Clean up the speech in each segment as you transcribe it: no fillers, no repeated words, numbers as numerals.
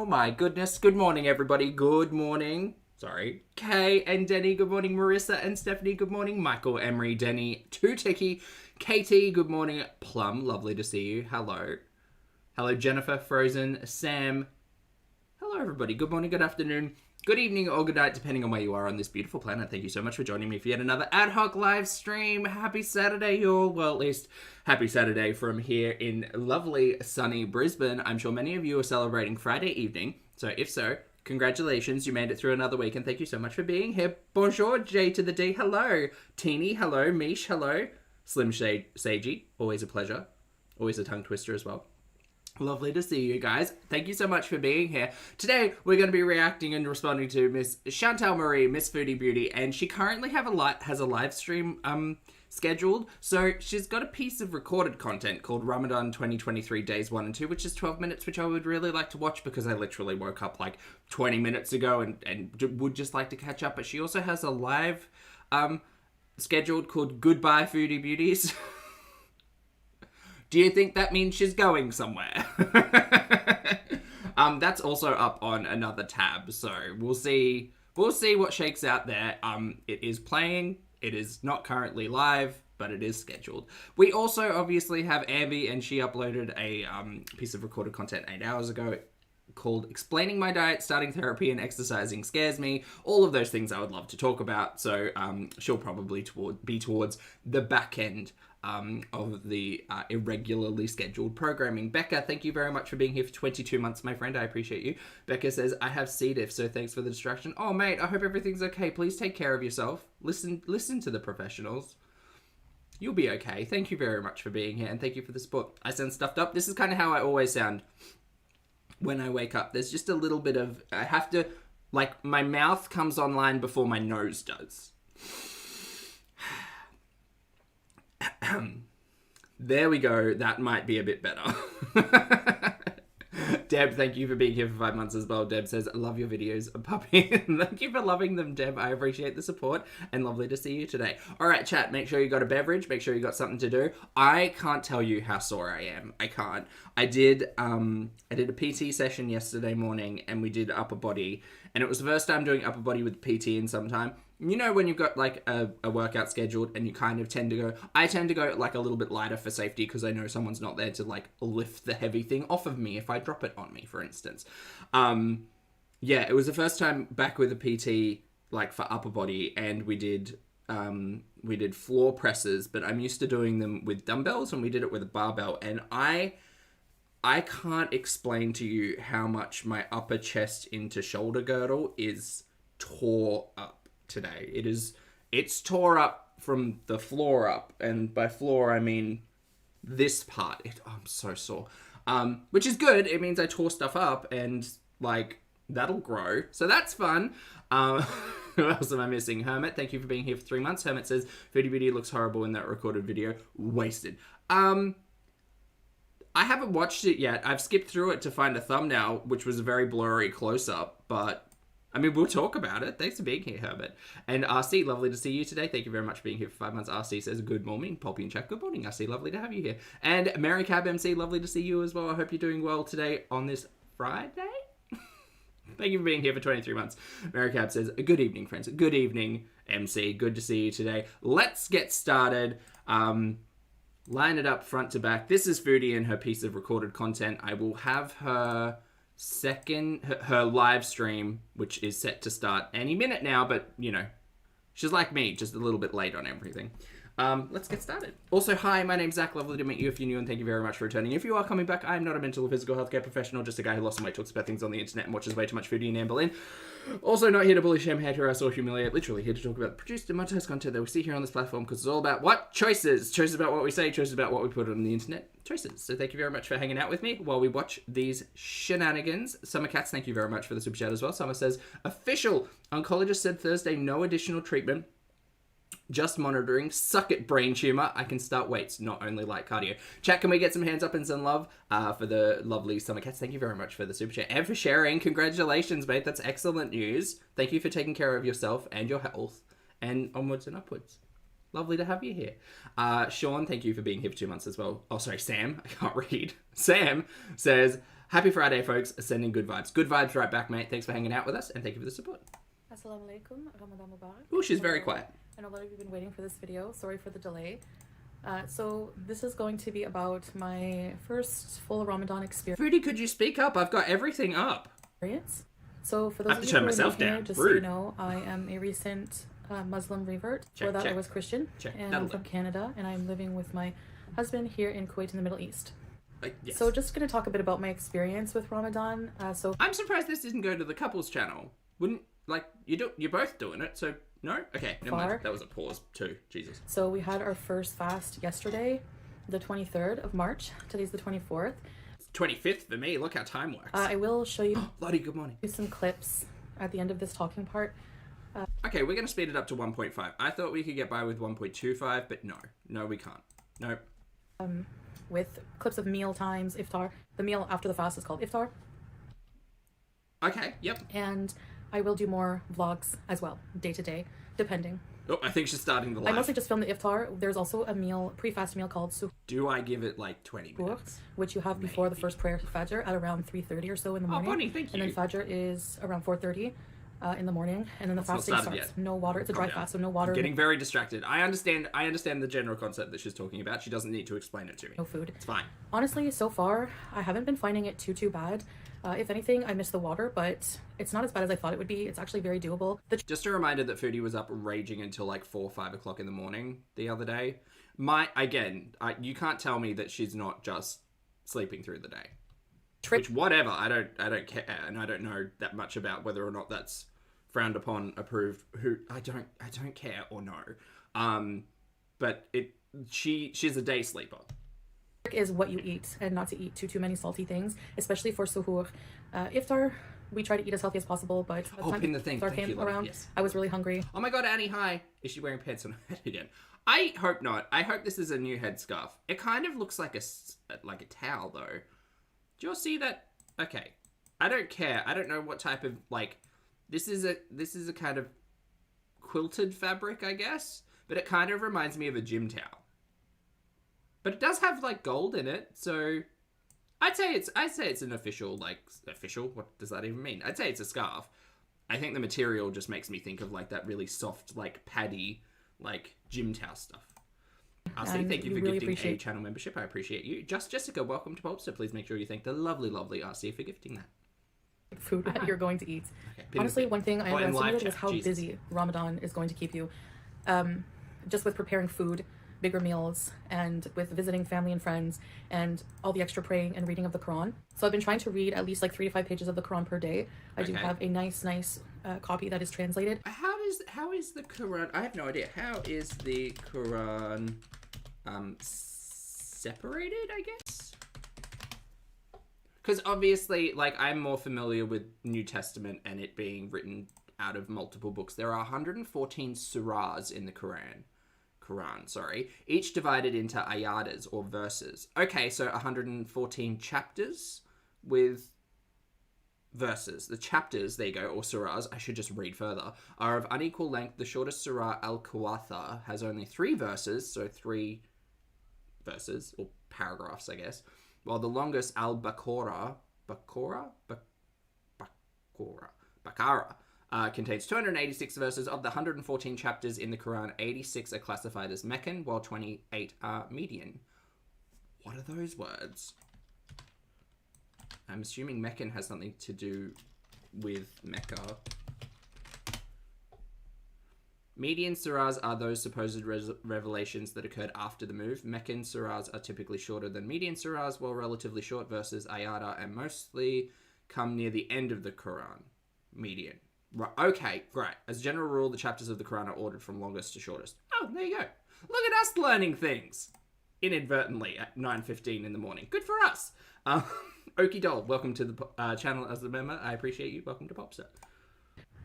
Oh my goodness. Good morning, everybody. Good morning. Sorry. Kay and Denny, good morning. Marissa and Stephanie, good morning. Michael, Emery, Denny, Tuticky, Katie, good morning. Plum, lovely to see you. Hello. Hello, Jennifer, Frozen, Sam. Hello, everybody. Good morning, good afternoon, good evening, or good night, depending on where you are on this beautiful planet. Thank you so much for joining me for yet another ad hoc live stream. Happy Saturday, y'all. Well, at least happy Saturday from here in lovely, sunny Brisbane. I'm sure many of you are celebrating Friday evening. So if so, congratulations, you made it through another week, and thank you so much for being here. Bonjour, J to the D. Hello. Teeny, hello. Mish, hello. Slim Sagey, always a pleasure. Always a tongue twister as well. Lovely to see you guys. Thank you so much for being here. Today, we're going to be reacting and responding to Miss Chantal Marie, Miss Foodie Beauty, and she currently has a live stream scheduled. So she's got a piece of recorded content called Ramadan 2023 Days 1 and 2, which is 12 minutes, which I would really like to watch because I literally woke up like 20 minutes ago and would just like to catch up. But she also has a live scheduled called Goodbye Foodie Beauties. Do you think that means she's going somewhere? That's also up on another tab, so we'll see what shakes out there. It is playing. It is not currently live, but it is scheduled. We also obviously have Ambi, and she uploaded a piece of recorded content 8 hours ago called Explaining My Diet, Starting Therapy, and Exercising Scares Me. All of those things I would love to talk about, so she'll probably be towards the back end of the irregularly scheduled programming. Becca, thank you very much for being here for 22 months, my friend. I appreciate you. Becca says, I have C. diff, so thanks for the distraction. Oh, mate, I hope everything's okay. Please take care of yourself. Listen to the professionals. You'll be okay. Thank you very much for being here, and thank you for the support. I sound stuffed up. This is kind of how I always sound when I wake up. There's just a little bit of, I have to, like, my mouth comes online before my nose does. There we go. That might be a bit better. Deb, thank you for being here for 5 months as well. Deb says, I love your videos, puppy. Thank you for loving them, Deb. I appreciate the support, and lovely to see you today. All right, chat, make sure you got a beverage. Make sure you got something to do. I can't tell you how sore I am. I can't. I did a PT session yesterday morning, and we did upper body, and it was the first time doing upper body with PT in some time. You know when you've got like a workout scheduled and you kind of I tend to go like a little bit lighter for safety because I know someone's not there to like lift the heavy thing off of me if I drop it on me, for instance. Yeah, it was the first time back with a PT like for upper body, and we did floor presses, but I'm used to doing them with dumbbells, and we did it with a barbell, and I can't explain to you how much my upper chest into shoulder girdle is tore up today. It's tore up from the floor up, and by floor I mean this part. I'm so sore, which is good. It means I tore stuff up, and like that'll grow, so that's fun. Who else am I missing? Hermit, thank you for being here for 3 months. Hermit says Foodie Beauty looks horrible in that recorded video. Wasted. I haven't watched it yet. I've skipped through it to find a thumbnail, which was a very blurry close-up, but I mean, we'll talk about it. Thanks for being here, Herbert. And RC, lovely to see you today. Thank you very much for being here for 5 months. RC says, good morning. Poppy and chat, good morning, RC. Lovely to have you here. And Mary Cab MC, lovely to see you as well. I hope you're doing well today on this Friday. Thank you for being here for 23 months. Mary Cab says, good evening, friends. Good evening, MC. Good to see you today. Let's get started. Line it up front to back. This is Foodie and her piece of recorded content. I will have her her live stream, which is set to start any minute now, but you know, she's like me, just a little bit late on everything. Let's get started. Also, hi, my name's Zach. Lovely to meet you if you're new, and thank you very much for returning. If you are coming back, I am not a mental or physical healthcare professional, just a guy who lost some weight, talks about things on the internet, and watches way too much Foodie and Amberlynn. Also, not here to bully, shame, hate, harass, or humiliate. Literally here to talk about the produced and monetized content that we see here on this platform, because it's all about what? Choices. Choices about what we say, choices about what we put on the internet. Choices. So thank you very much for hanging out with me while we watch these shenanigans. Summer Cats, thank you very much for the super chat as well. Summer says, official. Oncologist said Thursday, no additional treatment. Just monitoring. Suck it, brain tumor. I can start weights, not only light cardio. Chat, can we get some hands up and some love for the lovely Summer Cats? Thank you very much for the super chat and for sharing. Congratulations, mate. That's excellent news. Thank you for taking care of yourself and your health. And onwards and upwards. Lovely to have you here. Sean, thank you for being here for 2 months as well. Oh, sorry, Sam. I can't read. Sam says, Happy Friday, folks. Sending good vibes. Good vibes right back, mate. Thanks for hanging out with us, and thank you for the support. Assalamu alaikum, Ramadan Mubarak. Oh, she's very quiet. I know a lot of you have been waiting for this video. Sorry for the delay. So this is going to be about my first full Ramadan experience. Foodie, could you speak up? I've got everything up. So for those of you who are new here, just so you know, I am a recent Muslim revert. Before that, I was Christian, and I'm from Canada, and I'm living with my husband here in Kuwait in the Middle East. Yes. So just going to talk a bit about my experience with Ramadan. I'm surprised this didn't go to the couples channel. Wouldn't, like, you're both doing it, so no? Okay, never mind. That was a pause too. Jesus. So we had our first fast yesterday, the 23rd of March. Today's the 24th. 25th for me. Look how time works. I will show you Lottie, good morning. Some clips at the end of this talking part. Okay, we're going to speed it up to 1.5. I thought we could get by with 1.25, but no, we can't. Nope. With clips of meal times, iftar. The meal after the fast is called iftar. Okay, yep. And I will do more vlogs as well, day to day, depending. Oh, I think she's starting the live. I mostly just filmed the iftar. There's also a meal, pre-fast meal called suhoor. Do I give it like 20 minutes? Which you have before the first prayer, Fajr, at around 3:30 or so in the morning. Oh, Bonnie, thank you. And then Fajr is around 4:30 in the morning, and then the fasting starts. Yet. No water. It's a dry fast, so no water. I'm getting very distracted. I understand the general concept that she's talking about. She doesn't need to explain it to me. No food. It's fine. Honestly, so far, I haven't been finding it too bad. If anything, I miss the water, but it's not as bad as I thought it would be. It's actually very doable. Just a reminder that Foodie was up raging until like 4 or 5 o'clock in the morning the other day. You can't tell me that she's not just sleeping through the day. Which, whatever, I don't care, and I don't know that much about whether or not that's frowned upon, approved. I don't care or know. But she's a day sleeper. Is what you eat, and not to eat too many salty things, especially for suhoor. Iftar, we try to eat as healthy as possible, but by the time pin the thing. Iftar came around, yes. I was really hungry. Oh my god, Annie, hi. Is she wearing pants on her head again? I hope not. I hope this is a new headscarf. It kind of looks like a towel though. Do you all see that? Okay. I don't care. I don't know what type of, like, this is a kind of quilted fabric, I guess, but it kind of reminds me of a gym towel. But it does have like gold in it, so I'd say it's an official, what does that even mean? I'd say it's a scarf. I think the material just makes me think of like that really soft, like paddy, like gym towel stuff. RC, thank you for gifting a channel membership. I appreciate you. Jessica, welcome to Popster. Please make sure you thank the lovely RC for gifting that. Food that you're going to eat. Okay, honestly, one thing I underestimated is how busy Ramadan is going to keep you. Just with preparing food, bigger meals, and with visiting family and friends, and all the extra praying and reading of the Quran. So I've been trying to read at least like 3 to 5 pages of the Quran per day. I do have a nice copy that is translated. How is the Quran? I have no idea. How is the Quran separated, I guess? Because obviously, like, I'm more familiar with New Testament and it being written out of multiple books. There are 114 surahs in the Quran, each divided into ayadas or verses. Okay, so 114 chapters with verses. The chapters, there you go, or surahs, I should just read further, are of unequal length. The shortest surah, Al-Kawthar, has only 3 verses, so 3 verses, or paragraphs, I guess, while the longest, Al-Baqarah, contains 286 verses. Of the 114 chapters in the Quran, 86 are classified as Meccan, while 28 are Median. What are those words? I'm assuming Meccan has something to do with Mecca. Median surahs are those supposed revelations that occurred after the move. Meccan surahs are typically shorter than median surahs, while relatively short verses, ayada, and mostly come near the end of the Quran. Median. Right, okay, great. As a general rule, the chapters of the Quran are ordered from longest to shortest. Oh, there you go. Look at us learning things inadvertently at 9:15 in the morning. Good for us. Okie Doll, welcome to the channel as a member. I appreciate you. Welcome to Popster.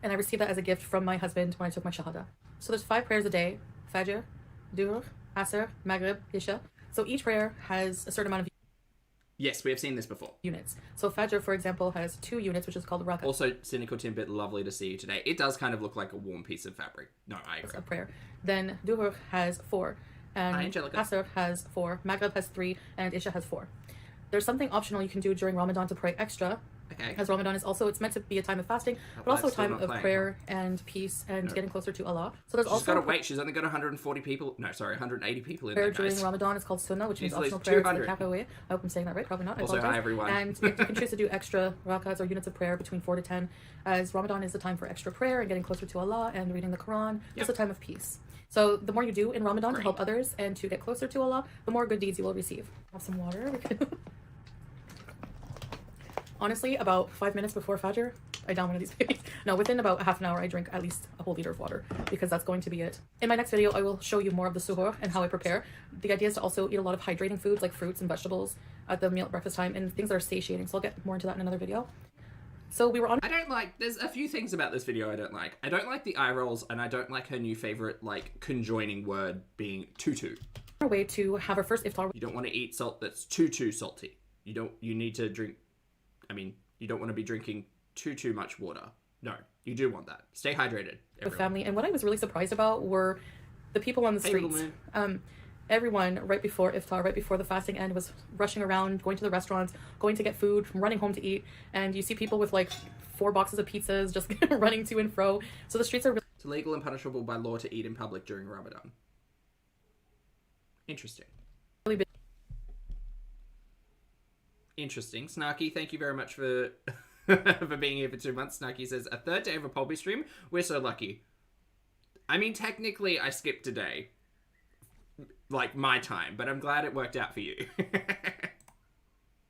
And I received that as a gift from my husband when I took my Shahada. So there's 5 prayers a day: Fajr, Duhr, Asr, Maghrib, Isha. So each prayer has a certain amount of Yes, we have seen this before. Units. So Fajr, for example, has 2 units, which is called Raka. Also, Cynical Timbit, lovely to see you today. It does kind of look like a warm piece of fabric. No, I agree. A prayer. Then Duhr has 4. And Asr has 4. Maghrib has 3. And Isha has 4. There's something optional you can do during Ramadan to pray extra. Okay. As Ramadan is also, it's meant to be a time of fasting, but also a time of prayer and peace and getting closer to Allah. So there's also... She's got to wait. She's only got 140 people. No, sorry, 180 people in there, guys. During Ramadan, it's called Sunnah, which means optional prayer. It's the Kafaway. I hope I'm saying that right. Probably not. I apologize. Hi, everyone. And you can choose to do extra rakats or units of prayer between 4 to 10, as Ramadan is the time for extra prayer and getting closer to Allah and reading the Quran. It's a time of peace. So the more you do in Ramadan to help others and to get closer to Allah, the more good deeds you will receive. Have some water. Honestly, about 5 minutes before Fajr, I down one of these babies. No, within about half an hour, I drink at least a whole liter of water because that's going to be it. In my next video, I will show you more of the suhoor and how I prepare. The idea is to also eat a lot of hydrating foods like fruits and vegetables at the meal at breakfast time and things that are satiating. So I'll get more into that in another video. So we were on... I don't like... There's a few things about this video I don't like. I don't like the eye rolls, and I don't like her new favorite, like, conjoining word being tutu. Our way to have our first iftar. You don't want to eat salt that's too salty. You need to drink... I mean, you don't want to be drinking too much water. No, you do want that. Stay hydrated, everyone. With family. And what I was really surprised about were the people on the streets. Everyone right before iftar, right before the fasting end, was rushing around, going to the restaurants, going to get food, running home to eat. And you see people with like 4 boxes of pizzas just running to and fro. So the streets are really... It's illegal and punishable by law to eat in public during Ramadan. Interesting. Really Interesting. Snarky, thank you very much for for being here for 2 months. Snarky says, a 3rd day of a Polby stream? We're so lucky. I mean, technically, I skipped a day. Like, my time. But I'm glad it worked out for you.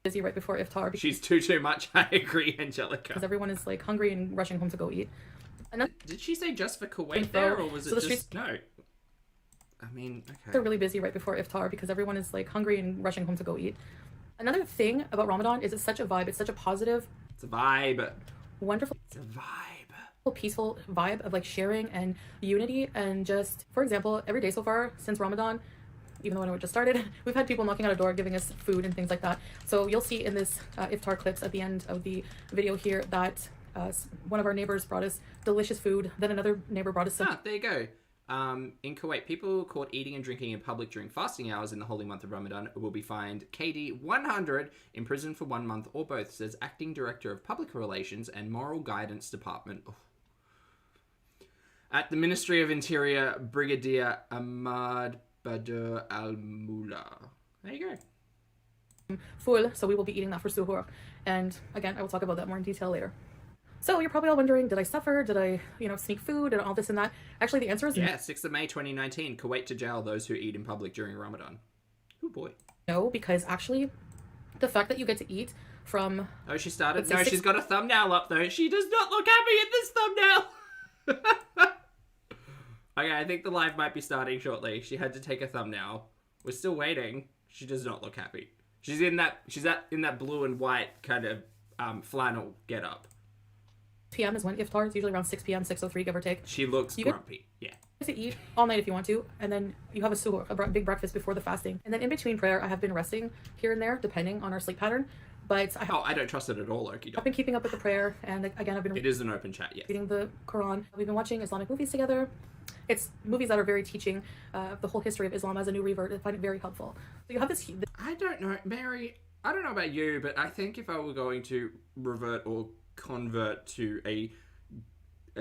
Busy right before iftar. She's too much. I agree, Angelica. Because everyone is, like, hungry and rushing home to go eat. Did she say just for Kuwait there, or was it just... No. I mean, okay. They're really busy right before iftar because everyone is, like, hungry and rushing home to go eat. Another thing about Ramadan is it's such a vibe. It's such a positive... It's a vibe. Wonderful. It's a vibe. Peaceful vibe of, like, sharing and unity and just... For example, every day so far since Ramadan, even though I know it just started, we've had people knocking on our door giving us food and things like that. So you'll see in this iftar clips at the end of the video here that one of our neighbors brought us delicious food. Then another neighbor brought us some... there you go. In Kuwait, people caught eating and drinking in public during fasting hours in the holy month of Ramadan will be fined KD 100, imprisoned for 1 month or both, says Acting Director of Public Relations and Moral Guidance Department. At the Ministry of Interior, Brigadier Ahmad Badr Al-Mula. There you go. Full, so we will be eating that for suhoor. And again, I will talk about that more in detail later. So you're probably all wondering, did I suffer? Did I, sneak food and all this and that? Actually, the answer is... Yeah, 6th of May 2019, Kuwait to jail those who eat in public during Ramadan. Oh boy. No, because actually, the fact that you get to eat from... Oh, she started? No, she's got a thumbnail up though. She does not look happy in this thumbnail. Okay, I think the live might be starting shortly. She had to take a thumbnail. We're still waiting. She does not look happy. She's in that blue and white kind of flannel get up. PM is when iftar. It's usually around 6 p.m., 6:03, give or take. She looks grumpy. Yeah. You get to eat all night if you want to, and then you have a suhoor, a big breakfast before the fasting. And then in between prayer, I have been resting here and there, depending on our sleep pattern. But I don't trust it at all, Okie. I've been keeping up with the prayer, and again, I've been... It is an open chat, yes. Reading the Quran. We've been watching Islamic movies together. It's movies that are very teaching the whole history of Islam as a new revert. I find it very helpful. So you have this... I don't know, Mary, I don't know about you, but I think if I were going to revert or convert to a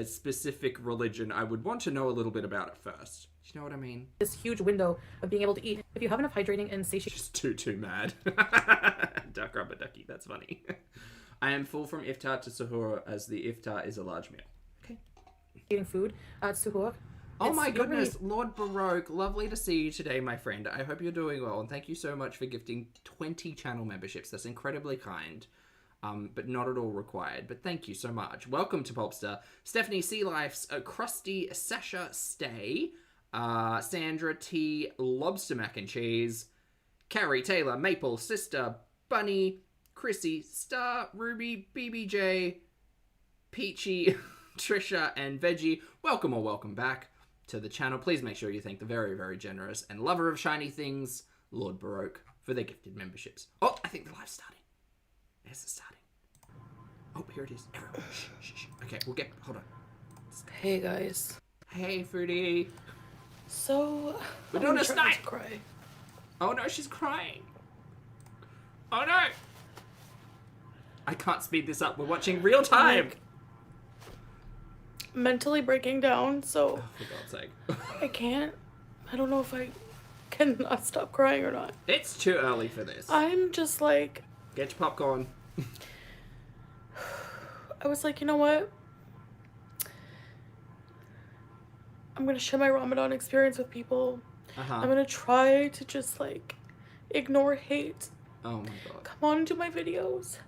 specific religion, I would want to know a little bit about it first. Do you know what I mean? This huge window of being able to eat. If you have enough hydrating and satiation... Just too mad. Duck rubber ducky, that's funny. I am full from iftar to suhoor as the iftar is a large meal. Okay. Eating food at suhoor. Oh my goodness, really... Lord Baroque, lovely to see you today, my friend. I hope you're doing well, and thank you so much for gifting 20 channel memberships. That's incredibly kind. But not at all required. But thank you so much. Welcome to Popstar. Stephanie Sea Life's Krusty Sasha Stay. Sandra T. Lobster Mac and Cheese. Carrie Taylor Maple Sister Bunny. Chrissy Star Ruby BBJ. Peachy Trisha and Veggie. Welcome or welcome back to the channel. Please make sure you thank the very, very generous and lover of shiny things, Lord Baroque, for their gifted memberships. Oh, I think the live's starting. Yes, it's starting. Oh, here it is. Everyone, shh. Okay, hold on. Hey, guys. Hey, Foodie. So... We're doing a snipe! Cry. Oh, no, she's crying. Oh no! I can't speed this up. We're watching real time. Like, mentally breaking down, so... Oh, for God's sake. I can't. I don't know if I can not stop crying or not. It's too early for this. I'm just like... Get your popcorn. I was like, you know what? I'm gonna share my Ramadan experience with people. I'm gonna try to just, like, ignore hate. Oh my God. Come on and do my videos.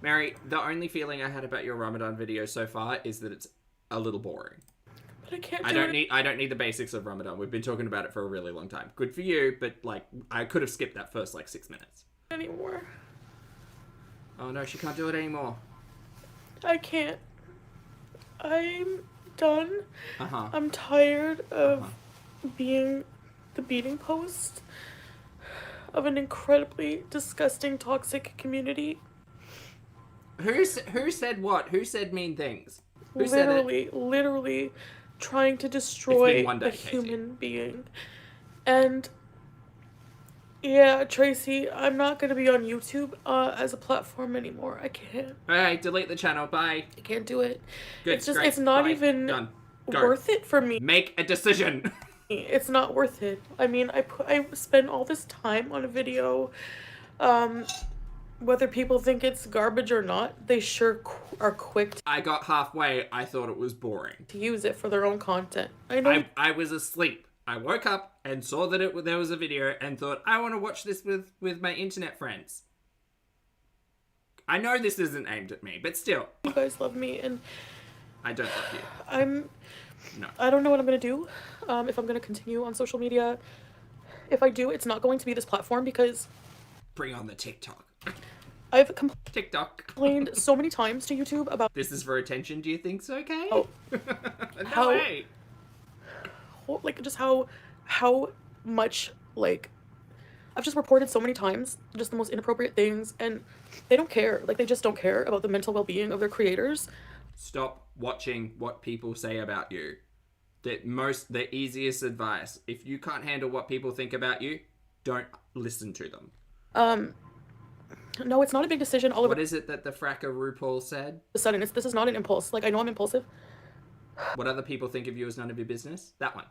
Mary, the only feeling I had about your Ramadan video so far is that it's a little boring. But I can't I don't need the basics of Ramadan. We've been talking about it for a really long time. Good for you, but, like, I could have skipped that first, like, 6 minutes. Anymore. Oh no, she can't do it anymore. I can't. I'm done. I'm tired of being the beating post of an incredibly disgusting, toxic community. Who said what? Who said mean things? Who literally trying to destroy a human being. And yeah, Tracy, I'm not going to be on YouTube as a platform anymore. I can't. Alright, delete the channel. Bye. I can't do it. Good, it's just, great. it's not Bye. even Done. worth it for me. Make a decision. It's not worth it. I mean, I spend all this time on a video. Whether people think it's garbage or not, they sure are quick I got halfway. I thought it was boring. to use it for their own content. I know. I was asleep. I woke up and saw that there was a video and thought, I want to watch this with my internet friends. I know this isn't aimed at me, but still. You guys love me, and I don't love you. No. I don't know what I'm going to do, if I'm going to continue on social media. If I do, it's not going to be this platform because... Bring on the TikTok. I've TikTok. complained so many times to YouTube about... This is for attention, do you think so, Kay? Oh. No way. Like, just how much, like... I've just reported so many times just the most inappropriate things, and they don't care. Like, they just don't care about the mental well-being of their creators. Stop watching what people say about you. The easiest advice, if you can't handle what people think about you, don't listen to them. No, it's not a big decision. What is it that the fracker RuPaul said? This is not an impulse. Like, I know I'm impulsive. What other people think of you is none of your business. That one.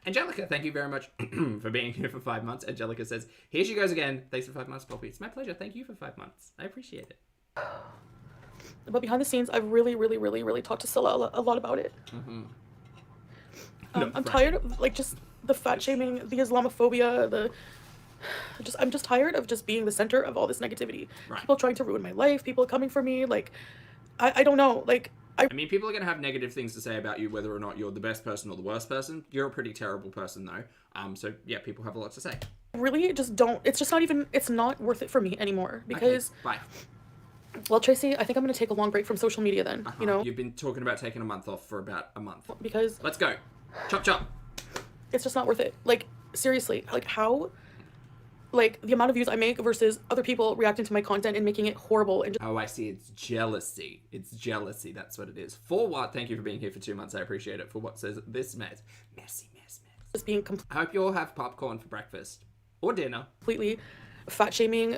Angelica, thank you very much for being here for 5 months. Angelica says, here she goes again. Thanks for 5 months, Poppy. It's my pleasure. Thank you for 5 months. I appreciate it. But behind the scenes, I've really talked to Scylla a lot about it. I'm tired of, like, just the fat shaming, the Islamophobia, I'm just tired of just being the center of all this negativity. Right. People trying to ruin my life, people coming for me, like, I don't know, like, I mean, people are going to have negative things to say about you, whether or not you're the best person or the worst person. You're a pretty terrible person, though. So, yeah, people have a lot to say. Really just don't, it's just not even, it's not worth it for me anymore, because... Okay, bye. Well, Tracy, I think I'm going to take a long break from social media then, you know? You've been talking about taking a month off for about a month. Because... Let's go. Chop, chop. It's just not worth it. Like, seriously, like, how... Like, the amount of views I make versus other people reacting to my content and making it horrible and just... Oh, I see. It's jealousy. It's jealousy. That's what it is. For what? Thank you for being here for 2 months. I appreciate it. For what says this mess. Messy. Just being I hope you all have popcorn for breakfast. Or dinner. Completely fat shaming,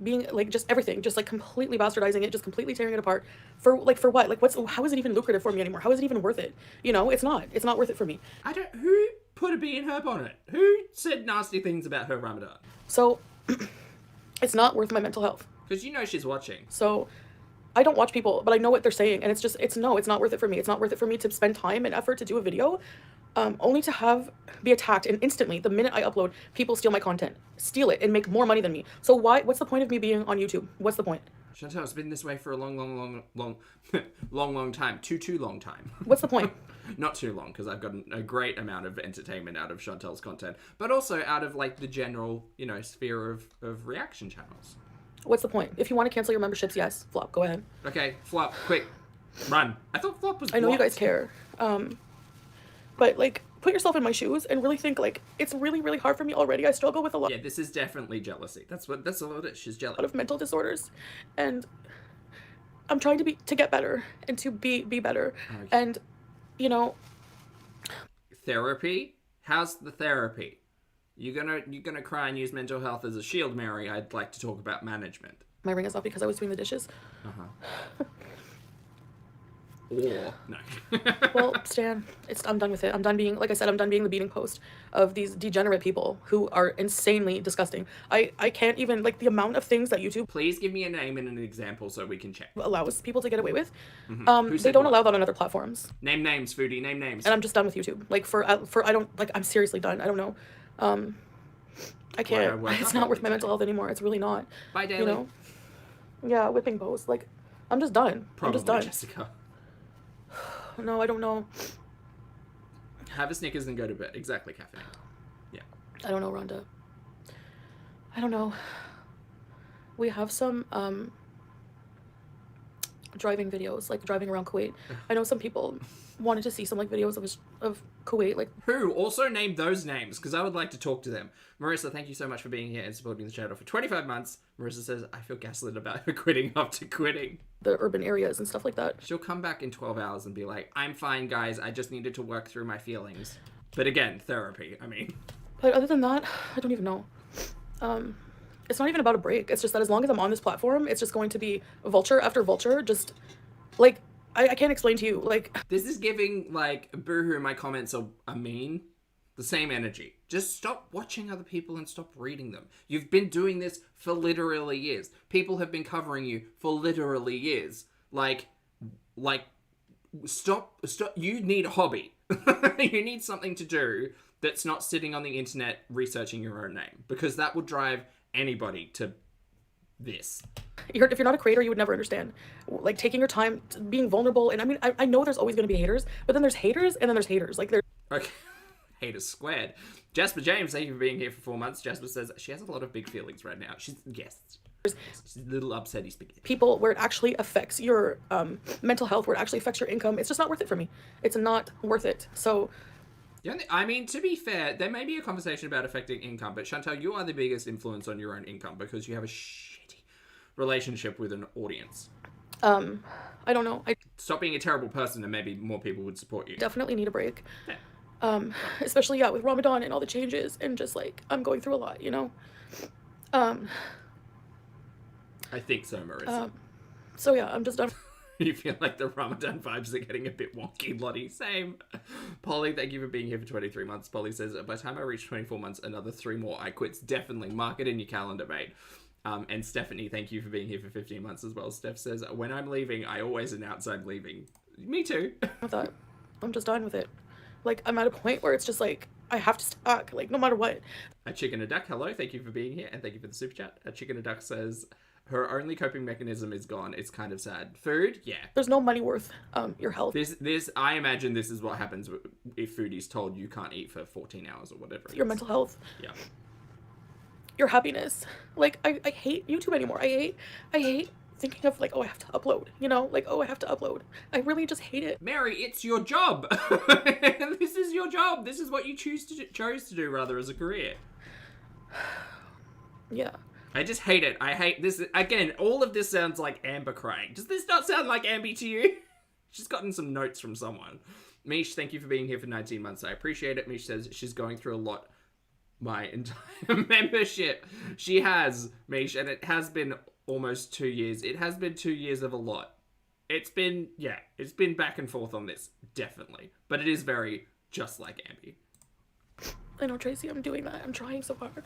being, like, just everything. Just, like, completely bastardizing it. Just completely tearing it apart. For what? Like, how is it even lucrative for me anymore? How is it even worth it? You know, it's not. It's not worth it for me. Who put a bee in her bonnet? Who said nasty things about her Ramadan? So, it's not worth my mental health. Because you know she's watching. So, I don't watch people, but I know what they're saying, and it's not worth it for me. It's not worth it for me to spend time and effort to do a video, only to be attacked, and instantly, the minute I upload, people steal my content, steal it, and make more money than me. So what's the point of me being on YouTube? What's the point? Chantal, it's been this way for a long time. Too long time. What's the point? Not too long, because I've gotten a great amount of entertainment out of Chantal's content, but also out of, like, the general, you know, sphere of reaction channels. What's the point? If you want to cancel your memberships, yes, Flop, go ahead. Okay, Flop, quick, run. I thought Flop was blocked. I know you guys care, but, like, put yourself in my shoes and really think, like, it's really hard for me already. I struggle with a lot. Yeah, this is definitely jealousy. That's all it is. She's jealous. A lot of mental disorders, and I'm trying to get better and to be better. Okay. And, you know, therapy. How's the therapy? You're gonna cry and use mental health as a shield, Mary. I'd like to talk about management. My ring is off because I was doing the dishes. Or no. Well, Stan, I'm done with it. I'm done being, like I said, I'm done being the beating post of these degenerate people who are insanely disgusting. I can't even, like, the amount of things that YouTube... Please give me a name and an example so we can check. ...allows people to get away with. They don't allow that on other platforms. Name names, Foodie, name names. And I'm just done with YouTube. Like, I don't, like, I'm seriously done. I don't know. I can't. It's not worth my mental health anymore. It's really not. Bye, Daily. You know? Yeah, whipping posts. Like, I'm just done. Probably, I'm just done. Jessica. No, I don't know. Have a Snickers and go to bed. Exactly, caffeine. Yeah. I don't know, Rhonda. I don't know. We have some driving videos, like driving around Kuwait. I know some people wanted to see some like videos of Kuwait, like who also named those names, because I would like to talk to them. Marissa, thank you so much for being here and supporting the channel for 25 months. Marissa says, I feel gaslit about her quitting after quitting. The urban areas and stuff like that. She'll come back in 12 hours and be like, I'm fine, guys. I just needed to work through my feelings. But again, therapy, I mean. But other than that, I don't even know. It's not even about a break. It's just that as long as I'm on this platform, it's just going to be vulture after vulture. Just, like, I can't explain to you, like... This is giving, like, boohoo, my comments are mean. The same energy. Just stop watching other people and stop reading them. You've been doing this for literally years. People have been covering you for literally years. Like, stop. You need a hobby. You need something to do that's not sitting on the internet researching your own name. Because that will drive anybody to this. If you're not a creator, you would never understand. Like, taking your time, being vulnerable. And I mean, I know there's always going to be haters. But then there's haters, and then there's haters. Like, there's... Okay. Haters squared. Jasper James, thank you for being here for 4 months. Jasper says she has a lot of big feelings right now. She's a little upsetty spaghetti. People where it actually affects your mental health, where it actually affects your income. It's just not worth it for me. It's not worth it. So... Yeah, I mean, to be fair, there may be a conversation about affecting income, but Chantal, you are the biggest influence on your own income because you have a shitty relationship with an audience. I don't know. Stop being a terrible person and maybe more people would support you. Definitely need a break. Yeah. Especially, yeah, with Ramadan and all the changes and just, like, I'm going through a lot, you know? I think so, Marissa. So, yeah, I'm just done. You feel like the Ramadan vibes are getting a bit wonky, Lottie. Same. Polly, thank you for being here for 23 months. Polly says, by the time I reach 24 months, another 3 more I quits. Definitely. Mark it in your calendar, mate. And Stephanie, thank you for being here for 15 months as well. Steph says, when I'm leaving, I always announce I'm leaving. Me too. I thought, I'm just done with it. Like, I'm at a point where it's just like, I have to stuck, like, no matter what. A Chicken a Duck, hello, thank you for being here, and thank you for the super chat. A Chicken a Duck says, her only coping mechanism is gone. It's kind of sad. Food? Yeah. There's no money worth your health. I imagine this is what happens if Foodie's told you can't eat for 14 hours or whatever. Your mental health. Yeah. Your happiness. Like, I hate YouTube anymore. I hate thinking of, like, oh, I have to upload, you know, like, oh, I have to upload. I really just hate it. Mary, it's your job. This is your job. This is what you chose to do rather as a career. Yeah. I just hate it. I hate this. Again, all of this sounds like Amber crying. Does this not sound like Amby to you? She's gotten some notes from someone. Mish, thank you for being here for 19 months. I appreciate it. Mish says she's going through a lot. My entire membership. She has, Mish, and it has been almost 2 years. It has been 2 years of a lot. It's been back and forth on this, definitely. But it is very just like Amby. I know, Tracy, I'm doing that. I'm trying so hard.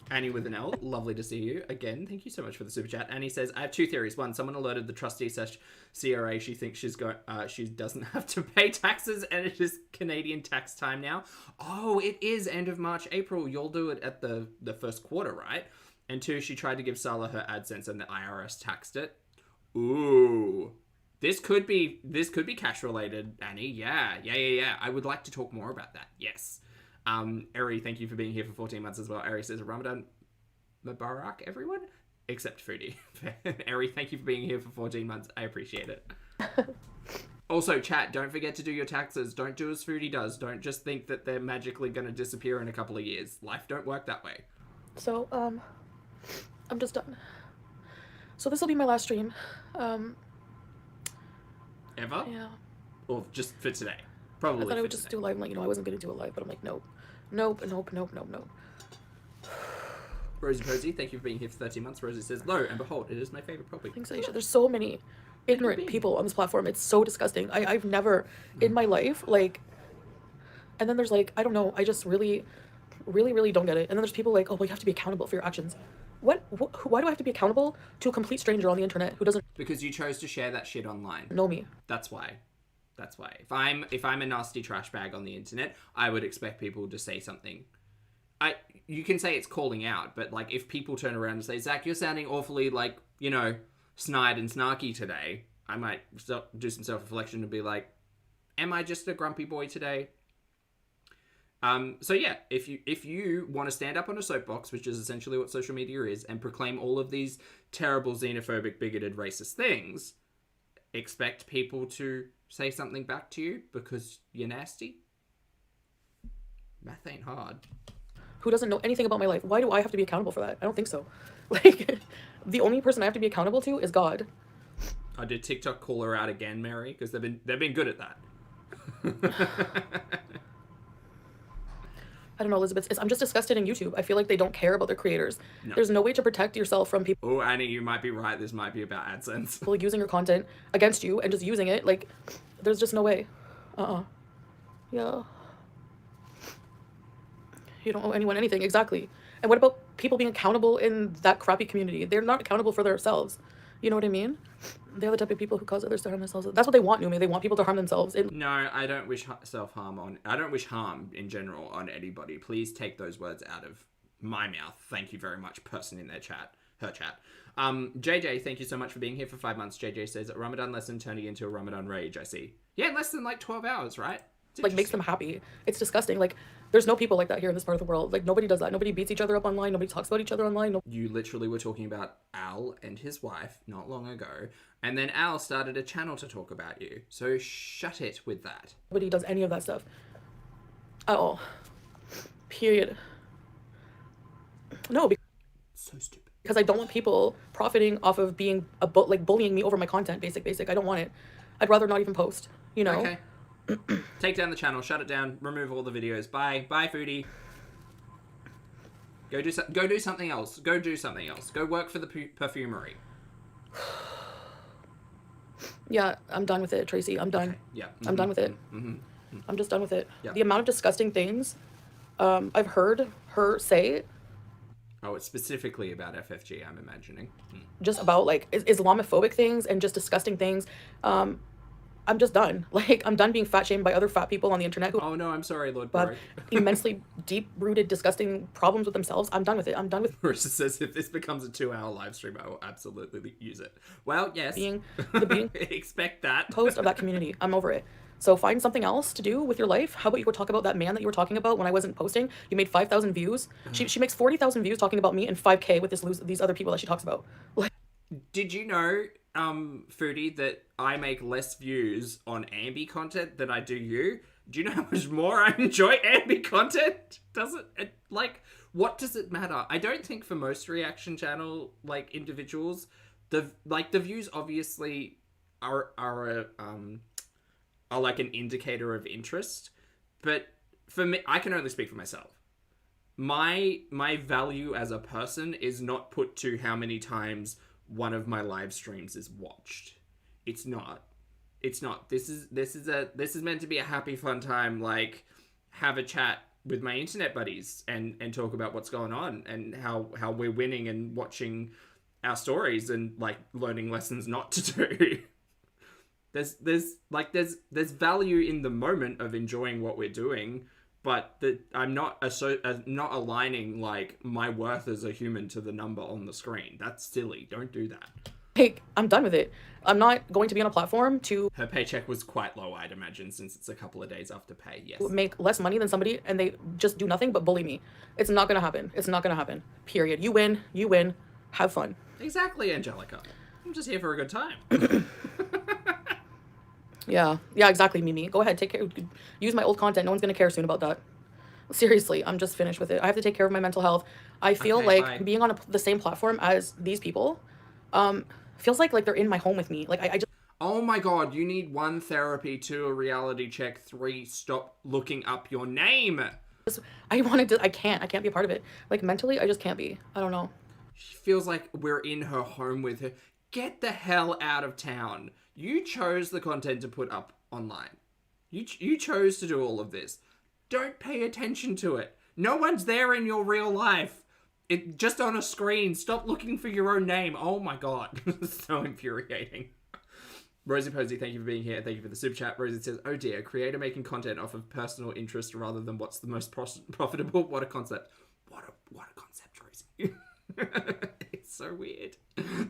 Annie with an L, lovely to see you. Again, thank you so much for the super chat. Annie says, I have 2 theories. One, someone alerted the trustee /CRA. She thinks she doesn't have to pay taxes and it is Canadian tax time now. Oh, it is end of March, April. You'll do it at the first quarter, right? And 2, she tried to give Salah her AdSense and the IRS taxed it. Ooh. This could be cash related, Annie. Yeah. I would like to talk more about that. Yes. Eri, thank you for being here for 14 months as well. Eri says, Ramadan Mubarak, everyone? Except Foodie. Eri, thank you for being here for 14 months. I appreciate it. Also, chat, don't forget to do your taxes. Don't do as Foodie does. Don't just think that they're magically going to disappear in a couple of years. Life don't work that way. So, I'm just done. So this will be my last stream. Ever? Yeah. Or just for today? Probably. I thought I would just do a live. I'm like, I wasn't going to do a live, but I'm like, nope. Rosie Posey, thank you for being here for 13 months. Rosie says, lo and behold, it is my favorite property. Thanks, Aisha. There's so many ignorant people on this platform. It's so disgusting. I've never in my life, like, and then there's like, I don't know, I just really don't get it. And then there's people like, oh, well, you have to be accountable for your actions. Why do I have to be accountable to a complete stranger on the internet who doesn't... Because you chose to share that shit online. Know me. That's why. If I'm a nasty trash bag on the internet, I would expect people to say something. You can say it's calling out, but like if people turn around and say, Zach, you're sounding awfully like, you know, snide and snarky today, I might do some self-reflection and be like, am I just a grumpy boy today? So yeah, if you want to stand up on a soapbox, which is essentially what social media is, and proclaim all of these terrible xenophobic, bigoted, racist things, expect people to say something back to you because you're nasty? Math ain't hard. Who doesn't know anything about my life? Why do I have to be accountable for that? I don't think so. Like, the only person I have to be accountable to is God. Did TikTok call her out again, Mary? Because they've been good at that. I don't know, Elizabeth. I'm just disgusted in YouTube. I feel like they don't care about their creators. No. There's no way to protect yourself from people. Oh, Annie, you might be right. This might be about AdSense. People using your content against you and just using it. Like, there's just no way. Yeah. You don't owe anyone anything. Exactly. And what about people being accountable in that crappy community? They're not accountable for themselves. You know what I mean? They're the type of people who cause others to harm themselves. That's what they want, Numi. They want people to harm themselves. No, I don't wish self-harm I don't wish harm in general on anybody. Please take those words out of my mouth. Thank you very much, person in her chat. JJ, thank you so much for being here for 5 months. JJ says, a Ramadan lesson turning into a Ramadan rage, I see. Yeah, in less than like 12 hours, right? Like, makes them happy. It's disgusting. Like, there's no people like that here in this part of the world. Like, nobody does that. Nobody beats each other up online. Nobody talks about each other online. You literally were talking about Al and his wife not long ago, and then Al started a channel to talk about you. So shut it with that. Nobody does any of that stuff at all. Period. No, so stupid. Because I don't want people profiting off of being like bullying me over my content. Basic. I don't want it. I'd rather not even post. You know. Okay. Take down the channel, shut it down, remove all the videos. Bye, Foodie. Go do something else. Go do something else. Go work for the perfumery. Yeah, I'm done with it, Tracy. I'm done. Okay. Yeah. I'm done with it. I'm just done with it. The amount of disgusting things I've heard her say. Oh, it's specifically about FFG, I'm imagining. Just about like Islamophobic things and just disgusting things. I'm just done. Like, I'm done being fat shamed by other fat people on the internet who... Oh, no, I'm sorry, Lord have immensely deep-rooted, disgusting problems with themselves. I'm done with it. I'm done with... Marissa says, if this becomes a 2-hour live stream, I will absolutely use it. Well, yes. Being Expect that. Post of that community. I'm over it. So find something else to do with your life. How about you go talk about that man that you were talking about when I wasn't posting? You made 5,000 views. She makes 40,000 views talking about me and 5K with these other people that she talks about. Like, did you know... Foodie, that I make less views on Ambi content than I do you? Do you know how much more I enjoy Ambi content? What does it matter? I don't think for most reaction channel, like, individuals, the views obviously are like an indicator of interest, but for me, I can only speak for myself. My value as a person is not put to how many times one of my live streams is watched. It's not. This is meant to be a happy, fun time, like, have a chat with my internet buddies and talk about what's going on and how we're winning and watching our stories and, like, learning lessons not to do. There's value in the moment of enjoying what we're doing, but I'm not not aligning, like, my worth as a human to the number on the screen. That's silly. Don't do that. Hey, I'm done with it. I'm not going to be on a platform to... Her paycheck was quite low, I'd imagine, since it's a couple of days after pay, yes. Make less money than somebody and they just do nothing but bully me. It's not going to happen. It's not going to happen. Period. You win. Have fun. Exactly, Angelica. I'm just here for a good time. Yeah, exactly, Mimi. Go ahead, take care. Use my old content. No one's going to care soon about that. Seriously, I'm just finished with it. I have to take care of my mental health. I feel being on the same platform as these people feels like they're in my home with me. Like, Oh my god, you need 1, therapy, 2, a reality check, 3, stop looking up your name. I can't be a part of it. Like, mentally, I just can't be. I don't know. She feels like we're in her home with her. Get the hell out of town. You chose the content to put up online. You chose to do all of this. Don't pay attention to it. No one's there in your real life. It just on a screen. Stop looking for your own name. Oh my god. So infuriating. Rosie Posey, thank you for being here. Thank you for the super chat. Rosie says, oh dear, creator making content off of personal interest rather than what's the most profitable. What a concept. What a concept, Rosie. It's so weird.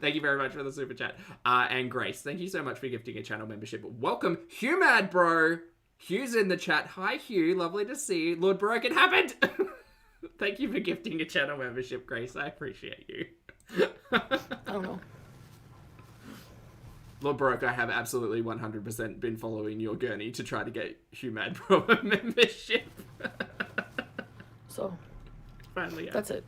Thank you very much for the super chat. And Grace, thank you so much for gifting a channel membership. Welcome, Hugh Mad Bro. Hugh's in the chat. Hi, Hugh. Lovely to see you. Lord Baroque, it happened. Thank you for gifting a channel membership, Grace. I appreciate you. I don't know. Lord Baroque, I have absolutely 100% been following your journey to try to get Hugh Mad Bro a membership. So, finally, that's it.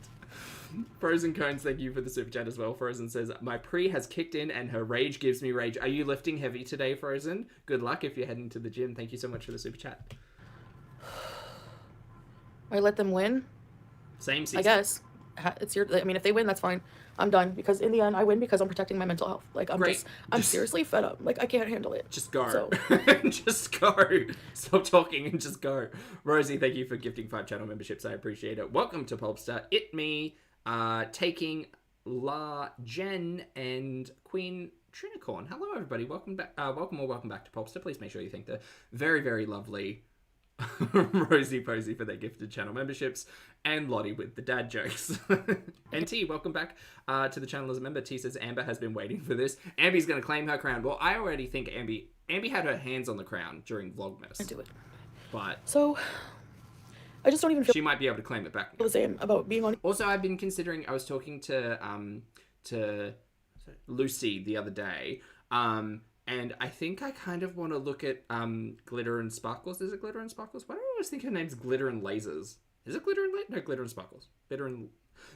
Frozen Cones, thank you for the super chat as well. Frozen says, my pre has kicked in and her rage gives me rage. Are you lifting heavy today, Frozen? Good luck if you're heading to the gym. Thank you so much for the super chat. I let them win? Same season. I guess. I mean, if they win, that's fine. I'm done, because in the end, I win because I'm protecting my mental health. Like, I'm seriously fed up. Like, I can't handle it. Just go. So. Just go. Stop talking and just go. Rosie, thank you for gifting 5 channel memberships. I appreciate it. Welcome to Pulpstar. It me, taking La Jen and Queen Trinicorn. Hello, everybody. Welcome back. Welcome back to Pulpstar. Please make sure you thank the very, very lovely Rosie Posey for their gifted channel memberships, and Lottie with the dad jokes. And T, welcome back to the channel as a member. T says Amber has been waiting for this. Amber's going to claim her crown. Well, I already think Amber had her hands on the crown during Vlogmas. I do it. But so I just don't even feel she might be able to claim it back. The same about being on. Also, I've been considering. I was talking to Lucy the other day. And I think I kind of want to look at Glitter and Sparkles. Is it Glitter and Sparkles? Why do I always think her name's Glitter and Lasers? Is it Glitter and No, Glitter and Sparkles.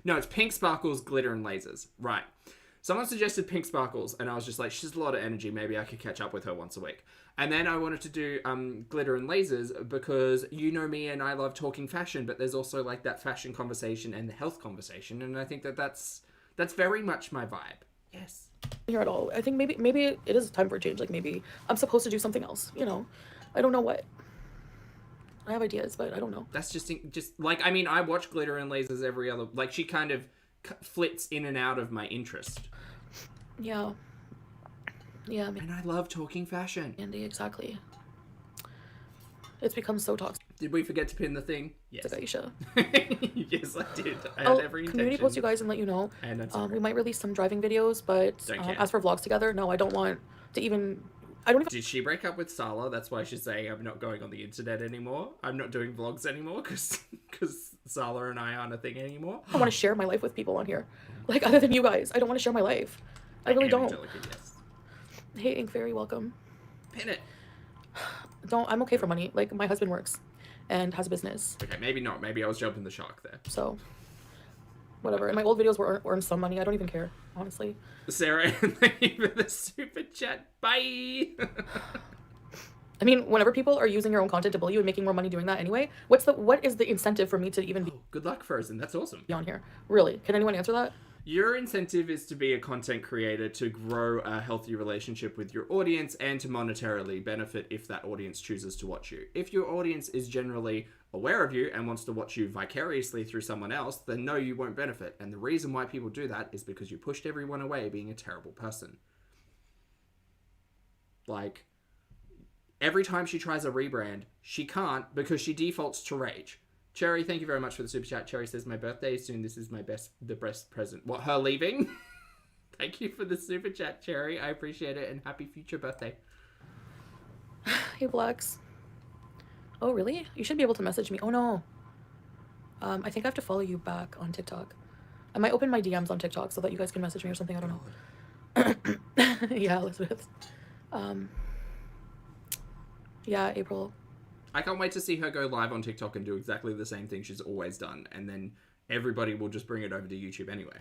No, it's Pink Sparkles, Glitter and Lasers. Right. Someone suggested Pink Sparkles, and I was just like, she's a lot of energy. Maybe I could catch up with her once a week. And then I wanted to do Glitter and Lasers because you know me and I love talking fashion, but there's also like that fashion conversation and the health conversation, and I think that's very much my vibe. Yes. Here at all. I think maybe it is time for a change. Like, maybe I'm supposed to do something else, you know. I don't know what. I have ideas, but I don't know. That's just like, I mean, I watch Glitter and Lasers every other, like, she kind of flits in and out of my interest. Yeah. And I love talking fashion. Andy, exactly. It's become so toxic. Did we forget to pin the thing? Yes. It's Aisha. Yes, I did. I had every intention. Community post you guys and let you know. And we might release some driving videos, but as for vlogs together, no, I don't want to even. Did she break up with Sala? That's why she's saying I'm not going on the internet anymore. I'm not doing vlogs anymore because Sala and I aren't a thing anymore. I don't want to share my life with people on here. Like, other than you guys, I don't want to share my life. I really don't. Yes. Hey, Ink Fairy, welcome. Pin it. I'm okay for money. Like, my husband works and has a business. Okay, maybe not. Maybe I was jumping the shark there. So, whatever. And my old videos were earn some money. I don't even care, honestly. Sarah, thank you for the super chat. Bye. I mean, whenever people are using your own content to bully you and making more money doing that anyway, what is the incentive for me to even be? Good luck, Frozen. That's awesome. On here, really? Can anyone answer that? Your incentive is to be a content creator, to grow a healthy relationship with your audience, and to monetarily benefit if that audience chooses to watch you. If your audience is generally aware of you and wants to watch you vicariously through someone else, then no, you won't benefit. And the reason why people do that is because you pushed everyone away being a terrible person. Like, every time she tries a rebrand, she can't because she defaults to rage. Cherry, thank you very much for the super chat. Cherry says, my birthday is soon. This is the best present. What, her leaving? Thank you for the super chat, Cherry. I appreciate it, and happy future birthday. Hey, Blacks. Oh, really? You should be able to message me. Oh, no. I think I have to follow you back on TikTok. I might open my DMs on TikTok so that you guys can message me or something. I don't know. Yeah, Elizabeth. Yeah, April. I can't wait to see her go live on TikTok and do exactly the same thing she's always done, and then everybody will just bring it over to YouTube anyway.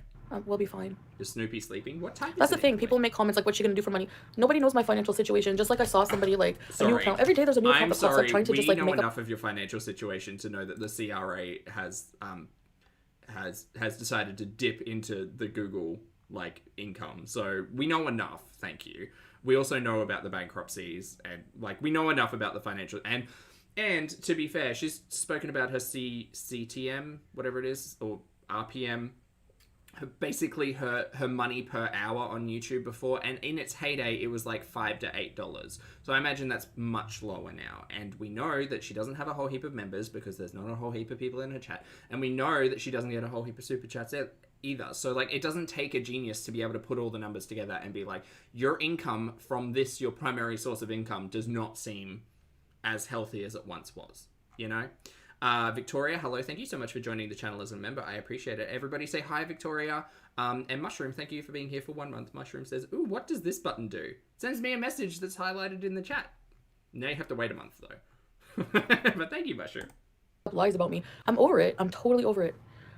We'll be fine. Is Snoopy sleeping? What time is That's it the thing. anyway? People make comments like, what's she gonna do for money? Nobody knows my financial situation. Just like I saw somebody like a new account. Every day there's a new account that pops up trying to just like make enough of your financial situation to know that the CRA has decided to dip into the Google like income. So we know enough, thank you. We also know about the bankruptcies and like we know enough about the financial and to be fair, she's spoken about her CTM, whatever it is, or RPM, basically her money per hour on YouTube before, and in its heyday it was like $5 to $8. So I imagine that's much lower now, and we know that she doesn't have a whole heap of members because there's not a whole heap of people in her chat, and we know that she doesn't get a whole heap of super chats either. So like it doesn't take a genius to be able to put all the numbers together and be like, your income from this, your primary source of income, does not seem as healthy as it once was, you know? Victoria, hello, thank you so much for joining the channel as a member. I appreciate it. Everybody say hi, Victoria. And Mushroom, thank you for being here for 1 month. Mushroom says, ooh, what does this button do? It sends me a message that's highlighted in the chat. Now you have to wait a month, though. But thank you, Mushroom. Lies about me. I'm over it. I'm totally over it.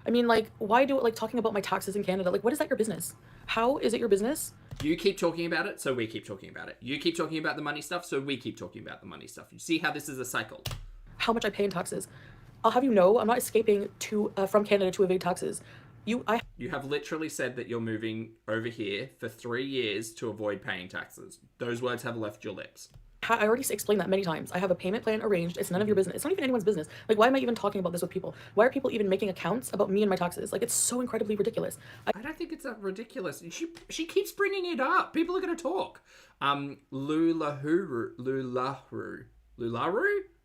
I mean, like, why do it, like, talking about my taxes in Canada? Like, what is that your business? How is it your business? You keep talking about it, so we keep talking about it. You keep talking about the money stuff, so we keep talking about the money stuff. You see how this is a cycle? How much I pay in taxes. I'll have you know, I'm not escaping from Canada to evade taxes. You have literally said that you're moving over here for 3 years to avoid paying taxes. Those words have left your lips. I already explained that many times. I have a payment plan arranged. It's none of your business. It's not even anyone's business. Like, why am I even talking about this with people? Why are people even making accounts about me and my taxes? Like, it's so incredibly ridiculous. I don't think it's that ridiculous. She keeps bringing it up. People are going to talk. Lularu.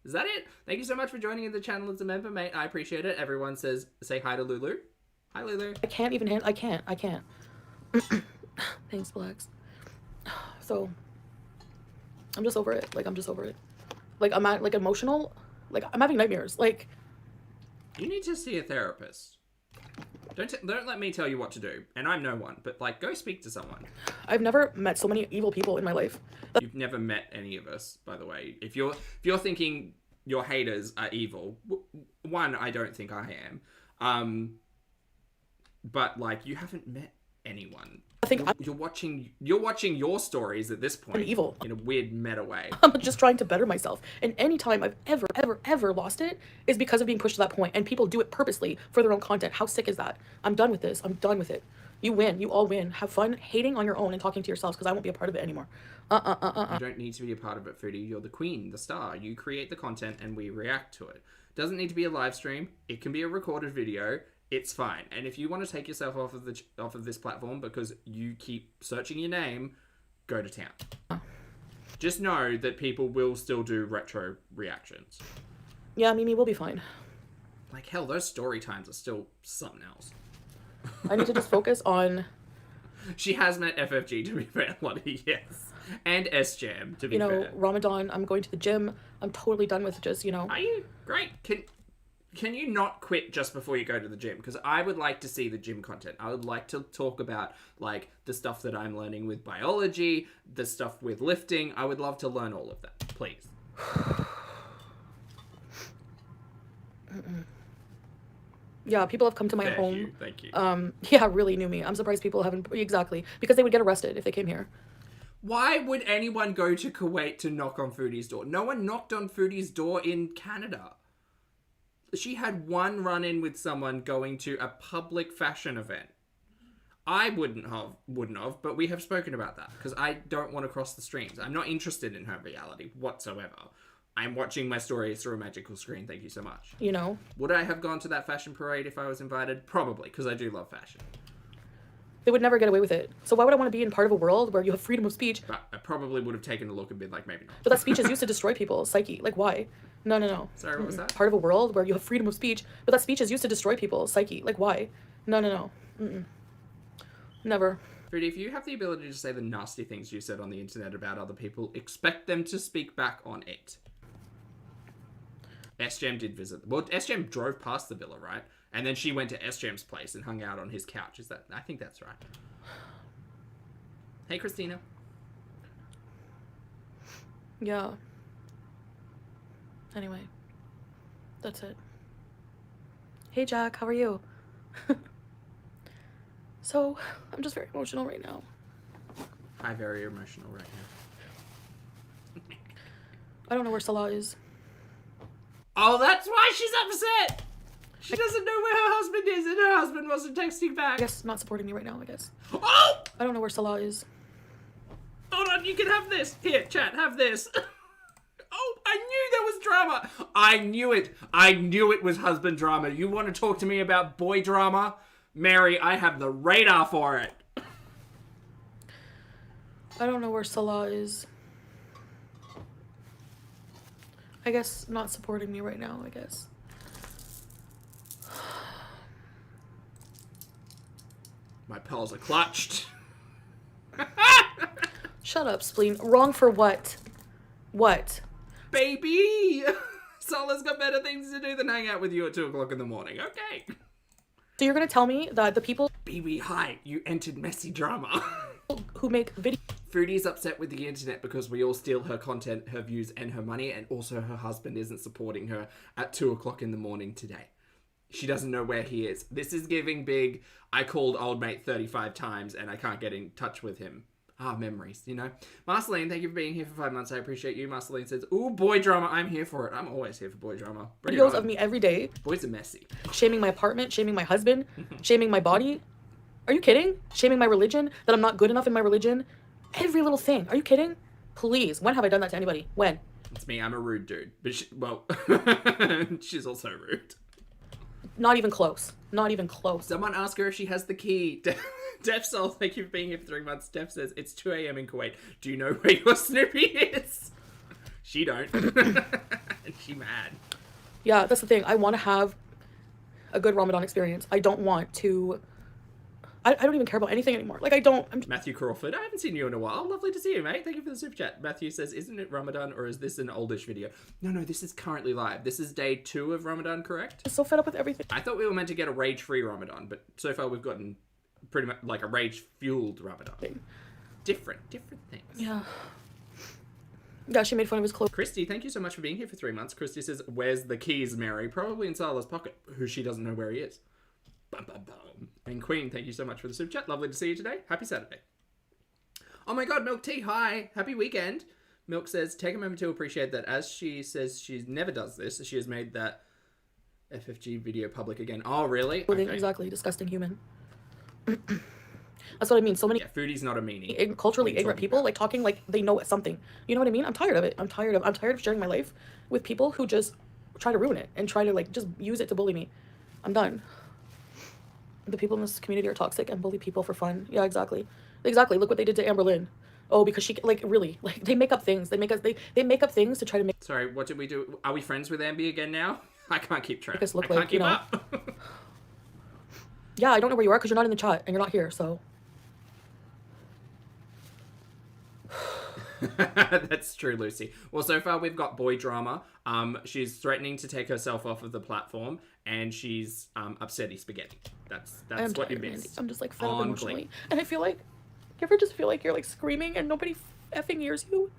Is that it? Thank you so much for joining the channel as a member, mate. I appreciate it. Everyone says, say hi to Lulu. Hi, Lulu. I can't even handle, I can't. Thanks, Blacks. So, I'm just over it. Like, I'm just over it. Like, I'm at, like, emotional. Like, I'm having nightmares. Like, you need to see a therapist. Don't let me tell you what to do. And I'm no one, but, like, go speak to someone. I've never met so many evil people in my life. You've never met any of us, by the way. If you're thinking your haters are evil, one, I don't think I am. But, like, you haven't met anyone. I think you're watching your stories at this point. I'm evil in a weird meta way. I'm just trying to better myself, and any time I've ever lost it is because of being pushed to that point, and people do it purposely for their own content. How sick is that? I'm done with this. I'm done with it. You win. You all win. Have fun hating on your own and talking to yourselves, because I won't be a part of it anymore. You don't need to be a part of it, Foodie. You're the queen, the star. You create the content and we react to it. Doesn't need to be a live stream. It can be a recorded video. It's fine. And if you want to take yourself off of this platform because you keep searching your name, go to town. Just know that people will still do retro reactions. Yeah, Mimi will be fine. Like, hell, those story times are still something else. I need to just focus on... She has met FFG, to be fair, Lottie, yes. And S-Jam, to be fair. Ramadan, I'm going to the gym. I'm totally done with just, Are you? Great. Can you not quit just before you go to the gym? Because I would like to see the gym content. I would like to talk about, like, the stuff that I'm learning with biology, the stuff with lifting. I would love to learn all of that. Please. Yeah, people have come to my home. Thank you. Yeah, really knew me. I'm surprised people haven't... Exactly. Because they would get arrested if they came here. Why would anyone go to Kuwait to knock on Foodie's door? No one knocked on Foodie's door in Canada. She had one run-in with someone going to a public fashion event. I wouldn't have, but we have spoken about that because I don't want to cross the streams. I'm not interested in her reality whatsoever. I'm watching my stories through a magical screen. Thank you so much. Would I have gone to that fashion parade if I was invited? Probably, because I do love fashion. They would never get away with it. So why would I want to be in part of a world where you have freedom of speech? But I probably would have taken a look and been like, maybe not. But that speech is used to destroy people's psyche. Like, why? No. Sorry, what was that? Part of a world where you have freedom of speech, but that speech is used to destroy people's psyche. Like, why? No. Never. Foodie, if you have the ability to say the nasty things you said on the internet about other people, expect them to speak back on it. S-Jam did visit. Well, S-Jam drove past the villa, right? And then she went to S-Jam's place and hung out on his couch. I think that's right. Hey, Christina. Yeah. Anyway. That's it. Hey, Jack. How are you? So, I'm just very emotional right now. I'm very emotional right now. I don't know where Salah is. Oh, that's why she's upset! She doesn't know where her husband is, and her husband wasn't texting back. I guess not supporting me right now, I guess. Oh! I don't know where Salah is. Hold on, you can have this. Here, chat, have this. Oh, I knew there was drama. I knew it. I knew it was husband drama. You want to talk to me about boy drama? Mary, I have the radar for it. I don't know where Salah is. I guess not supporting me right now, I guess. My pearls are clutched. Shut up, spleen. Wrong for what? What? Baby! Salah's got better things to do than hang out with you at 2 o'clock in the morning. Okay. So you're gonna tell me that the people... BB, hi. You entered messy drama. who make videos... Foodie's upset with the internet because we all steal her content, her views, and her money, and also her husband isn't supporting her at 2 o'clock in the morning today. She doesn't know where he is. This is giving big, I called old mate 35 times and I can't get in touch with him. Ah, memories, you know. Marceline, thank you for being here for 5 months. I appreciate you. Marceline says, ooh, boy drama. I'm here for it. I'm always here for boy drama. Bring videos of me every day. Boys are messy. Shaming my apartment, shaming my husband, shaming my body. Are you kidding? Shaming my religion, that I'm not good enough in my religion. Every little thing. Are you kidding? Please. When have I done that to anybody? When? It's me. I'm a rude dude. But well, she's also rude. Not even close. Not even close. Someone ask her if she has the key. Def Soul, thank you for being here for 3 months. Def says, it's 2 a.m. in Kuwait. Do you know where your Snoopy is? She don't. And she mad. Yeah, that's the thing. I want to have a good Ramadan experience. I don't want to... I don't even care about anything anymore. Like, I don't... Matthew Crawford, I haven't seen you in a while. Lovely to see you, mate. Thank you for the super chat. Matthew says, isn't it Ramadan or is this an oldish video? No, this is currently live. This is day 2 of Ramadan, correct? I'm so fed up with everything. I thought we were meant to get a rage-free Ramadan, but so far we've gotten pretty much like a rage-fueled Ramadan. Different things. Yeah. Yeah, she made fun of his clothes. Christy, thank you so much for being here for 3 months. Christy says, where's the keys, Mary? Probably in Salah's pocket, who she doesn't know where he is. Bum, bum, bum. And Queen, thank you so much for the super chat. Lovely to see you today. Happy Saturday. Oh my god, Milk Tea, hi. Happy weekend. Milk says, take a moment to appreciate that as she says she never does this, she has made that FFG video public again. Oh, really? Okay. Exactly. Disgusting human. That's what I mean. So many... Yeah, Foodie's not a meanie. Culturally ignorant people, like, talking like they know something. You know what I mean? I'm tired of it. I'm tired of sharing my life with people who just try to ruin it and try to, like, just use it to bully me. I'm done. The people in this community are toxic and bully people for fun. Yeah, exactly. Exactly. Look what they did to Amberlynn. Oh, because she, like, really, like, they make up things. They make up things to try to make... Sorry, what did we do? Are we friends with Amby again now? I can't keep track. Look I can't keep up. Yeah, I don't know where you are because you're not in the chat and you're not here, so... That's true, Lucy. Well, so far we've got boy drama. She's threatening to take herself off of the platform, and she's upsetty spaghetti. That's what you miss. I'm just like fed up emotionally, and I feel like, you ever just feel like you're like screaming and nobody effing hears you?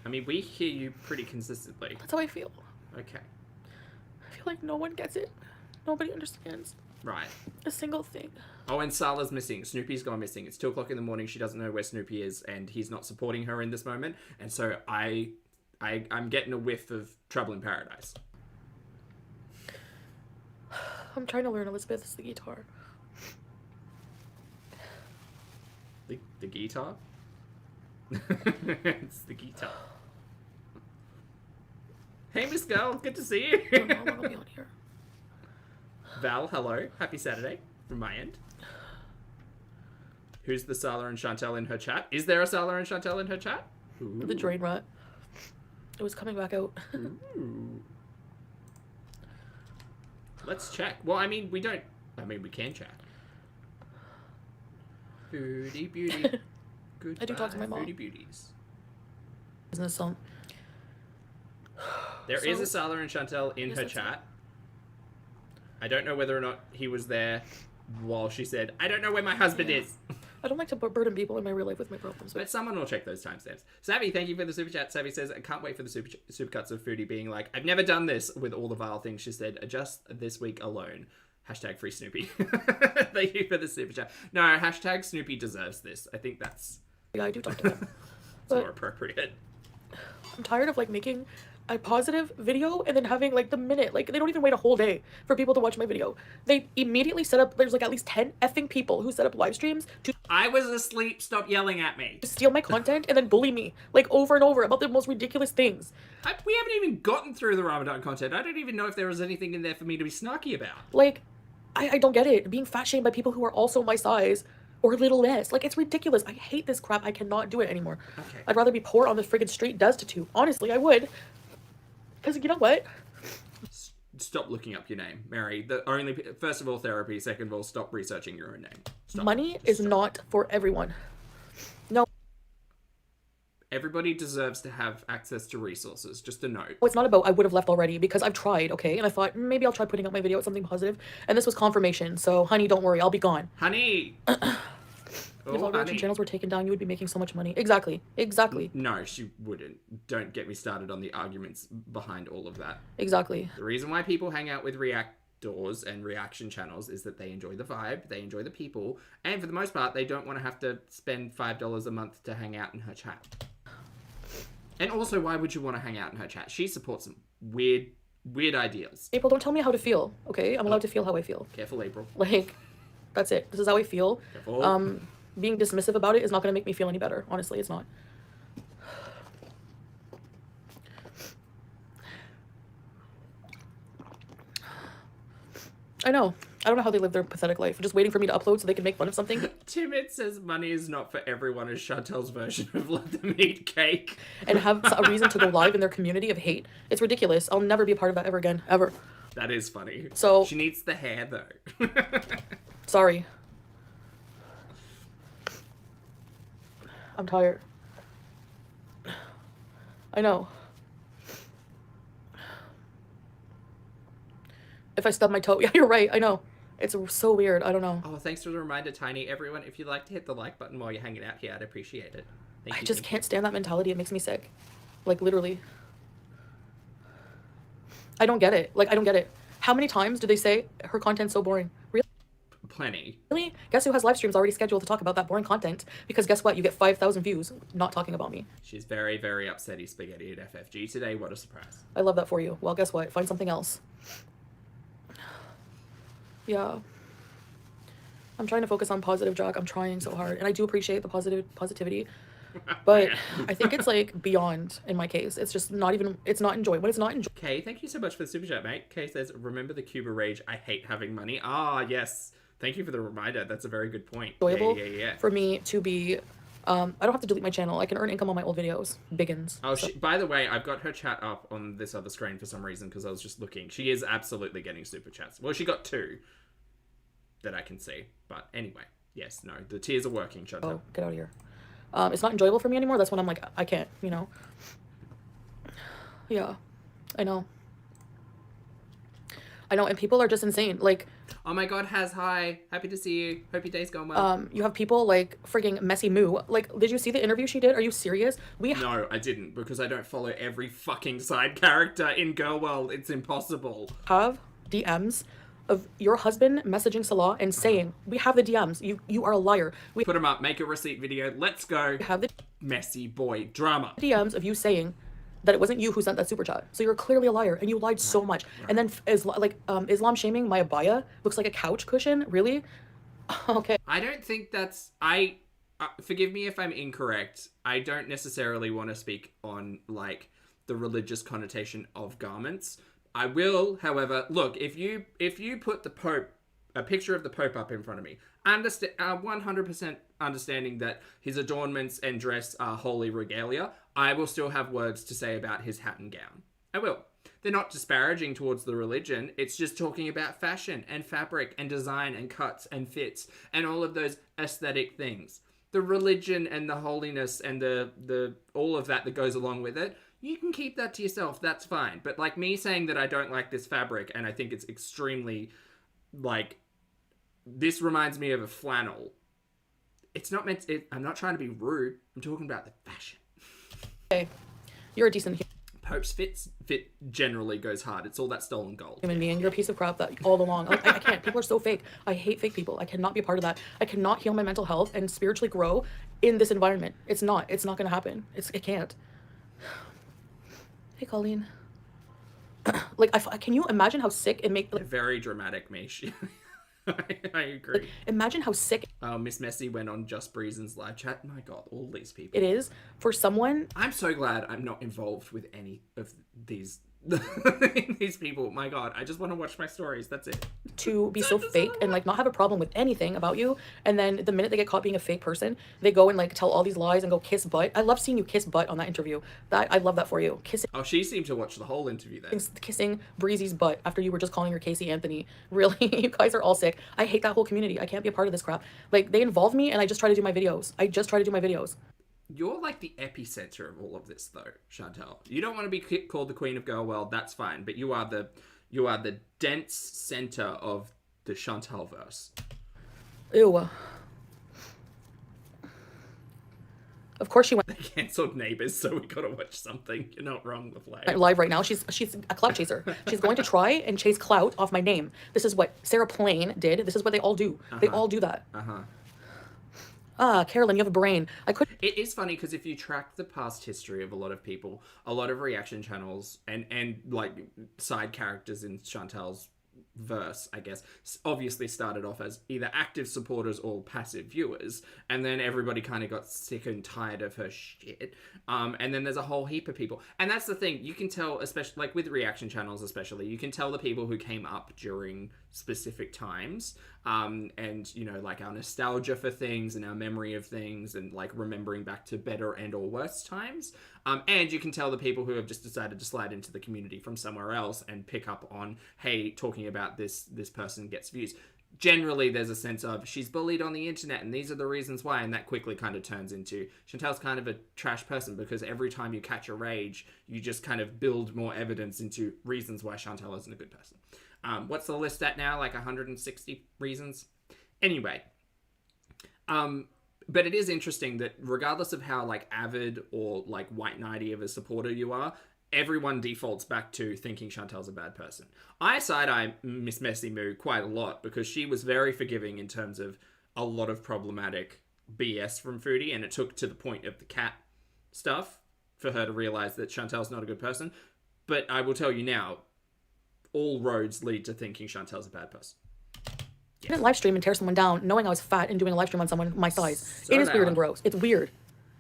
I mean, we hear you pretty consistently. That's how I feel. Okay. I feel like no one gets it. Nobody understands. Right. A single thing. Oh, and Salah's missing. Snoopy's gone missing. It's 2 o'clock in the morning. She doesn't know where Snoopy is, and he's not supporting her in this moment. And so I'm getting a whiff of Trouble in Paradise. I'm trying to learn Elizabeth's the guitar. The guitar? It's the guitar. Hey, Miss Girl. Good to see you. Oh, no, I want to be on here. Val, hello. Happy Saturday from my end. Who's the Salah and Chantal in her chat? Is there a Salah and Chantal in her chat? Ooh. The drain rat. It was coming back out. Ooh. Let's check. Well, I mean, we can check. Foodie Beauty. Goodbye, I do talk to my mom. Foodie Beauties. Business song. There is a Salah and Chantal in her chat. I don't know whether or not he was there while she said, I don't know where my husband is. I don't like to burden people in my real life with my problems. But someone will check those timestamps. Savvy, thank you for the super chat. Savvy says, I can't wait for the super cuts of Foodie being like, I've never done this with all the vile things she said, just this week alone. Hashtag free Snoopy. Thank you for the super chat. No, hashtag Snoopy deserves this. I think that's... Yeah, I do talk to them. It's more appropriate. I'm tired of, like, making a positive video and then having, like, the minute. Like, they don't even wait a whole day for people to watch my video. They immediately set up... There's, like, at least 10 effing people who set up live streams to... I was asleep. Stop yelling at me. Steal my content and then bully me, like, over and over about the most ridiculous things. We haven't even gotten through the Ramadan content. I don't even know if there was anything in there for me to be snarky about. Like, I don't get it. Being fat shamed by people who are also my size or a little less. Like, it's ridiculous. I hate this crap. I cannot do it anymore. Okay. I'd rather be poor on the friggin' street destitute. Honestly, I would. Because you know what? Stop looking up your name, Mary. First of all, therapy. Second of all, stop researching your own name. Stop. Money is not for everyone. No. Everybody deserves to have access to resources. Just a note. It's not about I would have left already, because I've tried, okay? And I thought, maybe I'll try putting up my video with something positive. And this was confirmation. So, honey, don't worry. I'll be gone. Honey! If all reaction channels were taken down, you would be making so much money. Exactly. Exactly. No, she wouldn't. Don't get me started on the arguments behind all of that. Exactly. The reason why people hang out with reactors and reaction channels is that they enjoy the vibe, they enjoy the people, and for the most part, they don't want to have to spend $5 a month to hang out in her chat. And also, why would you want to hang out in her chat? She supports some weird ideas. April, don't tell me how to feel, okay? I'm allowed to feel how I feel. Careful, April. Like, that's it. This is how I feel. Careful. Being dismissive about it is not going to make me feel any better. Honestly, it's not. I know. I don't know how they live their pathetic life. Just waiting for me to upload so they can make fun of something. Timid says money is not for everyone is Chantal's version of let them eat cake. And have a reason to go live in their community of hate. It's ridiculous. I'll never be a part of that ever again. Ever. That is funny. So she needs the hair, though. Sorry. I'm tired. I know. If I stub my toe... Yeah, you're right. I know. It's so weird. I don't know. Oh, thanks for the reminder, Tiny. Everyone, if you'd like to hit the like button while you're hanging out here, I'd appreciate it. I just can't stand that mentality. It makes me sick. Like, literally. I don't get it. Like, I don't get it. How many times do they say her content's so boring? Really? Plenty. Really? Guess who has live streams already scheduled to talk about that boring content? Because guess what? You get 5,000 views not talking about me. She's very, very upsetty spaghetti at FFG today. What a surprise. I love that for you. Well, guess what? Find something else. Yeah. I'm trying to focus on positive, Jack. I'm trying so hard. And I do appreciate the positivity. But I think it's, like, beyond in my case. It's just not even... It's not enjoyable. It's not enjoyable. Kay, thank you so much for the super chat, mate. Kay says, remember the Cuba rage? I hate having money. Ah, yes. Thank you for the reminder. That's a very good point. Enjoyable for me to be... I don't have to delete my channel. I can earn income on my old videos. Biggins. Oh, so. By the way, I've got her chat up on this other screen for some reason because I was just looking. She is absolutely getting super chats. Well, she got 2 that I can see. But anyway, yes, no, the tiers are working, Chantal. Oh, get out of here. It's not enjoyable for me anymore. That's when I'm like, I can't, you know. Yeah, I know. I know, and people are just insane. Like, oh my god, hi. Happy to see you. Hope your day's going well. You have people like frigging Messy Moo. Like, did you see the interview she did? Are you serious? No, I didn't, because I don't follow every fucking side character in Girl World. It's impossible. Have DMs of your husband messaging Salah and saying, we have the DMs. You are a liar. We put them up. Make a receipt video. Let's go. Have the messy boy drama. DMs of you saying that it wasn't you who sent that super chat. So you're clearly a liar and you lied so much. Right. And then Islam shaming my abaya looks like a couch cushion. Really? Okay. I don't think that's... forgive me if I'm incorrect. I don't necessarily want to speak on like the religious connotation of garments. I will, however, look, if you put the Pope, a picture of the Pope up in front of me, 100% understanding that his adornments and dress are holy regalia, I will still have words to say about his hat and gown. I will. They're not disparaging towards the religion. It's just talking about fashion and fabric and design and cuts and fits and all of those aesthetic things. The religion and the holiness and the all of that goes along with it, you can keep that to yourself. That's fine. But like me saying that I don't like this fabric and I think it's extremely, like, this reminds me of a flannel. It's not meant... I'm not trying to be rude. I'm talking about the fashion. Okay. You're a decent... Hopes fit generally goes hard. It's all that stolen gold. Human being, you're a piece of crap that all along. Like, I can't. People are so fake. I hate fake people. I cannot be a part of that. I cannot heal my mental health and spiritually grow in this environment. It's not going to happen. It can't. Hey, Colleen. Like, can you imagine how sick it makes... Very dramatic, Mish. I agree. Like, imagine how sick... Miss Messy went on Just Breezen's live chat. My God, all these people. It is for someone... I'm so glad I'm not involved with any of these these people. My God, I just want to watch my stories. That's it. To be so fake and like not have a problem with anything about you, and then the minute they get caught being a fake person, they go and like tell all these lies and go kiss butt. I love seeing you kiss butt on that interview. I love that for you. Kissing. Oh, she seemed to watch the whole interview then. Kissing Breezy's butt after you were just calling her Casey Anthony. Really, you guys are all sick. I hate that whole community. I can't be a part of this crap. Like, they involve me and I just try to do my videos. You're like the epicenter of all of this, though, Chantal. You don't want to be called the Queen of Girl World. That's fine, but you are the dense center of the Chantal-verse. Ew. Of course she went. They cancelled Neighbours, so we gotta watch something. You're not wrong with live right now. She's a clout chaser. She's going to try and chase clout off my name. This is what Sarah Plain did. This is what they all do. They all do that. Carolyn, you have a brain. It is funny because if you track the past history of a lot of people, a lot of reaction channels and like side characters in Chantal's verse, I guess, obviously started off as either active supporters or passive viewers, and then everybody kind of got sick and tired of her shit. And then there's a whole heap of people, and that's the thing, you can tell, especially like with reaction channels, especially, you can tell the people who came up during specific times, and you know, like our nostalgia for things and our memory of things and like remembering back to better and or worse times, and you can tell the people who have just decided to slide into the community from somewhere else and pick up on, hey, talking about this person gets views. Generally, there's a sense of she's bullied on the internet and these are the reasons why, and that quickly kind of turns into Chantal's kind of a trash person, because every time you catch a rage, you just kind of build more evidence into reasons why Chantal isn't a good person. What's the list at now? Like 160 reasons? Anyway. But it is interesting that regardless of how like avid or like white knighty of a supporter you are, everyone defaults back to thinking Chantal's a bad person. I side-eye Miss Messy Moo quite a lot because she was very forgiving in terms of a lot of problematic BS from Foodie, and it took to the point of the cat stuff for her to realize that Chantal's not a good person. But I will tell you now, all roads lead to thinking Chantal's a bad person. I didn't live stream and tear someone down knowing I was fat and doing a live stream on someone my size. It is weird and gross. It's weird.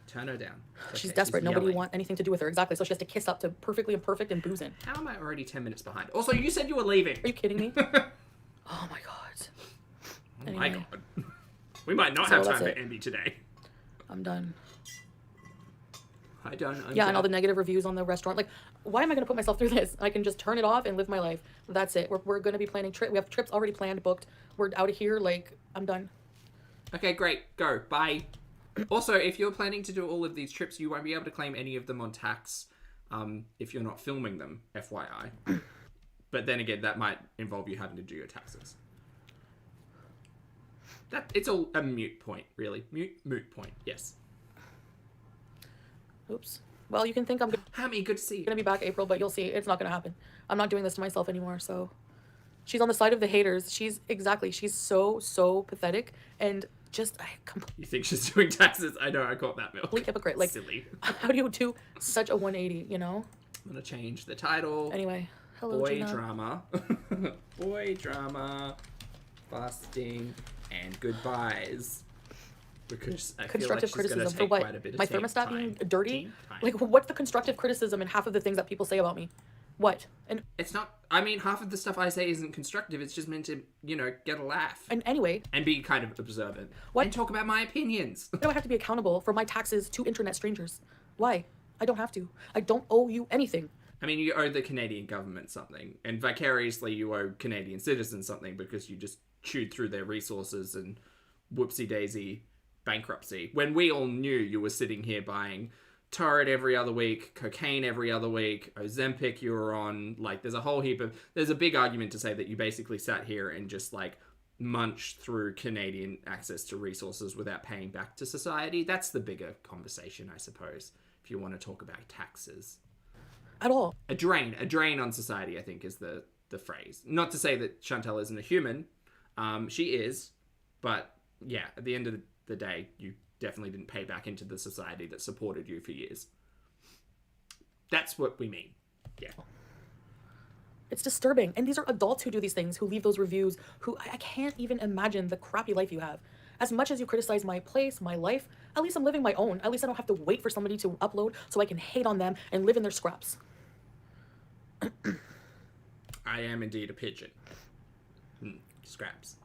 Turn her down. She's desperate. Nobody will want anything to do with her. Exactly. So she has to kiss up to Perfectly Imperfect and boozing. How am I already 10 minutes behind? Also, you said you were leaving. Are you kidding me? Oh my god. Anyway. My god. We might not have time for Emby today. I'm done. I'm done. And all the negative reviews on the restaurant. Like, why am I going to put myself through this? I can just turn it off and live my life. That's it. We're going to be planning trips. We have trips already planned, booked. We're out of here. Like, I'm done. Okay, great. Go. Bye. Also, if you're planning to do all of these trips, you won't be able to claim any of them on tax if you're not filming them, FYI. But then again, that might involve you having to do your taxes. It's all a moot point, really. Moot point, yes. Oops. Well, you can think I'm Hammy, good to see you. Gonna be back April, but you'll see it's not gonna happen. I'm not doing this to myself anymore. So she's on the side of the haters. She's so pathetic and just you think she's doing taxes? I know, I got that milk. Complete hypocrite. Like, silly. How do you do such a 180? You know. I'm gonna change the title. Anyway, hello, boy Gina. Drama, boy drama, fasting and goodbyes. Because I constructive feel like criticism for what? My thermostat being dirty? Like, what's the constructive criticism in half of the things that people say about me? What? And it's not. I mean, half of the stuff I say isn't constructive. It's just meant to, you know, get a laugh. And anyway, and be kind of observant. What? And talk about my opinions. Why do I have to be accountable for my taxes to internet strangers? Why? I don't have to. I don't owe you anything. I mean, you owe the Canadian government something, and vicariously you owe Canadian citizens something because you just chewed through their resources and whoopsie daisy bankruptcy, when we all knew you were sitting here buying Torrid every other week, cocaine every other week, Ozempic you were on. Like, there's a big argument to say that you basically sat here and just like munched through Canadian access to resources without paying back to society. That's the bigger conversation, I suppose, if you want to talk about taxes. at all. A drain on society, I think, is the phrase. Not to say that Chantal isn't a human. She is. But, yeah, at the end of the day, you definitely didn't pay back into the society that supported you for years. That's what we mean. Yeah. It's disturbing. And these are adults who do these things, who leave those reviews, who I can't even imagine the crappy life you have. As much as you criticize my place, my life, at least I'm living my own. At least I don't have to wait for somebody to upload so I can hate on them and live in their scraps. I am indeed a pigeon. Scraps.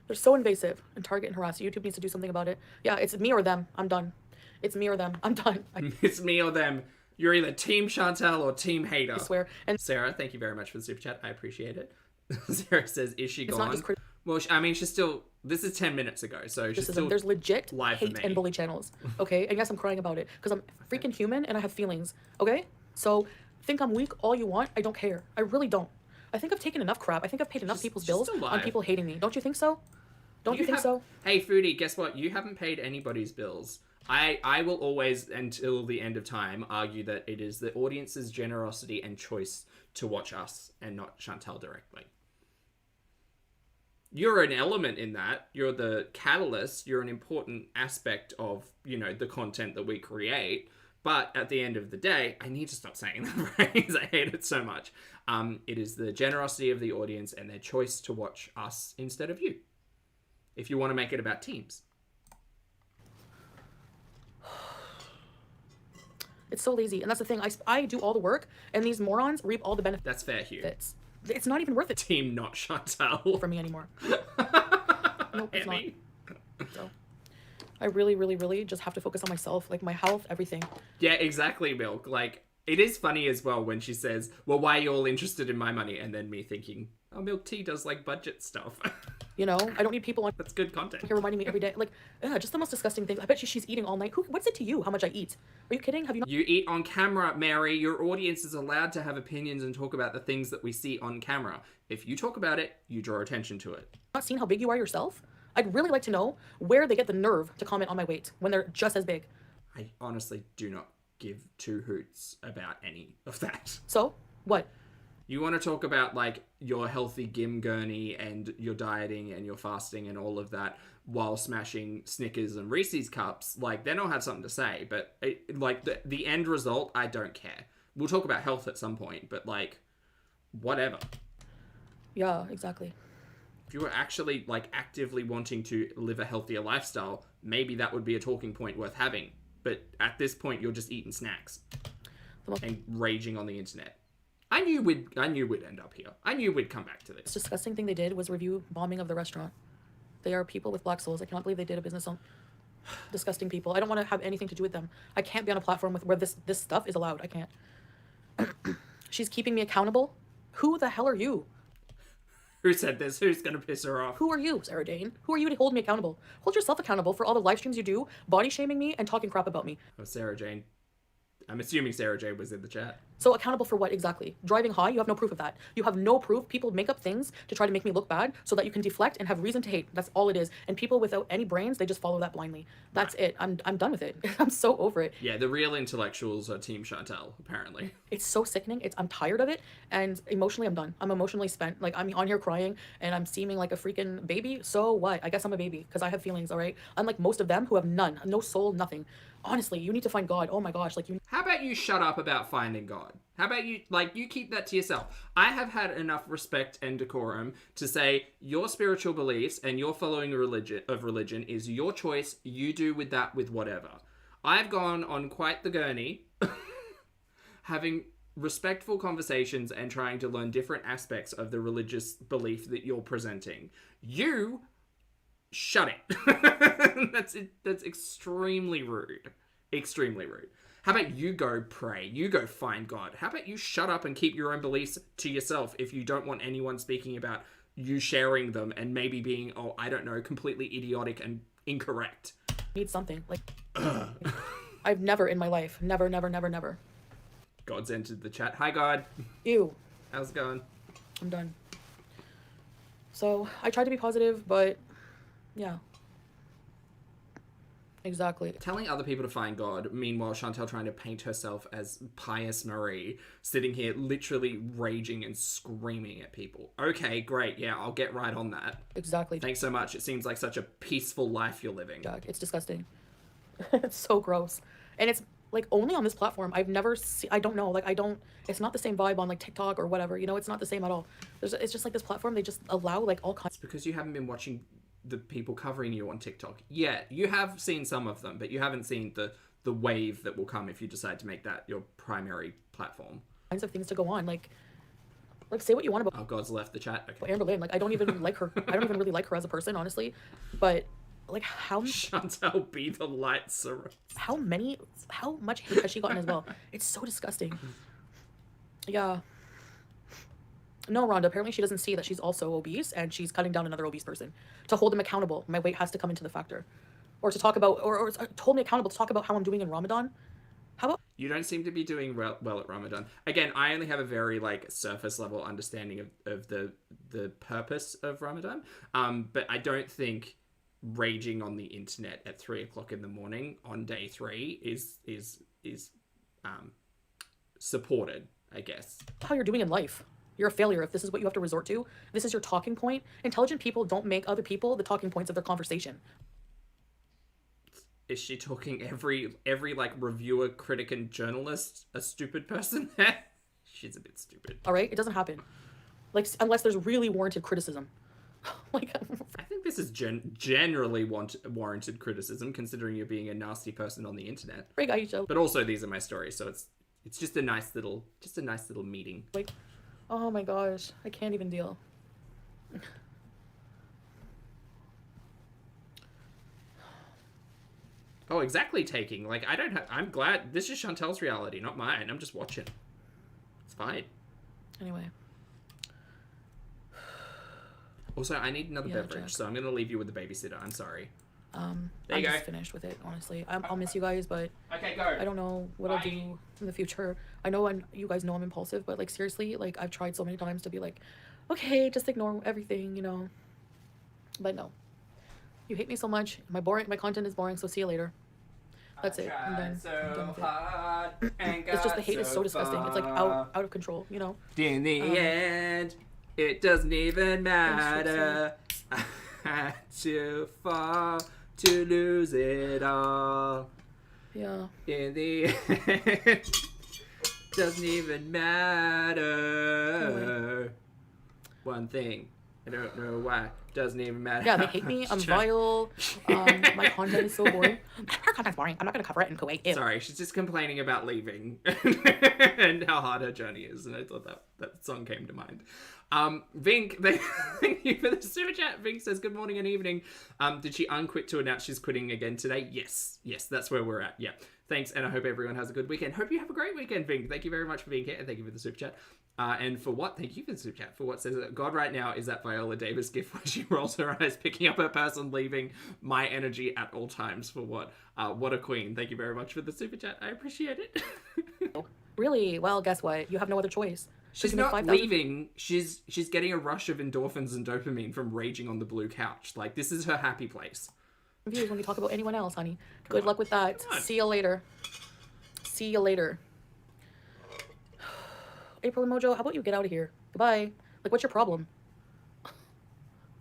They're so invasive and target and harass. YouTube needs to do something about it. Yeah, it's me or them. I'm done. It's me or them. I'm done. It's me or them. You're either Team Chantal or Team Hater. I swear. And Sarah, thank you very much for the super chat. I appreciate it. Sarah says, is she gone? Not just well, I mean, she's still... This is 10 minutes ago, so she's still there's legit live hate and bully channels, okay? And yes, I'm crying about it, because I'm freaking human and I have feelings, okay? So, think I'm weak all you want. I don't care. I really don't. I think I've taken enough crap. I think I've paid enough people's bills on people hating me. Don't you think so? Don't you think so? Hey, Foodie, guess what? You haven't paid anybody's bills. I will always, until the end of time, argue that it is the audience's generosity and choice to watch us and not Chantal directly. You're an element in that. You're the catalyst. You're an important aspect of, you know, the content that we create. But at the end of the day, I need to stop saying that phrase. I hate it so much. It is the generosity of the audience and their choice to watch us instead of you. If you want to make it about teams. It's so lazy. And that's the thing. I do all the work, and these morons reap all the benefits. That's fair, Hugh. It's not even worth it. Team not Chantal. For me anymore. Nope, it's not. So, I really, really, really just have to focus on myself. Like, my health, everything. Yeah, exactly, Milk. Like, it is funny as well when she says, well, why are you all interested in my money? And then me thinking, oh, Milk Tea does, like, budget stuff. You know, I don't need people on... That's good content. Here reminding me every day. Like, just the most disgusting thing. I bet she's eating all night. What's it to you how much I eat? Are you kidding? Have you not... You eat on camera, Mary. Your audience is allowed to have opinions and talk about the things that we see on camera. If you talk about it, you draw attention to it. Not seen how big you are yourself? I'd really like to know where they get the nerve to comment on my weight when they're just as big. I honestly do not give two hoots about any of that. So, what? You want to talk about, like, your healthy gym gurney and your dieting and your fasting and all of that while smashing Snickers and Reese's cups, like, then I'll have something to say. But, the end result, I don't care. We'll talk about health at some point, but, like, whatever. Yeah, exactly. If you were actually, like, actively wanting to live a healthier lifestyle, maybe that would be a talking point worth having. But at this point, you're just eating snacks and raging on the internet. I knew we'd end up here. I knew we'd come back to this. The disgusting thing they did was review bombing of the restaurant. They are people with black souls. I cannot believe they did a business on disgusting people. I don't want to have anything to do with them. I can't be on a platform where this stuff is allowed. I can't. She's keeping me accountable. Who the hell are you? Who said this? Who's gonna piss her off? Who are you, Sarah Dane? Who are you to hold me accountable? Hold yourself accountable for all the live streams you do, body shaming me and talking crap about me. Oh, Sarah Jane. I'm assuming Sarah Jane was in the chat. So accountable for what exactly? Driving high? You have no proof of that. You have no proof. People make up things to try to make me look bad so that you can deflect and have reason to hate. That's all it is. And people without any brains, they just follow that blindly. That's it. I'm done with it. I'm so over it. Yeah, the real intellectuals are Team Chantal, apparently. It's so sickening. I'm tired of it. And emotionally, I'm done. I'm emotionally spent. Like, I'm on here crying and I'm seeming like a freaking baby. So what? I guess I'm a baby because I have feelings, all right? Unlike most of them who have none. No soul, nothing. Honestly, you need to find God. Oh my gosh, like you... How about you shut up about finding God? How about you, like, you keep that to yourself? I have had enough respect and decorum to say your spiritual beliefs and your following religion is your choice. You do with that with whatever. I've gone on quite the gurney, having respectful conversations and trying to learn different aspects of the religious belief that you're presenting. You... shut it. That's extremely rude. Extremely rude. How about you go pray? You go find God. How about you shut up and keep your own beliefs to yourself if you don't want anyone speaking about you sharing them and maybe being, oh, I don't know, completely idiotic and incorrect. Need something. Like, I've never in my life. Never. God's entered the chat. Hi, God. Ew. How's it going? I'm done. So, I tried to be positive, but... yeah. Exactly. Telling other people to find God, meanwhile Chantal trying to paint herself as pious Marie, sitting here literally raging and screaming at people. Okay, great, yeah, I'll get right on that. Exactly. Thanks so much. It seems like such a peaceful life you're living. Jack, it's disgusting. It's so gross. And it's like only on this platform. I've never seen, I don't know, like it's not the same vibe on like TikTok or whatever, you know, it's not the same at all. It's just like this platform, they just allow like all kinds. It's because you haven't been watching the people covering you on TikTok. Yeah, you have seen some of them, but you haven't seen the wave that will come if you decide to make that your primary platform. Kinds of things to go on, like say what you want about. Oh, God's left the chat. Okay. Amberlynn, like I don't even like her. I don't even really like her as a person, honestly. But like how Chantal be the light surrounds. How much hate has she gotten as well? It's so disgusting. Yeah. No, Rhonda, apparently she doesn't see that she's also obese and she's cutting down another obese person. To hold them accountable, my weight has to come into the factor. Or to talk about, or hold me accountable to talk about how I'm doing in Ramadan. How about... You don't seem to be doing well at Ramadan. Again, I only have a very, like, surface level understanding of the purpose of Ramadan. But I don't think raging on the internet at 3 o'clock in the morning on day 3 is supported, I guess. How you're doing in life. You're a failure if this is what you have to resort to. This is your talking point. Intelligent people don't make other people the talking points of their conversation. Is she talking every like reviewer, critic, and journalist a stupid person? She's a bit stupid. All right, it doesn't happen. Like unless there's really warranted criticism. Like I think this is generally warranted criticism, considering you're being a nasty person on the internet. Right, Aisha. But also these are my stories, so it's just a nice little meeting. Like, oh my gosh, I can't even deal. Oh, exactly, taking. Like, I'm glad. This is Chantal's reality, not mine. I'm just watching. It's fine. Anyway. Also, I need another beverage, Jack. so I'm going to leave you with the babysitter. I'm sorry. There I'm you go. just finished with it, honestly. I'll miss you guys, but okay, go. I don't know what I'll do in the future. I know you guys know I'm impulsive, but like seriously, like I've tried so many times to be like, okay, just ignore everything, you know. But no. You hate me so much. My content is boring, so see you later. That's it. I'm done. It's just the hate is so disgusting. It's like out of control, you know. In the end, it doesn't even matter. I had to fall to lose it all. Yeah. In the end, doesn't even matter. Anyway. One thing, I don't know why. Doesn't even matter. Yeah, they hate me. I'm vile. My content is so boring. Her content's boring. I'm not gonna cover it in Kuwait. Ew. Sorry, she's just complaining about leaving and how hard her journey is, and I thought that song came to mind. Vink, thank you for the super chat. Vink says, good morning and evening. Did she unquit to announce she's quitting again today? Yes, that's where we're at. Yeah. Thanks, and I hope everyone has a good weekend. Hope you have a great weekend, Vink. Thank you very much for being here, and thank you for the super chat. And for what? Thank you for the super chat. For what says that God right now is that Viola Davis gift where she rolls her eyes, picking up her purse and leaving my energy at all times. For what? What a queen. Thank you very much for the super chat. I appreciate it. Really? Well, guess what? You have no other choice. She's not leaving. She's getting a rush of endorphins and dopamine from raging on the blue couch. Like, this is her happy place. Views when we talk about anyone else, honey. Good luck with that. See you later. See you later. April and Mojo, how about you get out of here? Goodbye. Like, what's your problem?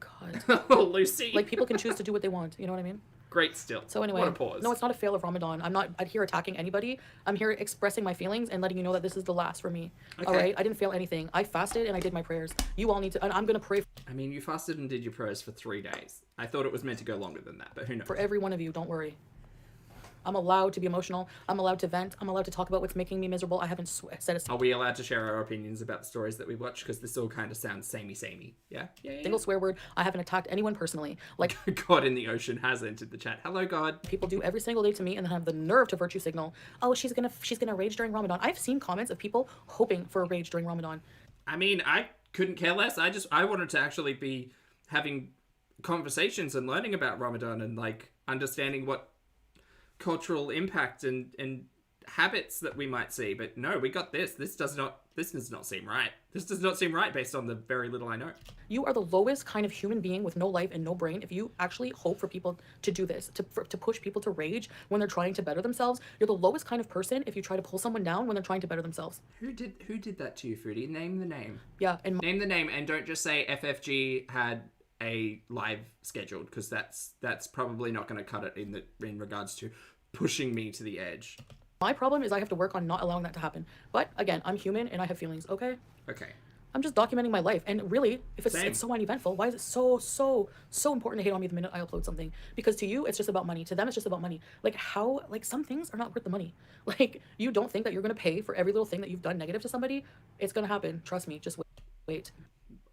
God. Oh, Lucy. Like, people can choose to do what they want. You know what I mean? Great still. So anyway, what a pause. No, it's not a fail of Ramadan. I'm not here attacking anybody. I'm here expressing my feelings and letting you know that this is the last for me. Okay. All right? I didn't fail anything. I fasted and I did my prayers. You all need to, and I'm going to pray. I mean, you fasted and did your prayers for 3 days. I thought it was meant to go longer than that, but who knows? For every one of you, don't worry. I'm allowed to be emotional. I'm allowed to vent. I'm allowed to talk about what's making me miserable. I haven't said a... Are we allowed to share our opinions about the stories that we watch? Because this all kind of sounds samey. Yeah? Single swear word. I haven't attacked anyone personally. Like, God in the ocean has entered the chat. Hello, God. People do every single day to me and then have the nerve to virtue signal. Oh, she's gonna rage during Ramadan. I've seen comments of people hoping for a rage during Ramadan. I mean, I couldn't care less. I wanted to actually be having conversations and learning about Ramadan and, like, understanding what cultural impact and habits that we might see, but no, we got this does not this does not seem right. This does not seem right based on the very little I know. You are the lowest kind of human being with no life and no brain if you actually hope for people to do this, to push people to rage when they're trying to better themselves. You're the lowest kind of person if you try to pull someone down when they're trying to better themselves. Who did that to you, Foodie? Name the name. Yeah, and name the name, and don't just say FFG had a live scheduled, because that's probably not going to cut it in regards to pushing me to the edge. My problem is I have to work on not allowing that to happen. But again, I'm human and I have feelings, okay? Okay. I'm just documenting my life. And really, if it's so uneventful, why is it so important to hate on me the minute I upload something? Because to you, it's just about money. To them, it's just about money. Like how, like some things are not worth the money. Like you don't think that you're going to pay for every little thing that you've done negative to somebody. It's going to happen. Trust me. Just wait.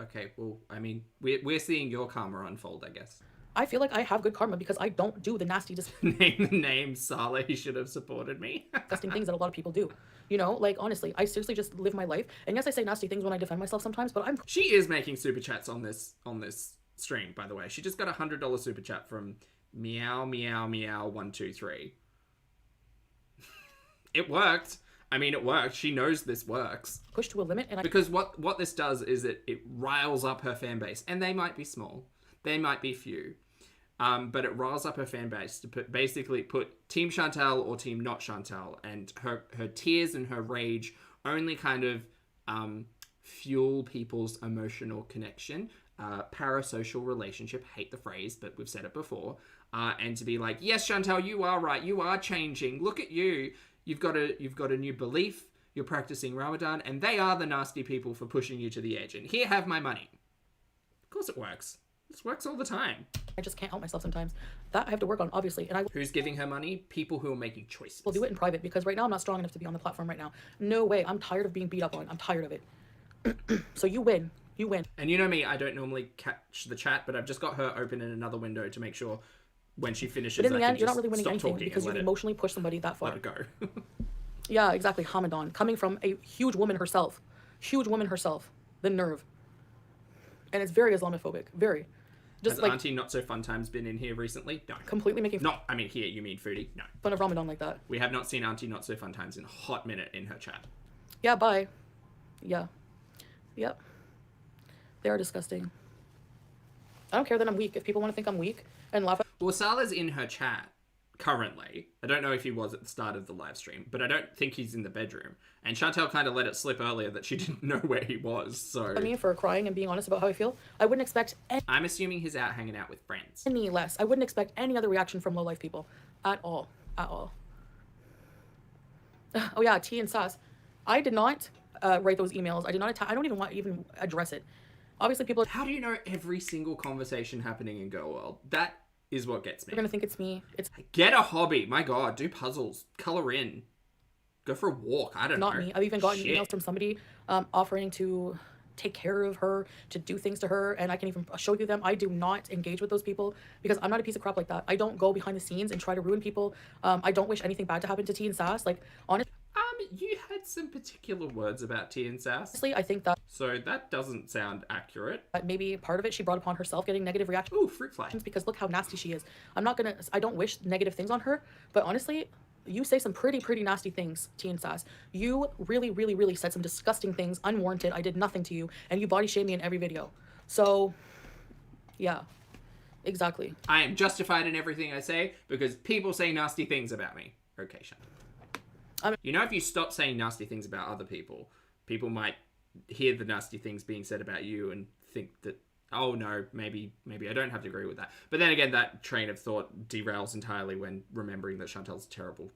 Okay, well, I mean, we're seeing your karma unfold, I guess. I feel like I have good karma because I don't do the nasty name the name Sala, he should have supported me. disgusting things that a lot of people do. You know, like honestly, I seriously just live my life. And yes, I say nasty things when I defend myself sometimes, but She is making super chats on this stream, by the way. She just got $100 super chat from meow meow meow 123. It worked. I mean, it worked. She knows this works. Push to a limit, and because what this does is it riles up her fan base, and they might be small, they might be few, but it riles up her fan base to basically put Team Chantal or Team Not Chantal, and her tears and her rage only kind of fuel people's emotional connection, parasocial relationship. Hate the phrase, but we've said it before. And to be like, yes, Chantal, you are right. You are changing. Look at you. You've got a new belief. You're practicing Ramadan, and they are the nasty people for pushing you to the edge. And here, have my money. Of course it works. This works all the time. I just can't help myself sometimes. That I have to work on, obviously. And who's giving her money? People who are making choices. We'll do it in private because right now I'm not strong enough to be on the platform right now. No way. I'm tired of being beat up on. I'm tired of it. So you win. You win. And you know me, I don't normally catch the chat, but I've just got her open in another window to make sure when she finishes. But in the end, you're not really winning anything because you've emotionally pushed somebody that far. Let it go. Yeah, exactly. Ramadan, coming from a huge woman herself. Huge woman herself. The nerve. And it's very Islamophobic. Very. Just has like Auntie Not So Fun Times been in here recently? No. Completely making No, I mean here, you mean Foodie? No. Fun of Ramadan like that. We have not seen Auntie Not So Fun Times in a hot minute in her chat. Yeah, bye. Yeah. Yep. They are disgusting. I don't care that I'm weak. If people want to think I'm weak and laugh at... Well, Salah's in her chat currently. I don't know if he was at the start of the live stream, but I don't think he's in the bedroom. And Chantal kind of let it slip earlier that she didn't know where he was, so... I mean, for crying and being honest about how I feel, I wouldn't expect I'm assuming he's out hanging out with friends. Any less. I wouldn't expect any other reaction from low-life people. At all. At all. Oh yeah, tea and sauce. I did not write those emails. I did not I don't even want to even address it. Obviously people... How do you know every single conversation happening in Girl World? That is what gets me. You're gonna think it's me. It's... Get a hobby. My God, do puzzles. Color in. Go for a walk. I don't know. Not me. I've even gotten emails from somebody offering to take care of her, to do things to her, and I can even show you them. I do not engage with those people because I'm not a piece of crap like that. I don't go behind the scenes and try to ruin people. I don't wish anything bad to happen to T and Sass. Like, honestly... You had some particular words about T and Sass. Honestly, I think that... So that doesn't sound accurate. Maybe part of it she brought upon herself getting negative reactions. Ooh, fruit fly. Because look how nasty she is. I don't wish negative things on her, but honestly, you say some pretty nasty things, T and Sass. You really said some disgusting things, unwarranted. I did nothing to you, and you body shame me in every video. So, yeah, exactly. I am justified in everything I say because people say nasty things about me. Okay, Chantal. You know, if you stop saying nasty things about other people, people might hear the nasty things being said about you and think that, oh no, maybe I don't have to agree with that. But then again, that train of thought derails entirely when remembering that Chantal's terrible.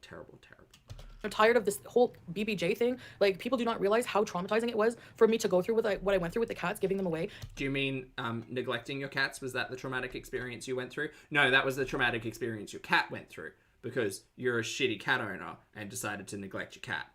I'm tired of this whole BBJ thing. Like, people do not realize how traumatizing it was for me to go through with what I went through with the cats, giving them away. Do you mean neglecting your cats? Was that the traumatic experience you went through? No, that was the traumatic experience your cat went through. Because you're a shitty cat owner and decided to neglect your cat.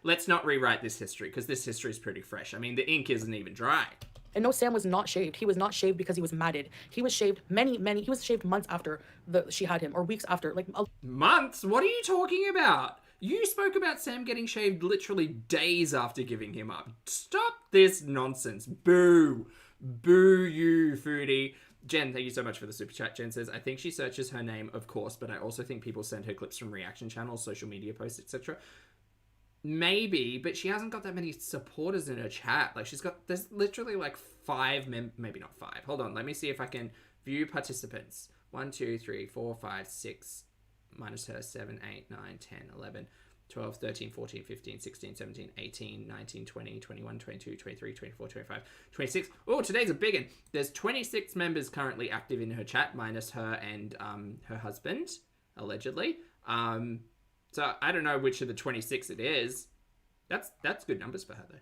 Let's not rewrite this history, because this history is pretty fresh. I mean, the ink isn't even dry. And no, Sam was not shaved. He was not shaved because he was matted. He was shaved he was shaved months after she had him, or weeks after. Like months? What are you talking about? You spoke about Sam getting shaved literally days after giving him up. Stop this nonsense. Boo. Boo you, Foodie. Jen, thank you so much for the super chat. Jen says, I think she searches her name, of course, but I also think people send her clips from reaction channels, social media posts, etc. Maybe, but she hasn't got that many supporters in her chat. Like, there's literally like maybe not 5. Hold on, let me see if I can view participants. 1, 2, 3, 4, 5, 6, minus her, 7, 8, 9, 10, 11, 12, 13, 14, 15, 16, 17, 18, 19, 20, 21, 22, 23, 24, 25, 26. Oh, today's a big one. There's 26 members currently active in her chat, minus her and her husband, allegedly. So I don't know which of the 26 it is. That's good numbers for her, though.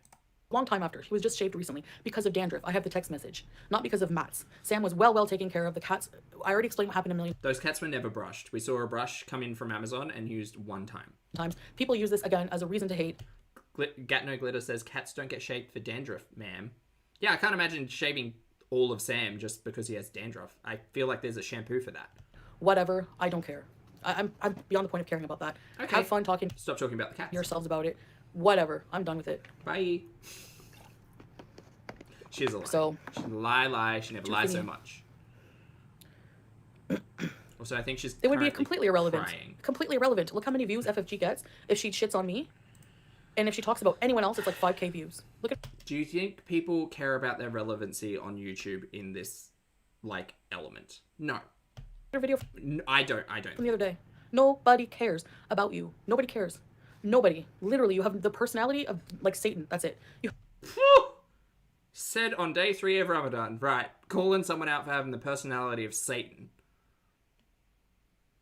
Long time after. He was just shaved recently because of dandruff. I have the text message. Not because of mats. Sam was well taken care of. The cats, I already explained what happened a million Those cats were never brushed. We saw a brush come in from Amazon and used one time. times. People use this, again, as a reason to hate. Gatno Glitter says, cats don't get shaved for dandruff, ma'am. Yeah, I can't imagine shaving all of Sam just because he has dandruff. I feel like there's a shampoo for that. Whatever. I don't care. I'm beyond the point of caring about that. Okay. Have fun talking. Stop talking about the cats. Yourselves about it. Whatever. I'm done with it. Bye. She's a lie. So, she's a lie. She never lies so much. Also, I think she's it would be completely irrelevant. Crying. Completely irrelevant. Look how many views FFG gets if she shits on me. And if she talks about anyone else, it's like 5K views. Look at. Do you think people care about their relevancy on YouTube in this, like, element? No. Her video. I don't. From the other day. Nobody cares about you. Nobody cares. Nobody. Literally, you have the personality of, like, Satan. That's it. You. Said on day 3 of Ramadan. Right. Calling someone out for having the personality of Satan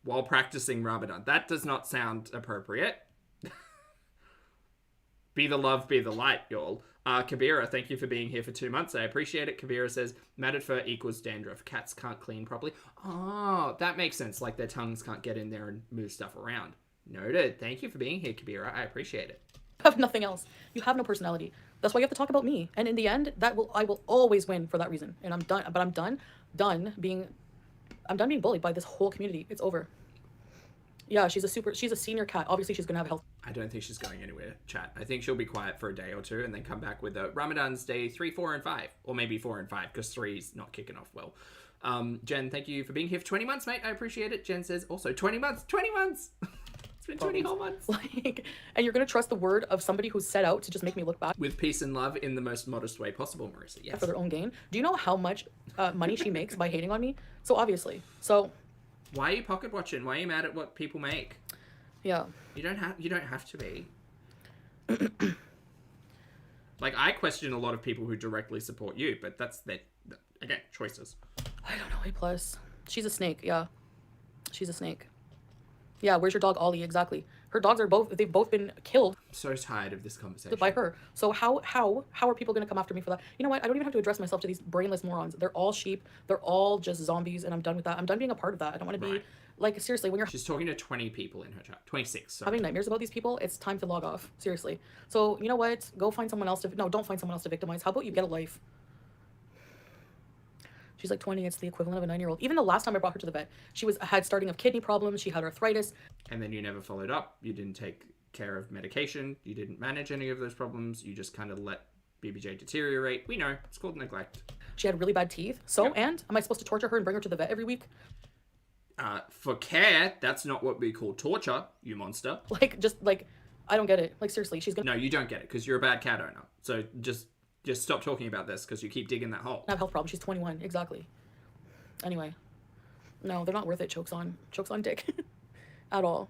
while practicing Ramadan. That does not sound appropriate. Be the love, be the light, y'all. Kabira, thank you for being here for 2 months. I appreciate it. Kabira says, matted fur equals dandruff. Cats can't clean properly. Oh, that makes sense. Like their tongues can't get in there and move stuff around. Noted. Thank you for being here, Kabira. I appreciate it. You have nothing else. You have no personality. That's why you have to talk about me. And in the end, I will always win for that reason. And I'm done. But I'm done being bullied by this whole community. It's over. Yeah, she's a senior cat. Obviously, she's gonna have health. I don't think she's going anywhere, chat. I think she'll be quiet for a day or two and then come back with Ramadan's day 3, 4, and 5. Or maybe 4 and 5, because 3's not kicking off well. Jen, thank you for being here for 20 months, mate. I appreciate it. Jen says, also 20 months. 20 months! It's been 20 whole months. Like, and you're gonna trust the word of somebody who's set out to just make me look bad? With peace and love in the most modest way possible, Marissa. Yes. For their own gain. Do you know how much money she makes by hating on me? So obviously. So. Why are you pocket watching? Why are you mad at what people make? Yeah. You don't have to be. Like, I question a lot of people who directly support you, but that's their, again, choices. I don't know, A+. She's a snake, yeah. She's a snake. Yeah, where's your dog, Ollie? Exactly. Her dogs they've both been killed. I'm so tired of this conversation. By her. So how are people going to come after me for that? You know what? I don't even have to address myself to these brainless morons. They're all sheep. They're all just zombies, and I'm done with that. I'm done being a part of that. I don't want to be, like, seriously, when you're... She's talking to 20 people in her chat. 26, sorry. Having nightmares about these people, it's time to log off. Seriously. So, you know what? Go find someone else to... No, don't find someone else to victimize. How about you get a life? She's like 20. It's the equivalent of a 9-year-old. Even the last time I brought her to the vet, she had starting of kidney problems. She had arthritis. And then you never followed up. You didn't take care of medication. You didn't manage any of those problems. You just kind of let BBJ deteriorate. We know. It's called neglect. She had really bad teeth. So, and am I supposed to torture her and bring her to the vet every week? For care, that's not what we call torture, you monster. Like, I don't get it. Like, seriously, she's gonna... No, you don't get it, because you're a bad cat owner. So just stop talking about this, because you keep digging that hole. I have health problems. She's 21. Exactly. Anyway. No, they're not worth it. Chokes on dick. At all.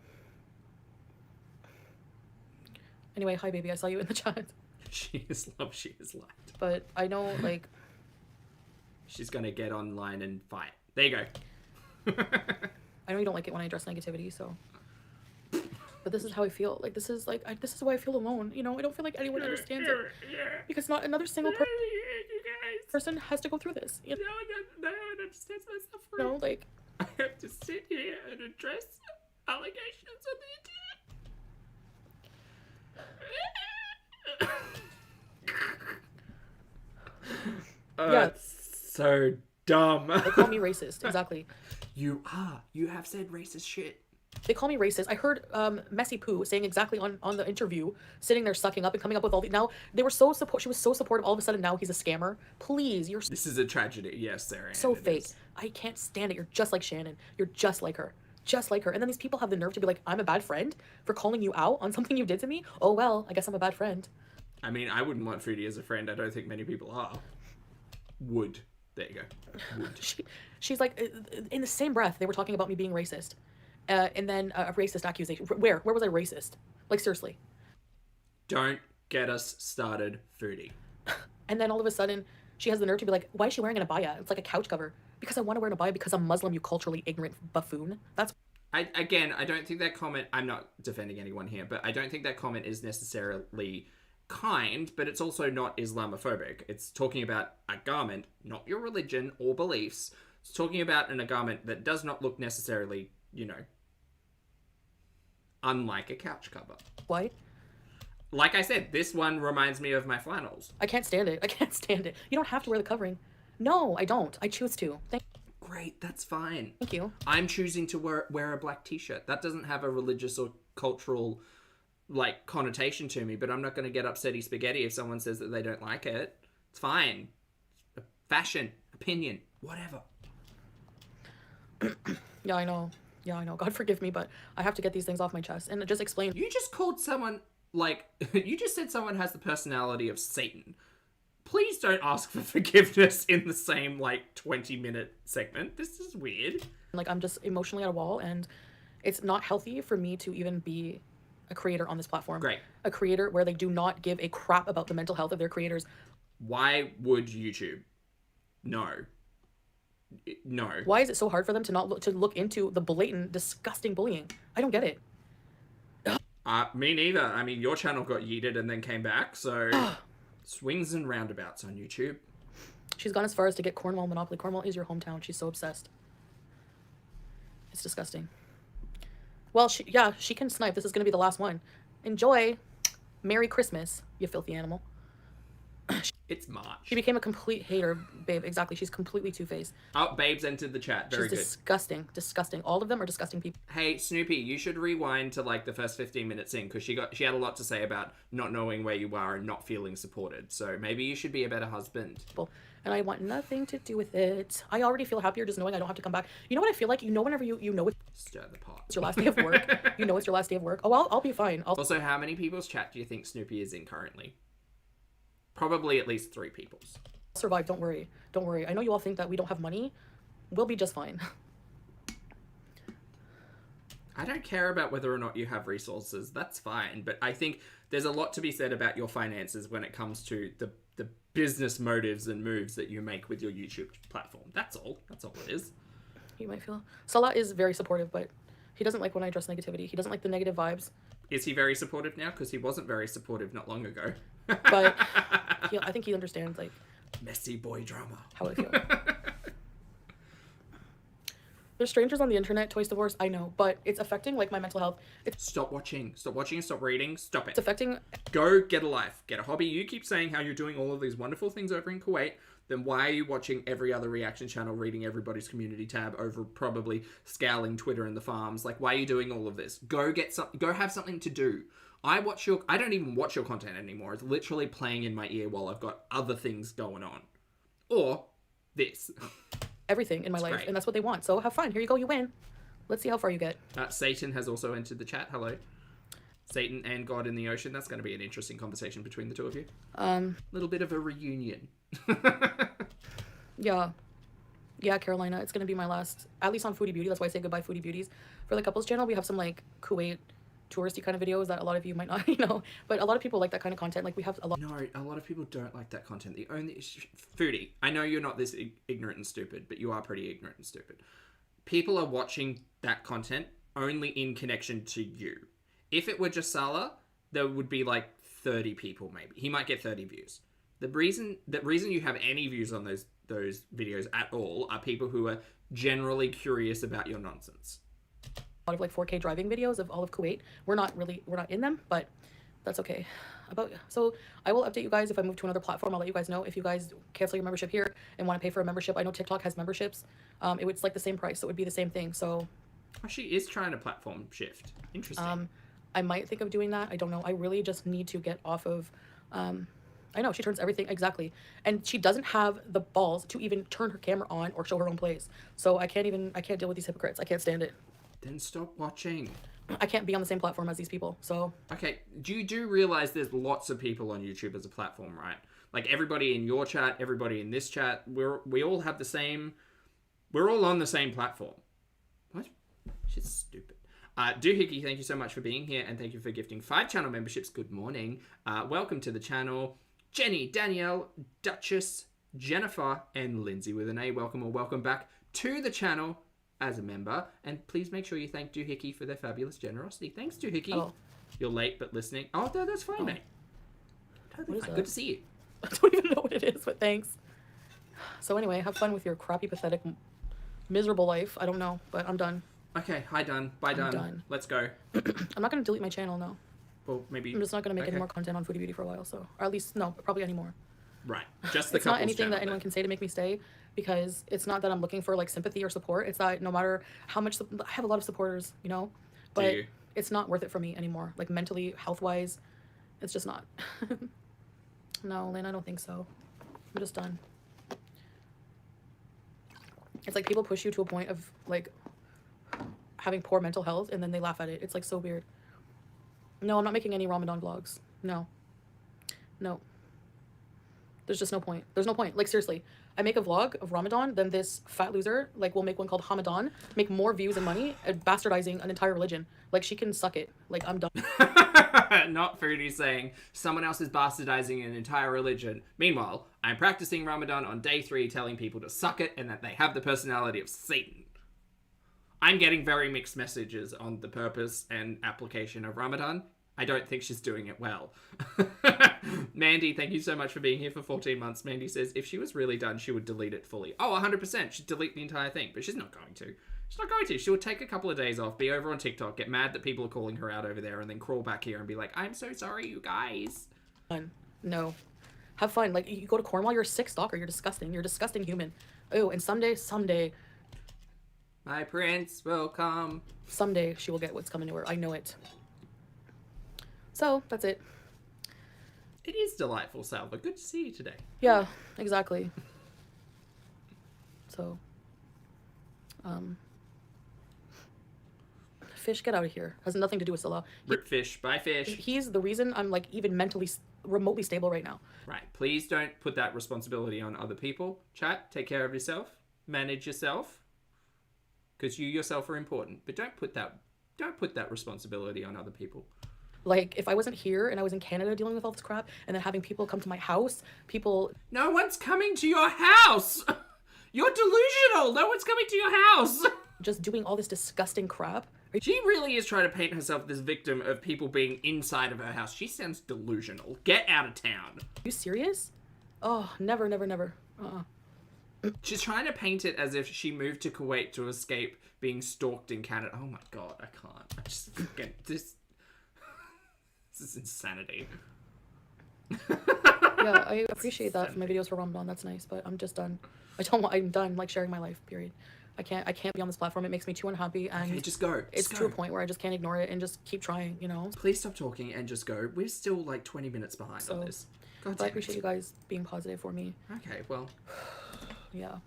Anyway, hi, baby. I saw you in the chat. She is love. She is light. But I know, like... She's gonna get online and fight. There you go. I know you don't like it when I address negativity, so... But this is how I feel. Like, this is why I feel alone. You know, I don't feel like anyone understands it. Because not another single person has to go through this. You know? No one understands my suffering. No, like... I have to sit here and address allegations on the internet. Yeah. It's so dumb. They call me racist. Exactly. You are. You have said racist shit. They call me racist. I heard Messy Pooh saying exactly on the interview, sitting there sucking up and coming up with all the... Now, they were so she was so supportive. All of a sudden, now he's a scammer. Please, This is a tragedy. Yes, therein. So fake. I can't stand it. You're just like Shannon. You're just like her. just like her. And then these people have the nerve to be like, I'm a bad friend for calling you out on something you did to me. Oh, well, I guess I'm a bad friend. I mean, I wouldn't want Foodie as a friend. I don't think many people are. Would. There you go. Would. She's like, in the same breath, they were talking about me being racist. And then a racist accusation. Where was I racist? Like, seriously. Don't get us started, Foodie. And then all of a sudden, she has the nerve to be like, why is she wearing an abaya? It's like a couch cover. Because I want to wear an abaya because I'm Muslim, you culturally ignorant buffoon. That's... I don't think that comment... I'm not defending anyone here, but I don't think that comment is necessarily kind, but it's also not Islamophobic. It's talking about a garment, not your religion or beliefs. It's talking about a garment that does not look necessarily, you know, unlike a couch cover. Why? Like I said, this one reminds me of my flannels. I can't stand it. I can't stand it. You don't have to wear the covering. No, I don't. I choose to. Great, that's fine. Thank you. I'm choosing to wear a black t-shirt. That doesn't have a religious or cultural, like, connotation to me, but I'm not going to get upsetty spaghetti if someone says that they don't like it. It's fine. Fashion, opinion, whatever. Yeah, I know. God forgive me, but I have to get these things off my chest. And just explain. You just called someone, like, you just said someone has the personality of Satan. Please don't ask for forgiveness in the same, like, 20-minute segment. This is weird. Like, I'm just emotionally at a wall, and it's not healthy for me to even be a creator on this platform. Great. A creator where they do not give a crap about the mental health of their creators. Why would YouTube? No. Why is it so hard for them to not look into the blatant, disgusting bullying? I don't get it. Me neither. I mean, your channel got yeeted and then came back, so... Swings and roundabouts on YouTube. She's gone as far as to get Cornwall Monopoly. Cornwall is your hometown. She's so obsessed. It's disgusting. Well, she can snipe. This is going to be the last one. Enjoy. Merry Christmas, you filthy animal. It's March. She became a complete hater, babe. Exactly. She's completely two-faced. Oh, babes entered the chat. Very good. She's disgusting. Disgusting. All of them are disgusting people. Hey, Snoopy, you should rewind to, like, the first 15 minutes in, because she had a lot to say about not knowing where you are and not feeling supported. So maybe you should be a better husband. And I want nothing to do with it. I already feel happier just knowing I don't have to come back. You know what I feel like? You know whenever you know it's... Stir the pot. It's your last day of work. You know it's your last day of work. Oh, I'll be fine. Also, how many people's chat do you think Snoopy is in currently? Probably at least 3 people's. I'll survive, don't worry. Don't worry. I know you all think that we don't have money. We'll be just fine. I don't care about whether or not you have resources. That's fine. But I think there's a lot to be said about your finances when it comes to the business motives and moves that you make with your YouTube platform. That's all. That's all it is. You might feel... Salah is very supportive, but he doesn't like when I address negativity. He doesn't like the negative vibes. Is he very supportive now? Because he wasn't very supportive not long ago. But I think he understands, like... Messy boy drama. How I feel. There's strangers on the internet, Toys Divorce, I know, but it's affecting, like, my mental health. Stop watching. Stop watching and stop reading. Stop it. It's affecting... Go get a life. Get a hobby. You keep saying how you're doing all of these wonderful things over in Kuwait. Then why are you watching every other reaction channel, reading everybody's community tab over probably scouring Twitter and the farms? Like, why are you doing all of this? Go have something to do. I don't even watch your content anymore. It's literally playing in my ear while I've got other things going on. Or this. Everything in my life, and that's what they want. So have fun. Here you go. You win. Let's see how far you get. Satan has also entered the chat. Hello. Satan and God in the ocean. That's going to be an interesting conversation between the two of you. Little bit of a reunion. Yeah, Carolina. It's going to be my last, at least on Foodie Beauty. That's why I say goodbye, Foodie Beauties. For the couples channel, we have some, like, Kuwait touristy kind of videos that a lot of you might not, but a lot of people like that kind of content. Like, we have a lot. No, a lot of people don't like that content. The only Foodie, I know you're not this ignorant and stupid, but you are pretty ignorant and stupid. People are watching that content only in connection to you. If it were just Salah, there would be like 30 people maybe. He might get 30 views. The reason you have any views on those videos at all are people who are generally curious about your nonsense. A lot of, like, 4K driving videos of all of Kuwait. We're not in them, but that's okay. So I will update you guys if I move to another platform. I'll let you guys know if you guys cancel your membership here and want to pay for a membership. I know TikTok has memberships. It's like the same price, so it would be the same thing. So she is trying to platform shift. Interesting. I might think of doing that. I don't know. I really just need to get off of. I know she turns everything exactly, and she doesn't have the balls to even turn her camera on or show her own plays. So I can't deal with these hypocrites. I can't stand it. Then stop watching. I can't be on the same platform as these people, so... Okay, you do realize there's lots of people on YouTube as a platform, right? Like, everybody in your chat, everybody in this chat, we all have the same... We're all on the same platform. What? Shit's stupid. Doohickey, thank you so much for being here, and thank you for gifting 5 channel memberships. Good morning. Welcome to the channel. Jenny, Danielle, Duchess, Jennifer, and Lindsay with an A. Welcome or welcome back to the channel as a member. And please make sure you thank Doohickey for their fabulous generosity. Thanks, Doohickey. Oh. You're late, but listening. Oh, no, that's fine, mate. Totally fine. Good to see you. I don't even know what it is, but thanks. So anyway, have fun with your crappy, pathetic, miserable life. I don't know, but I'm done. Okay, hi, done. Bye, done. Let's go. I'm not going to delete my channel, no. Well, maybe... I'm just not going to make any more content on Foodie Beauty for a while, so... Or at least, no, probably anymore. Right. Just the It's not anything that anyone can say to make me stay, because it's not that I'm looking for, like, sympathy or support. It's that no matter how much... I have a lot of supporters, you know? But it's not worth it for me anymore. Like, mentally, health-wise, it's just not. No, Lynn, I don't think so. I'm just done. It's like people push you to a point of, like... having poor mental health, and then they laugh at it. It's like so weird. No, I'm not making any Ramadan vlogs. No. There's just no point. There's no point. Like, seriously, I make a vlog of Ramadan, then this fat loser like will make one called Hamadan, make more views and money, and bastardizing an entire religion. Like, she can suck it. Like, I'm done. Not Foodie saying someone else is bastardizing an entire religion. Meanwhile, I'm practicing Ramadan on day 3, telling people to suck it and that they have the personality of Satan. I'm getting very mixed messages on the purpose and application of Ramadan. I don't think she's doing it well. Mandy, thank you so much for being here for 14 months. Mandy says if she was really done, she would delete it fully. Oh, 100%. She'd delete the entire thing, but she's not going to. She's not going to. She would take a couple of days off, be over on TikTok, get mad that people are calling her out over there, and then crawl back here and be like, I'm so sorry, you guys. No. Have fun. Like, you go to Cornwall, you're a sick stalker. You're disgusting. You're a disgusting human. Oh, and someday... my prince will come. Someday she will get what's coming to her. I know it. So, that's it. It is delightful, Salva. Good to see you today. Yeah, exactly. So, Fish, get out of here. Has nothing to do with Salah. Rip Fish. Bye, Fish. He's the reason I'm, like, even mentally, remotely stable right now. Right. Please don't put that responsibility on other people. Chat, take care of yourself. Manage yourself. Because you yourself are important. But don't put that responsibility on other people. Like, if I wasn't here and I was in Canada dealing with all this crap, and then having people come to my house, people... No one's coming to your house! You're delusional! No one's coming to your house! Just doing all this disgusting crap. She really is trying to paint herself this victim of people being inside of her house. She sounds delusional. Get out of town. Are you serious? Oh, never. She's trying to paint it as if she moved to Kuwait to escape being stalked in Canada. Oh my god, I can't. I just get this. This is insanity. Yeah, I appreciate that for my videos for Ramadan. That's nice, but I'm just done. I'm done, like, sharing my life, period. I can't be on this platform. It makes me too unhappy, and okay, just go. It's to a point where I just can't ignore it and just keep trying, you know? Please stop talking and just go. We're still like 20 minutes behind on this. God, I appreciate you guys being positive for me. Okay, well. Yeah.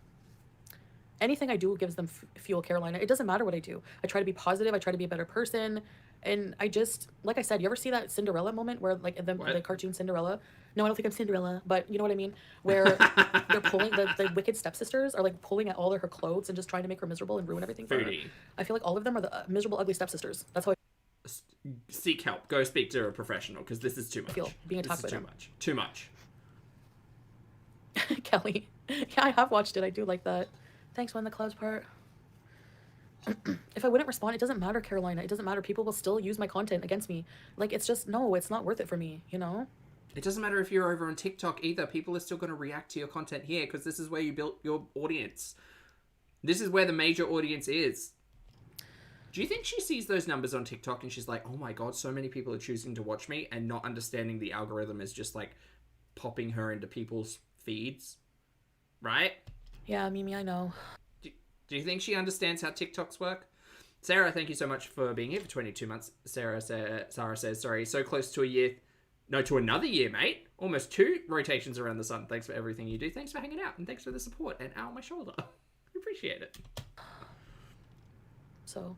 Anything I do gives them fuel, Carolina. It doesn't matter what I do. I try to be positive. I try to be a better person. And I just, like I said, you ever see that Cinderella moment where, like, the cartoon Cinderella? No, I don't think I'm Cinderella, but you know what I mean? Where they're pulling, the wicked stepsisters are, like, pulling at all of her clothes and just trying to make her miserable and ruin everything for her. I feel like all of them are the miserable, ugly stepsisters. That's how I seek help. Go speak to a professional, because this is too much. feel being attacked by them. Too much. Kelly. Yeah, I have watched it. I do like that. Thanks, When the Clouds Part. If I wouldn't respond, it doesn't matter, Carolina. It doesn't matter. People will still use my content against me. Like, it's just, no, it's not worth it for me, you know? It doesn't matter if you're over on TikTok either. People are still going to react to your content here because this is where you built your audience. This is where the major audience is. Do you think she sees those numbers on TikTok and she's like, oh my god, so many people are choosing to watch me, and not understanding the algorithm is just, like, popping her into people's feeds? Right? Yeah, Mimi, I know. Do you think she understands how TikToks work? Sarah, thank you so much for being here for 22 months. Sarah says, sorry, so close to a year. No, to another year, mate. Almost 2 rotations around the sun. Thanks for everything you do. Thanks for hanging out, and thanks for the support. And ow, my shoulder. Appreciate it. So,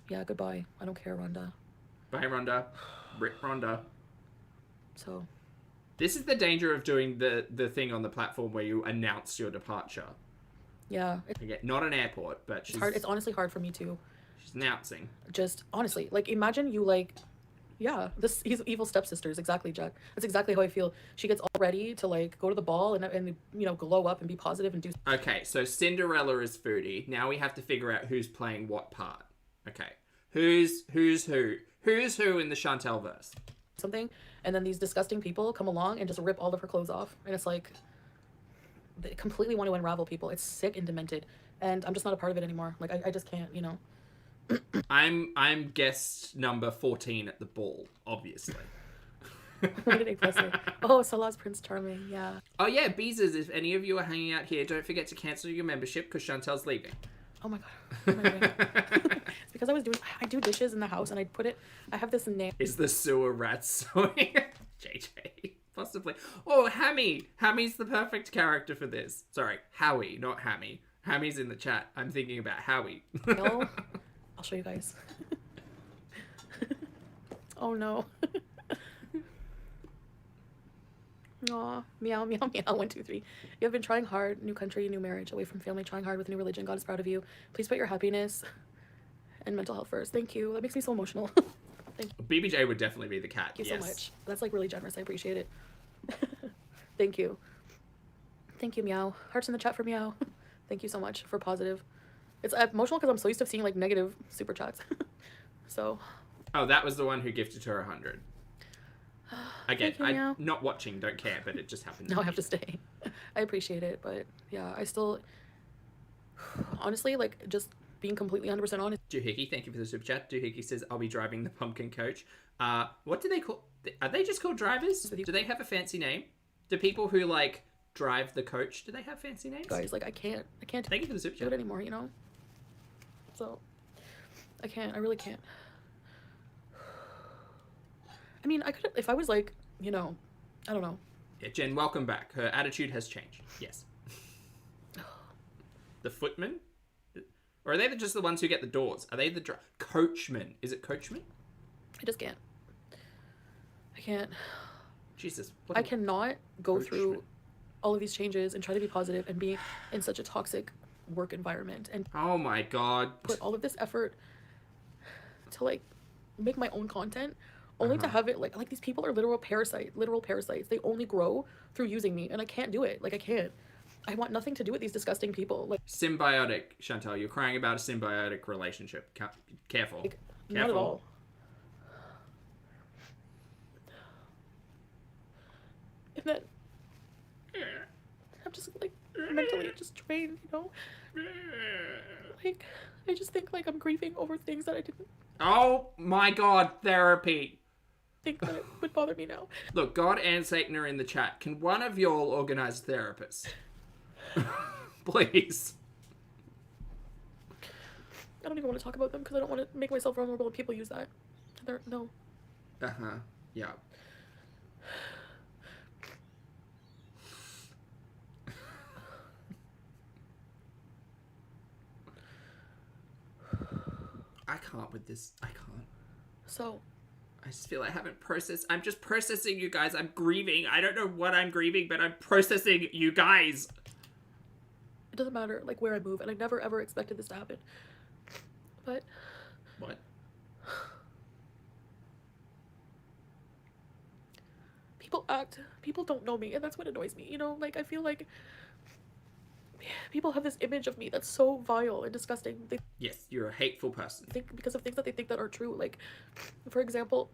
Yeah, goodbye. I don't care, Rhonda. Bye, Rhonda. Rip Rhonda. So. This is the danger of doing the thing on the platform where you announce your departure. Yeah. Okay, not an airport, but it's hard. It's honestly hard for me too. She's announcing. Just honestly, like, imagine you like, yeah, this he's evil stepsisters. Exactly, Jack. That's exactly how I feel. She gets all ready to like go to the ball and you know, glow up and be positive and do. Okay, so Cinderella is Foodie. Now we have to figure out who's playing what part. Okay, who's who? Who's who in the Chantal verse? Something, and then these disgusting people come along and just rip all of her clothes off, and it's like they completely want to unravel people. It's sick and demented, and I'm just not a part of it anymore. Like I just can't, you know. I'm guest number 14 at the ball, obviously. Oh, Salah's Prince Charming, yeah. Oh yeah, Beezers, if any of you are hanging out here, don't forget to cancel your membership because Chantal's leaving. Oh my god. Oh my god. It's because I do dishes in the house and I have this name. Is the sewer rat sewing? JJ, possibly. Oh, Hammy. Hammy's the perfect character for this. Sorry, Howie, not Hammy. Hammy's in the chat. I'm thinking about Howie. No. I'll show you guys. Oh no. Aw, meow, meow, meow, 1, 2, 3. You have been trying hard, new country, new marriage, away from family, trying hard with a new religion. God is proud of you. Please put your happiness and mental health first. Thank you. That makes me so emotional. Thank you. BBJ would definitely be the cat. Thank you so much. That's like really generous. I appreciate it. Thank you. Thank you, meow. Hearts in the chat for meow. Thank you so much for positive. It's emotional because I'm so used to seeing like negative super chats. So. Oh, that was the one who gifted her 100. Again, I'm not watching, don't care, but it just happened. Now I have to stay. I appreciate it, but yeah, I still, honestly, like, just being completely 100% honest. Doohickey, thank you for the super chat. Doohickey says, I'll be driving the pumpkin coach. What do they call, are they just called drivers? Do they have a fancy name? Do people who, like, drive the coach, do they have fancy names? Guys, like, I can't thank you for the super chat. Do it anymore, you know? So, I really can't. I mean, I could, if I was like, you know, I don't know. Yeah, Jen, welcome back. Her attitude has changed. Yes. The footmen? Or are they just the ones who get the doors? Are they the coachmen? Is it coachmen? I just can't. I can't. Jesus. I cannot go through all of these changes and try to be positive and be in such a toxic work environment and oh my god, put all of this effort to like make my own content only to have it like these people are literal parasites. They only grow through using me, and I can't do it. Like, I can't. I want nothing to do with these disgusting people. Like, symbiotic, Chantal, you're crying about a symbiotic relationship. Careful. Like, careful. Not at all. And then I'm just like mentally just drained, you know? Like, I just think like I'm grieving over things that I didn't. Oh my god, therapy. Think that it would bother me now. Look, God and Satan are in the chat. Can one of y'all organize therapists? Please. I don't even want to talk about them because I don't want to make myself vulnerable and people use that. No. Yeah. I can't with this. I can't. So. I just feel I haven't processed. I'm just processing you guys. I'm grieving. I don't know what I'm grieving, but I'm processing you guys. It doesn't matter, like, where I move, and I never ever expected this to happen. But. What? People don't know me, and that's what annoys me, you know? Like, I feel like people have this image of me that's so vile and disgusting. Yes, you're a hateful person. Because of things that they think that are true. Like, for example,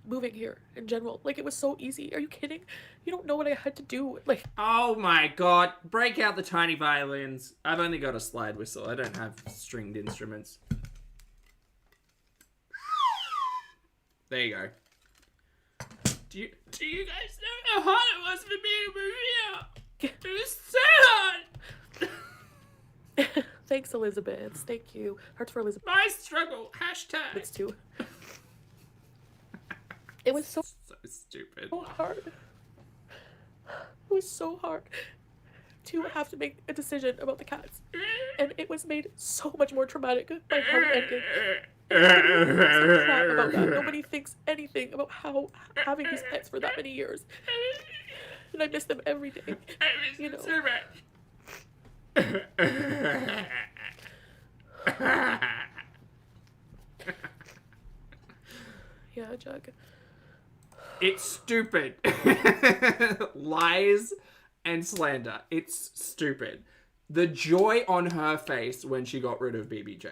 moving here in general. Like, it was so easy. Are you kidding? You don't know what I had to do. Like, oh my god. Break out the tiny violins. I've only got a slide whistle. I don't have stringed instruments. There you go. Do you guys know how hard it was for me to move here? It was so hard. Thanks, Elizabeth. Thank you. Hearts for Elizabeth. My struggle. Hashtag. It's too. It was so stupid. So hard. It was so hard to have to make a decision about the cats. And it was made so much more traumatic by how it ended. Nobody gives a crap about that. Nobody thinks anything about how having these pets for that many years. And I miss them every day. I miss them so much. Yeah, Jug. It's stupid. Lies and slander. It's stupid. The joy on her face when she got rid of BBJ.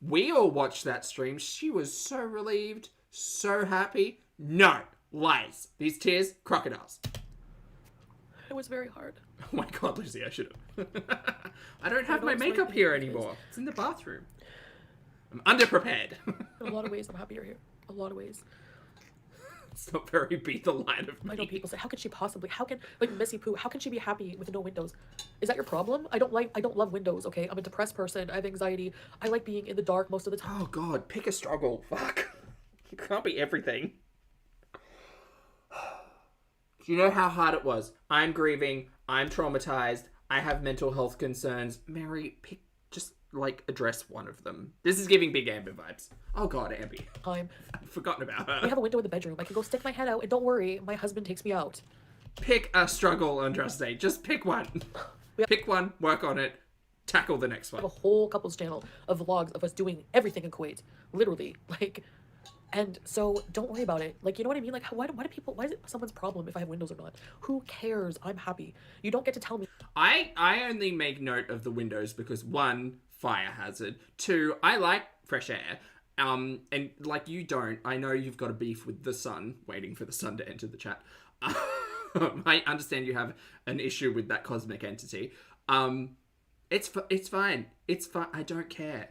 We all watched that stream. She was so relieved, so happy. No, lies. These tears, crocodiles. It was very hard. Oh my god, Lucy, I should have. I don't have my makeup here anymore. It's in the bathroom. I'm underprepared. In a lot of ways, I'm happy you're here. A lot of ways. It's not very be the line of me. I know people say, how can she possibly, like Missy Pooh, how can she be happy with no windows? Is that your problem? I don't love windows, okay? I'm a depressed person. I have anxiety. I like being in the dark most of the time. Oh god, pick a struggle. Fuck. You can't be everything. Do you know how hard it was? I'm grieving. I'm traumatized. I have mental health concerns. Mary, just like address one of them. This is giving Big Amber vibes. Oh god, Amby. I've forgotten about her. We have a window in the bedroom. I can go stick my head out and don't worry, my husband takes me out. Pick a struggle, Andraste. Just pick one. Pick one, work on it, tackle the next one. I have a whole couples channel of vlogs of us doing everything in Kuwait. Literally. Like, and so don't worry about it. Like, you know what I mean? Like, why is it someone's problem if I have windows or not? Who cares? I'm happy. You don't get to tell me. I only make note of the windows because one, fire hazard. Two, I like fresh air. And like you don't, I know you've got a beef with the sun, waiting for the sun to enter the chat. I understand you have an issue with that cosmic entity. It's fine. It's fine. I don't care.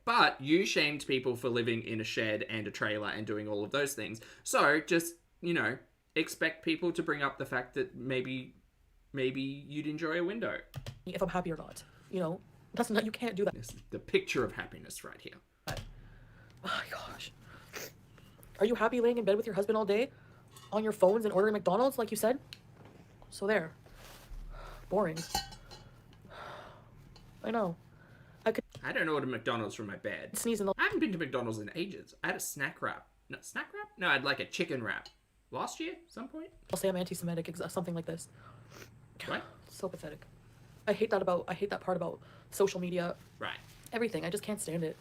But you shamed people for living in a shed and a trailer and doing all of those things. So just, expect people to bring up the fact that maybe you'd enjoy a window. If I'm happy or not, that's not, you can't do that. This is the picture of happiness right here. Oh my gosh. Are you happy laying in bed with your husband all day? On your phones and ordering McDonald's like you said? So there. Boring. I know. I don't order McDonald's from my bed. Sneeze in I haven't been to McDonald's in ages. I had a snack wrap. No, snack wrap? No, I had like a chicken wrap. Last year, some point? I'll say I'm anti-Semitic, something like this. What? So pathetic. I hate that part about social media. Right. Everything. I just can't stand it.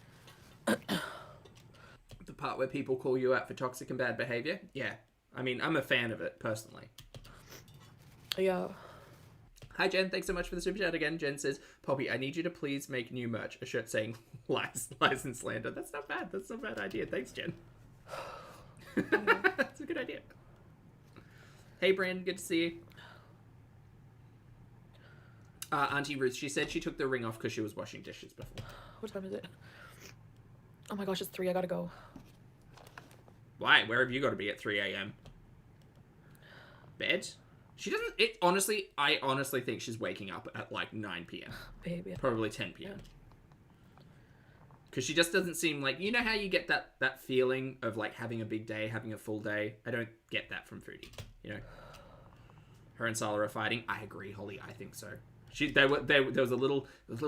The part where people call you out for toxic and bad behavior? Yeah. I mean, I'm a fan of it, personally. Yeah. Hi, Jen. Thanks so much for the super chat again. Jen says, Poppy, I need you to please make new merch. A shirt saying lies and slander. That's not bad. That's not a bad idea. Thanks, Jen. That's a good idea. Hey, Brandon. Good to see you. Auntie Ruth, she said she took the ring off because she was washing dishes before. What time is it? Oh my gosh, it's 3. I gotta go. Why? Where have you got to be at 3 a.m.? Bed? She doesn't... I honestly think she's waking up at like 9 p.m. Baby. Probably 10 p.m. Because she just doesn't seem like... You know how you get that feeling of like having a big day, having a full day? I don't get that from Foodie. Her and Sala are fighting. I agree, Holly. I think so. There was a little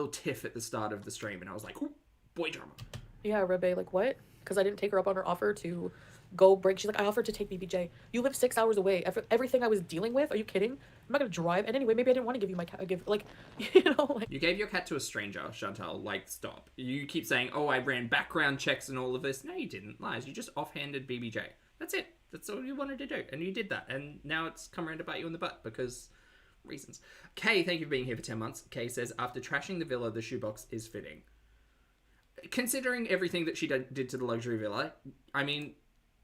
tiff at the start of the stream, and I was like, "Ooh, boy drama." Yeah, Rebe, like what? Because I didn't take her up on her offer to go break. She's like, I offered to take BBJ. You live 6 hours away. After everything I was dealing with, are you kidding? I'm not gonna drive. And anyway, maybe I didn't want to give you my cat. You gave your cat to a stranger, Chantal. Like, stop. You keep saying, "Oh, I ran background checks and all of this." No, you didn't. Lies. You just offhanded BBJ. That's it. That's all you wanted to do, and you did that. And now it's come around to bite you in the butt because reasons. Kay, thank you for being here for 10 months. Kay says, after trashing the villa, the shoebox is fitting. Considering everything that she did to the luxury villa, I mean,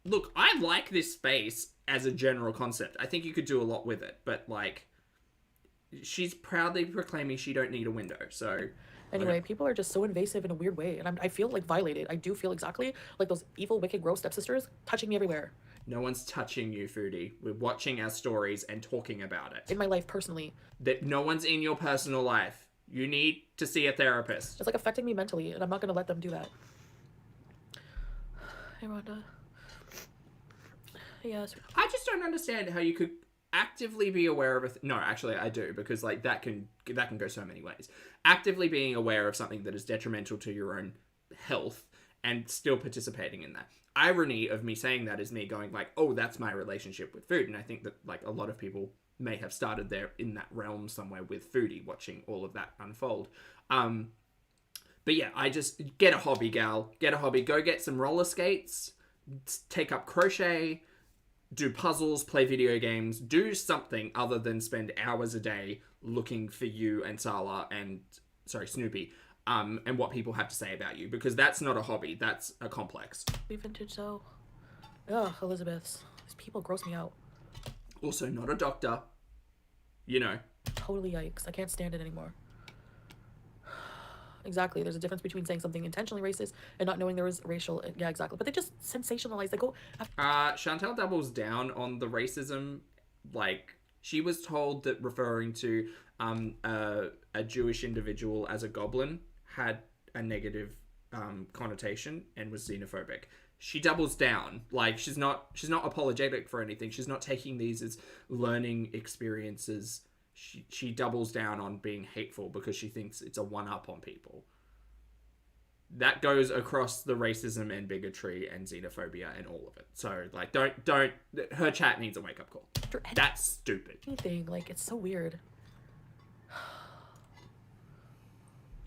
look, I like this space as a general concept. I think you could do a lot with it, but like, she's proudly proclaiming she don't need a window, so... Anyway, people are just so invasive in a weird way, and I feel like violated. I do feel exactly like those evil, wicked, gross stepsisters touching me everywhere. No one's touching you, Foodie. We're watching our stories and talking about it. In my life, personally. That no one's in your personal life. You need to see a therapist. It's like affecting me mentally, and I'm not going to let them do that. Hey, Rhonda. Yes. I just don't understand how you could actively be aware of no, actually I do, because like that can go so many ways. Actively being aware of something that is detrimental to your own health and still participating in that. Irony of me saying that is me going like, oh, that's my relationship with food. And I think that like a lot of people may have started there in that realm somewhere with Foodie, watching all of that unfold. But yeah, I just get a hobby, gal. Get a hobby. Go get some roller skates, take up crochet, do puzzles, play video games, do something other than spend hours a day looking for you and Snoopy, and what people have to say about you, because that's not a hobby, that's a complex. Vintage though. Ugh, Elizabeth's. These people gross me out. Also, not a doctor. You know. Totally yikes. I can't stand it anymore. Exactly. There's a difference between saying something intentionally racist and not knowing there was racial... Yeah, exactly. But they just sensationalize. They go... Chantal doubles down on the racism. Like, she was told that referring to a Jewish individual as a goblin had a negative connotation and was xenophobic. She doubles down. Like, she's not apologetic for anything. She's not taking these as learning experiences. She doubles down on being hateful because she thinks it's a one-up on people. That goes across the racism and bigotry and xenophobia and all of it. So, like, don't her chat needs a wake-up call. That's stupid. Anything, like, it's so weird.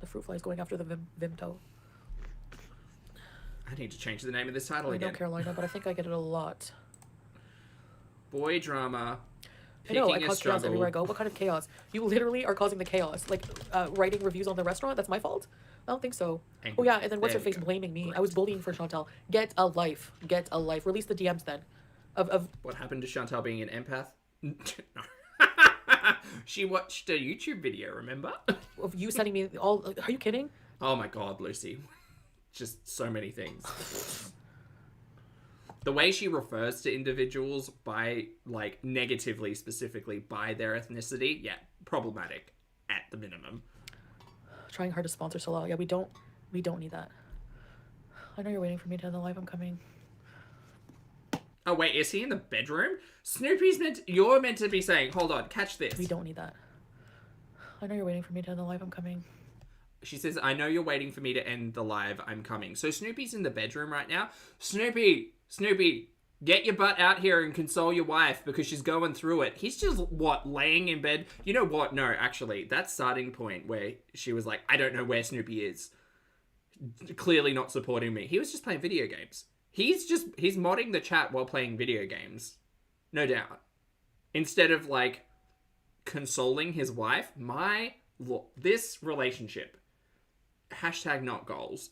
The fruit fly is going after the Vimto. I need to change the name of this title again. I know, Carolina, but I think I get it a lot. Boy drama. I know, I cause chaos everywhere I go. What kind of chaos? You literally are causing the chaos. Like, writing reviews on the restaurant? That's my fault? I don't think so. Oh yeah, and then what's her face blaming me? I was bullying for Chantal. Get a life. Get a life. Release the DMs then. Of what happened to Chantal being an empath? No. She watched a YouTube video, remember? Of you sending me all... Are you kidding? Oh my god, Lucy. Just so many things. The way she refers to individuals by, like, negatively, specifically by their ethnicity, yeah, problematic at the minimum. Trying hard to sponsor Salah. Yeah, we don't need that. I know you're waiting for me to end the live. I'm coming. Oh wait, is he in the bedroom? Snoopy's you're meant to be saying, hold on, catch this. We don't need that. I know you're waiting for me to end the live. I'm coming. She says, I know you're waiting for me to end the live. I'm coming. So Snoopy's in the bedroom right now. Snoopy, get your butt out here and console your wife because she's going through it. He's just, laying in bed? You know what? No, actually, that starting point where she was like, I don't know where Snoopy is. Clearly not supporting me. He was just playing video games. He's modding the chat while playing video games. No doubt. Instead of, like, consoling his wife. This relationship. Hashtag not goals.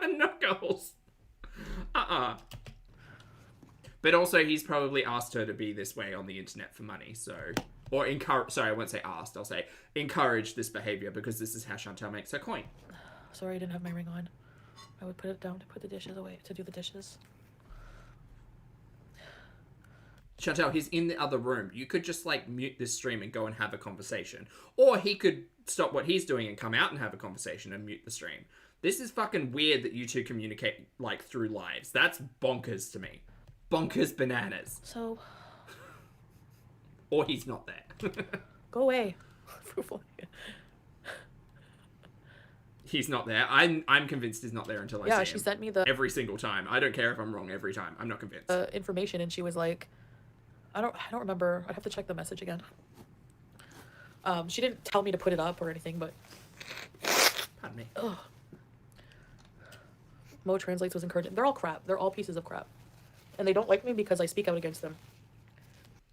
Not goals. But also, he's probably asked her to be this way on the internet for money, so... Or encourage... Sorry, I won't say asked, I'll say encourage this behaviour, because this is how Chantal makes her coin. Sorry, I didn't have my ring on. I would put it down to put the dishes away, to do the dishes. Chantal, he's in the other room. You could just, like, mute this stream and go and have a conversation. Or he could stop what he's doing and come out and have a conversation and mute the stream. This is fucking weird that you two communicate, like, through lives. That's bonkers to me. Bonkers bananas. So... Or he's not there. Go away. He's not there. I'm convinced he's not there until I see him. Yeah, she sent me the... Every single time. I don't care if I'm wrong every time. I'm not convinced. Information, and she was like... I don't remember. I'd have to check the message again. She didn't tell me to put it up or anything, but... Pardon me. Ugh. Mo Translates was encouraging. They're all crap. They're all pieces of crap. And they don't like me because I speak out against them.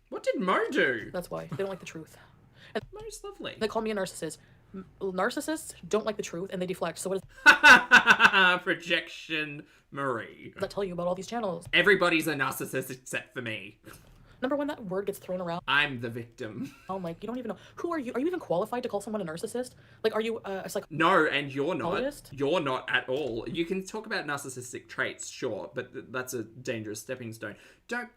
What did Mo do? That's why. They don't like the truth. And Mo's lovely. they call me a narcissist. Narcissists don't like the truth, and they deflect. So what does... Projection Marie. Does that tell you about all these channels? Everybody's a narcissist except for me. Remember when that word gets thrown around? I'm the victim. I'm like, you don't even know. Who are you? Are you even qualified to call someone a narcissist? Like, are you a No, and you're not. You're not at all. You can talk about narcissistic traits, sure, but that's a dangerous stepping stone. Don't.